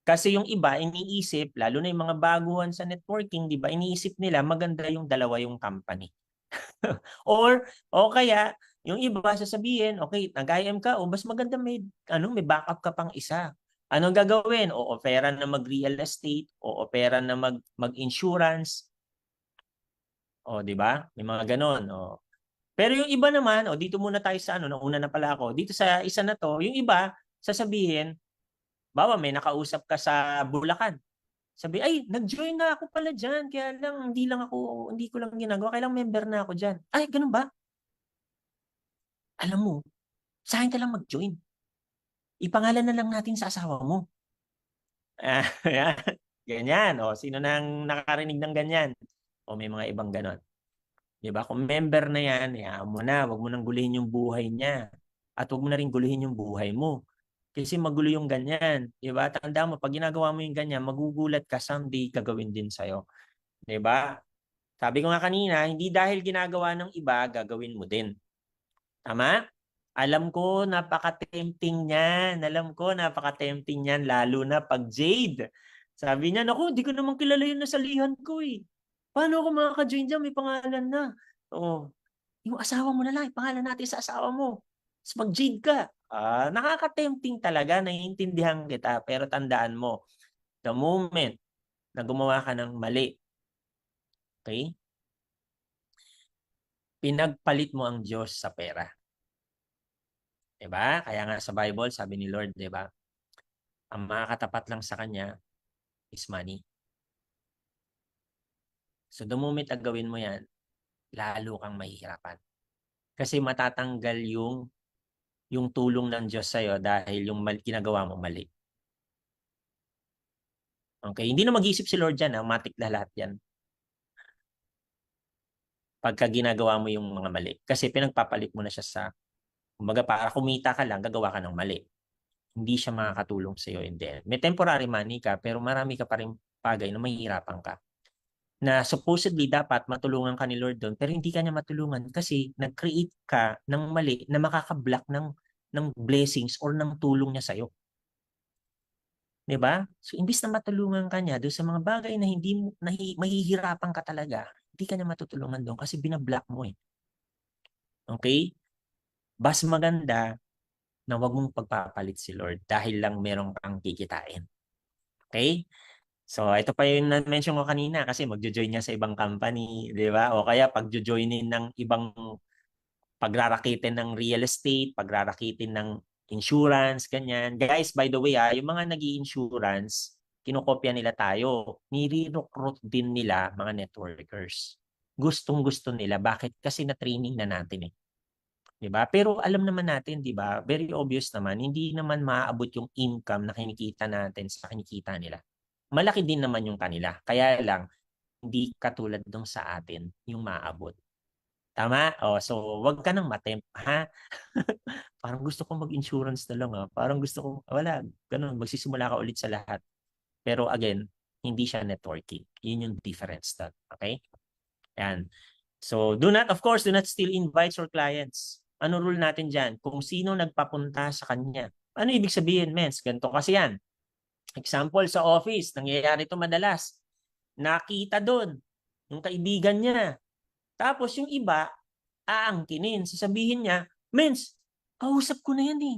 Kasi yung iba, iniisip, lalo na yung mga baguhan sa networking, di ba, iniisip nila maganda yung dalawa yung company. O kaya, yung iba sasabihin, okay, nag-IM ka, mas maganda may backup ka pang isa. Anong gagawin? O opera na mag-real estate, o opera na mag-insurance. Di ba? May mga ganon. Pero yung iba naman, dito muna tayo sa nauna na pala ako. Dito sa isa na to, yung iba, sasabihin, bawa may nakausap ka sa Bulacan. Sabi, ay, nag-join na ako pala dyan. Kaya lang, hindi ko lang ginagawa. Kailang member na ako dyan. Ay, ganun ba? Alam mo, sa akin ka lang mag-join. Ipangalan na lang natin sa asawa mo. Ganyan. Sino nang nakakarinig ng ganyan? May mga ibang ganon. Diba? Kung member na yan, hayaan mo na. Huwag mo nang gulihin yung buhay niya. At huwag mo na rin gulihin yung buhay mo. Kasi magulo yung ganyan. Diba? Tanda mo, pag ginagawa mo yung ganyan, magugulat ka, someday gagawin din sa'yo. Diba? Sabi ko nga kanina, hindi dahil ginagawa ng iba, gagawin mo din. Tama? Alam ko, napaka-tempting niyan. Alam ko, napaka-tempting niyan, lalo na pag Jade. Sabi niya, naku, hindi ko naman kilala yung nasalihan ko eh. Paano ako makaka-join dyan? May pangalan na. Yung asawa mo na lang, pangalan natin sa asawa mo. Tapos mag-Jade ka. Nakaka-tempting talaga, naiintindihan kita. Pero tandaan mo, the moment na gumawa ka ng mali, okay? Pinagpalit mo ang Diyos sa pera. Diba? Kaya nga sa Bible, sabi ni Lord, diba? Ang makakatapat lang sa Kanya is money. So the moment na gawin mo yan, lalo kang mahihirapan. Kasi matatanggal yung tulong ng Diyos sa'yo dahil yung ginagawa mo mali. Okay? Hindi na mag-iisip si Lord dyan, matik na lahat yan. Pagka ginagawa mo yung mga mali. Kasi pinagpapalit mo na siya sa, kumbaga para kumita ka lang, gagawa ka ng mali. Hindi siya makakatulong sa iyo in the end. May temporary money ka, pero marami ka pa rin bagay na mahihirapan ka. Na supposedly dapat matulungan ka ni Lord doon, pero hindi ka niya matulungan kasi nag-create ka ng mali na makaka-block ng blessings or ng tulong niya sa iyo. 'Di ba? So imbis na matulungan ka niya doon sa mga bagay na hindi mo mahihirapan ka talaga, hindi ka niya matutulungan doon kasi binablock mo eh. Okay? Mas maganda na wag mong pagpapalit si Lord dahil lang meron kang kikitain. Okay? So, ito pa yung na-mention ko kanina kasi magjo-join niya sa ibang company, di ba? O kaya pagjo-joinin ng ibang pagrarakitin ng real estate, pagrarakitin ng insurance, ganyan. Guys, by the way, yung mga nag-i-insurance, kinokopya nila tayo. Nire-recruit din nila mga networkers. Gustong-gusto nila. Bakit? Kasi na-training na natin eh. 'Di ba? Pero alam naman natin, 'di ba? Very obvious naman, hindi naman maaabot yung income na kinikita natin sa kinikita nila. Malaki din naman yung kanila. Kaya lang hindi katulad nung sa atin yung maaabot. Tama? Oh, so wag ka nang matempt, ha? Parang gusto kong mag-insurance na lang, ha? Parang gusto ko wala, ganun, magsisimula ka ulit sa lahat. Pero again, hindi siya networking. Yun yung difference doon. Okay? Yan. So, of course, do not steal invites or clients. Ano rule natin dyan? Kung sino nagpapunta sa kanya. Ano ibig sabihin, mens? Ganito kasi yan. Example, sa office, nangyayari ito madalas. Nakita doon, yung kaibigan niya. Tapos yung iba, aangkinin. Sasabihin niya, mens, kausap ko na yan eh.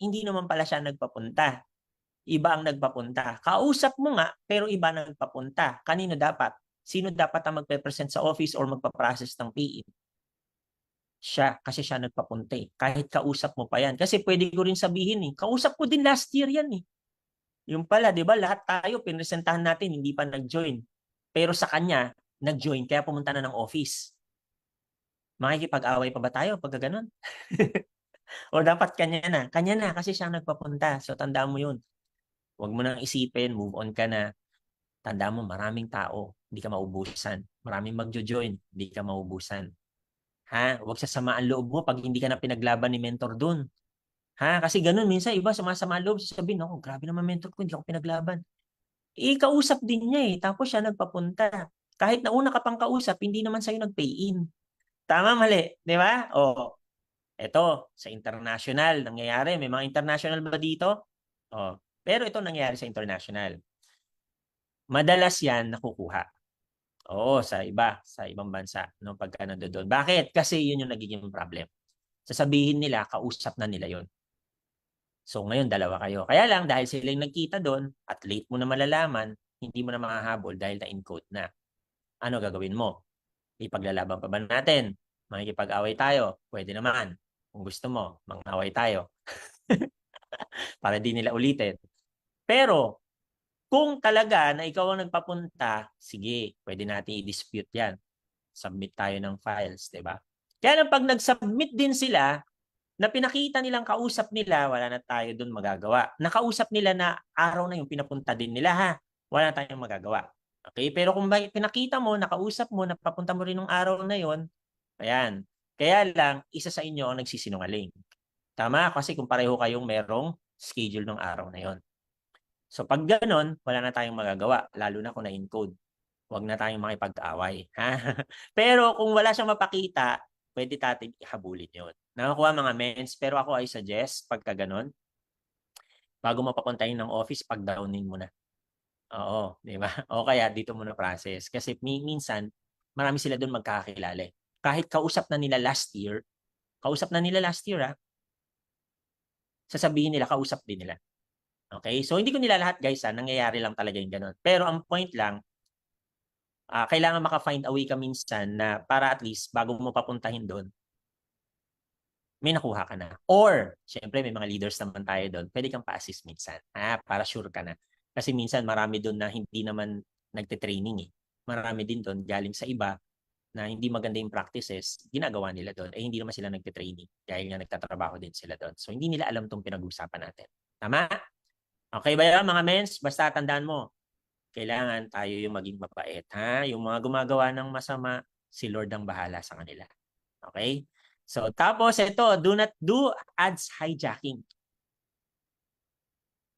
Hindi naman pala siya nagpapunta. Iba ang nagpapunta. Kausap mo nga, pero iba nagpapunta. Kanino dapat? Sino dapat ang magpe-present sa office or magpa-process ng PE? Siya, kasi siya nagpapunta eh. Kahit kausap mo pa yan. Kasi pwede ko rin sabihin eh, kausap ko din last year yan eh. Yung pala, di ba, lahat tayo, pinresentahan natin, hindi pa nag-join. Pero sa kanya, nag-join, kaya pumunta na ng office. Makikipag-away pa ba tayo pagka ganun? O dapat kanya na, kasi siya nagpapunta. So tandaan mo yun. Huwag mo nang isipin, move on ka na. Tandaan mo, maraming tao, hindi ka maubusan. Maraming magjo-join, hindi ka maubusan. Ha? Huwag sasamaan loob mo pag hindi ka na pinaglaban ni mentor doon. Ha? Kasi ganun, minsan iba sumasama loob, sasabihin, oh, grabe naman mentor ko, hindi ako pinaglaban. Kausap din niya eh, tapos siya nagpapunta. Kahit nauna ka pang kausap, hindi naman sa'yo nag-pay-in. Tama, mali, di ba? O, eto, sa international, nangyayari, may mga international ba dito? O, pero ito nangyayari sa international. Madalas yan nakukuha. Oo, sa ibang bansa, no, pagka nandoon. Bakit? Kasi yun yung nagiging problem. Sasabihin nila, kausap na nila yon. So ngayon, dalawa kayo. Kaya lang, dahil sila yung nagkita doon, at late mo na malalaman, hindi mo na makahabol dahil na-encode na. Ano gagawin mo? Ipaglalaban pa ba natin? Makikipag-away tayo? Pwede naman. Kung gusto mo, mang-away tayo. Para di nila ulitin. Pero, kung talaga na ikaw ang nagpapunta, sige, pwede natin i-dispute yan. Submit tayo ng files, di ba? Kaya lang pag nag-submit din sila, na pinakita nilang kausap nila, wala na tayo doon magagawa. Nakausap nila na araw na yung pinapunta din nila ha. Wala na tayong magagawa. Okay? Pero kung pinakita mo, nakausap mo, napapunta mo rin ng araw na yon, ayan. Kaya lang, isa sa inyo ang nagsisinungaling. Tama? Kasi kung pareho kayong merong schedule ng araw na yon. So pag ganon, wala na tayong magagawa, lalo na kung na-encode. Huwag na tayong makipag-away. Ha? Pero kung wala siyang mapakita, pwede natin ihabulin yun. Nakakuha mga mens, pero ako ay suggest, pagka ganon, bago mapapuntahin ng office, pag-downin mo na. Oo, di ba? O kaya dito mo na process. Kasi minsan, marami sila doon magkakakilala. Kahit kausap na nila last year, sasabihin nila, kausap din nila. Okay? So, hindi ko nila lahat, guys, nangyayari lang talaga yung ganun. Pero ang point lang, kailangan maka-find a way ka minsan na para at least bago mo papuntahin doon, may nakuha ka na. Or, syempre may mga leaders naman tayo doon, pwede kang pa-assist minsan. Para sure ka na. Kasi minsan marami doon na hindi naman nagte-training eh. Marami din doon galing sa iba na hindi maganda yung practices, ginagawa nila doon. Hindi naman sila nagte-training dahil nga nagtatrabaho din sila doon. So, hindi nila alam tong pinag-uusapan natin. Tama? Okay ba yan, mga mens? Basta tandaan mo, kailangan tayo yung maging mabait, ha? Yung mga gumagawa ng masama, si Lord ang bahala sa kanila. Okay? So, tapos ito, do not do ads hijacking.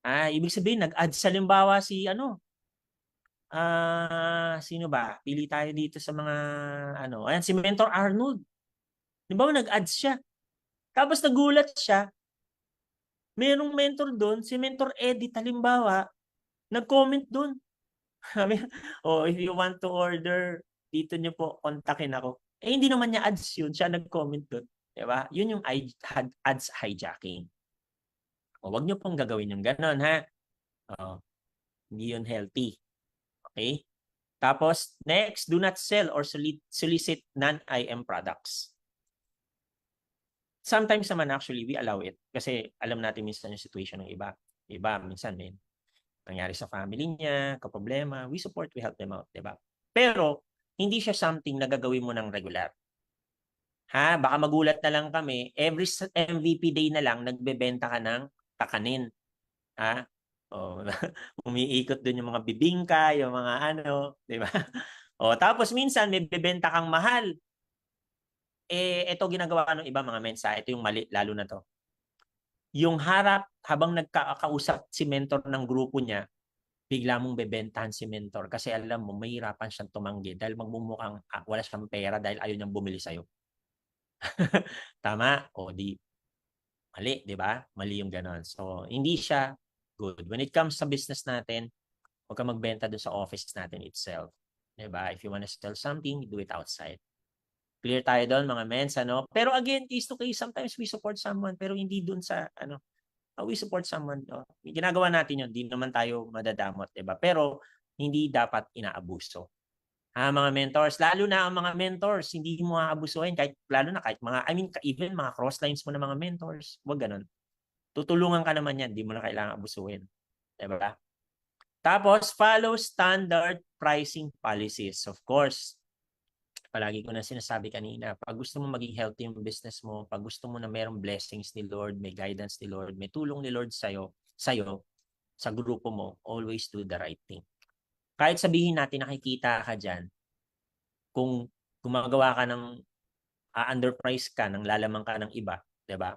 Ibig sabihin, nag-ads halimbawa si sino ba? Pili tayo dito sa mga ayan si Mentor Arnold. 'Di ba nag-ads siya? Tapos nagulat siya, merong mentor doon, si Mentor Eddie halimbawa, nag-comment doon. Sabi, oh, if you want to order, dito niyo po kontakin ako. Hindi naman niya ads yun, siya nag-comment doon. 'Di ba? Yun yung ads hijacking. Wag niyo pong gagawin yung gano'n, ha? Oh, hindi yun healthy. Okay? Tapos, next, do not sell or solicit non-IM products. Sometimes naman actually, we allow it. Kasi alam natin minsan yung situation ng iba. Iba, minsan may nangyari sa family niya, kaproblema, we support, we help them out, di ba? Pero, hindi siya something na gagawin mo ng regular. Baka magulat na lang kami, every MVP day na lang, nagbebenta ka ng takanin. Oh, umiikot doon yung mga bibingka, yung mga di ba? Tapos minsan may bebenta kang mahal. Ito ginagawa ng iba mga mensa, ito yung mali lalo na to. Yung harap habang nagkakausap si mentor ng grupo niya, bigla mong bebentahan si mentor kasi alam mo mahirapan siyang tumanggi dahil magmumukhang wala siyang pera dahil ayaw niyang bumili sa'yo. Tama? O di mali, di ba? Mali yung ganon. So, hindi siya good. When it comes sa business natin, huwag ka magbenta doon sa office natin itself. Diba? If you want to sell something, do it outside. Clear tayo doon, mga mens, Pero again, case to case, sometimes we support someone, pero hindi doon sa, we support someone. Ginagawa natin yun, hindi naman tayo madadamot, diba? Pero, hindi dapat inaabuso. Mga mentors, lalo na ang mga mentors, hindi mo aabusuhin, lalo na kahit mga, even mga crosslines mo na mga mentors, wag ganun. Tutulungan ka naman yan, hindi mo na kailangan abusuhin. Diba? Tapos, follow standard pricing policies. Of course, palagi ko na sinasabi kanina, pag gusto mo maging healthy yung business mo, pag gusto mo na mayroong blessings ni Lord, may guidance ni Lord, may tulong ni Lord sa'yo, sa grupo mo, always do the right thing. Kahit sabihin natin nakikita ka dyan, kung gumagawa ka ng underprice ka, nang lalaman ka ng iba, di ba?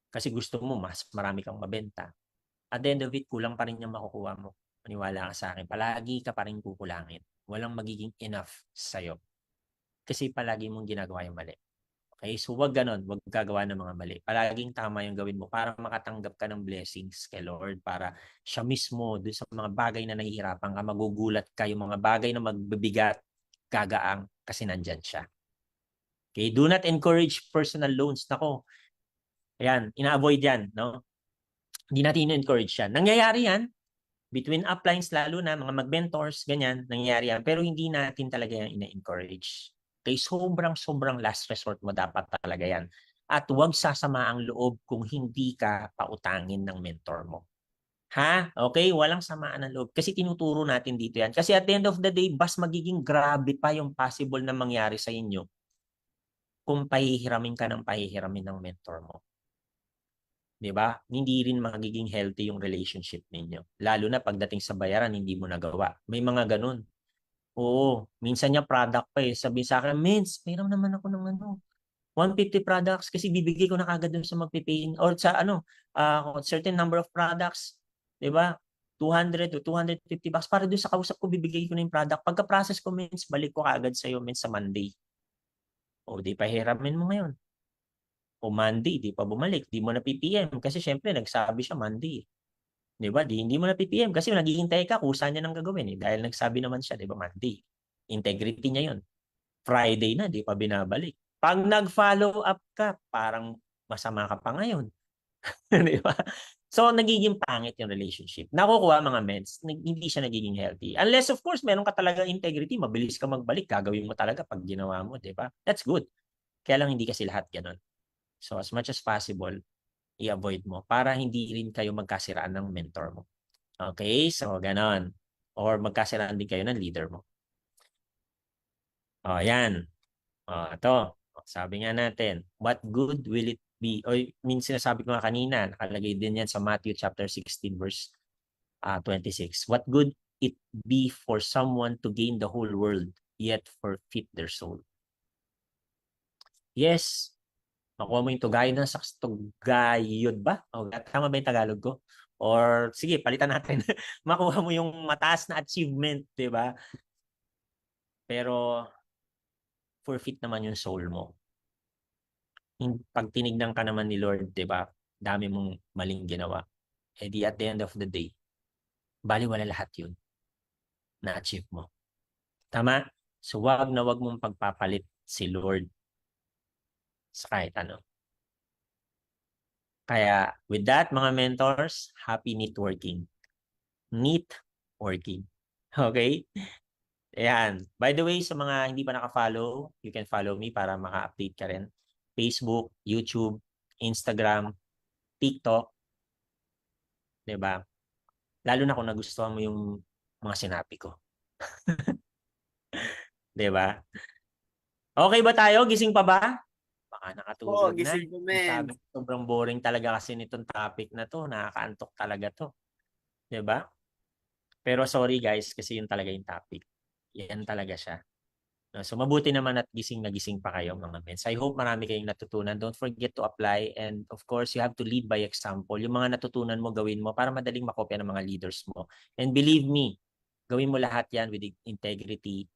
Kasi gusto mo mas marami kang mabenta. At the end of it, kulang pa rin yung makukuha mo. Maniwala ka sa akin. Palagi ka pa rin kukulangin. Walang magiging enough sa'yo. Kasi palagi mong ginagawa yung mali. Okay? So, wag ganon. Wag gagawa ng mga mali. Palaging tama yung gawin mo para makatanggap ka ng blessings kay Lord. Para siya mismo, dun sa mga bagay na nahihirapan ka, magugulat ka, yung mga bagay na magbibigat, gagaang kasi nandyan siya. Okay? Do not encourage personal loans. Nako, ayan, ina-avoid yan, no? Hindi natin encourage yan. Nangyayari yan, between uplines lalo na, mga mag-mentors, ganyan, nangyayari yan. Pero hindi natin talaga yan ina-encourage. Okay, sobrang last resort mo dapat talaga yan. At huwag sasama ang loob kung hindi ka pautangin ng mentor mo. Okay, walang samaan ng loob. Kasi tinuturo natin dito yan. Kasi at the end of the day, mas magiging grabe pa yung possible na mangyari sa inyo kung pahihiramin ka ng pahihiramin ng mentor mo. 'Di ba? Hindi rin magiging healthy yung relationship ninyo. Lalo na pagdating sa bayaran, hindi mo nagawa. May mga ganun. Oo, minsan niya product pa eh. Sabi sa akin, Mins, mayroon naman ako ng 150 products kasi bibigay ko na kagad dun sa magpipaying or sa certain number of products, 'di ba? 200 to 250 bucks para dun sa kausap ko bibigay ko na yung product. Pagka-process ko, Mins, balik ko kagad sa iyo, Mins, sa Monday. O di pahiramin mo ngayon. O Monday, di pa bumalik, di mo na PPM kasi syempre nagsabi siya Monday. 'Di ba? Hindi mo na PPM kasi naghihintay ka kusa niya nang gagawin eh dahil nagsabi naman siya, 'di ba, Monday. Integrity niya 'yon. Friday na, di pa binabalik. Pag nag-follow up ka, parang masama ka pa ngayon. 'Di ba? So, nagiging pangit yung relationship. Nakukuha mga meds, hindi siya nagiging healthy. Unless, of course, meron ka talaga integrity, mabilis ka magbalik, gagawin mo talaga pag ginawa mo, 'di ba? That's good. Kaya lang hindi kasi lahat ganun. So, as much as possible, i-avoid mo para hindi rin kayo magkasiraan ng mentor mo. Okay? So, ganon. Or magkasiraan din kayo ng leader mo. Yan. Ito. Sabi nga natin, what good will it be? O, sinasabi ko nga kanina, nakalagay din yan sa Matthew chapter 16 verse 26. What good it be for someone to gain the whole world yet forfeit their soul? Yes, makuha mo yung tugayan ng saks, tugayod ba? O, tama ba yung Tagalog ko? Or sige, palitan natin. Makuha mo yung mataas na achievement, di ba? Pero forfeit naman yung soul mo. Pag tinignan ka naman ni Lord, di ba? Dami mong maling ginawa. Eh di at the end of the day, baliwala lahat yun na-achieve mo. Tama? So wag na wag mong pagpapalit si Lord sa kahit ano. Kaya with that, mga mentors, happy networking. Networking. Okay? Ayan. By the way, sa mga hindi pa naka-follow, you can follow me para maka-update ka rin. Facebook, YouTube, Instagram, TikTok, 'di ba? Lalo na kung nagustuhan mo yung mga sinabi ko, 'di ba? Okay ba tayo? Gising pa ba? Baka Oo, nakatulog na. gising po, Yung men. sabi ko, sobrang boring talaga kasi nitong topic na to. Nakakaantok talaga to. 'Di ba? Pero sorry guys, kasi yun talaga yung topic. Yan talaga siya. No, so mabuti naman at gising na gising pa kayo mga men. So I hope marami kayong natutunan. Don't forget to apply and of course you have to lead by example. Yung mga natutunan mo gawin mo para madaling makopya ng mga leaders mo. And believe me, gawin mo lahat yan with integrity,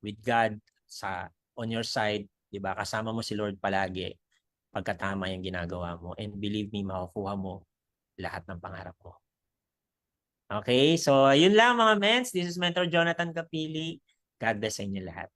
with God sa on your side, 'di ba? Kasama mo si Lord palagi pagkatama yung ginagawa mo. And believe me, makukuha mo lahat ng pangarap mo. Okay? So, yun lang mga mens. This is Mentor Jonathan Kapili. God bless sa inyo lahat.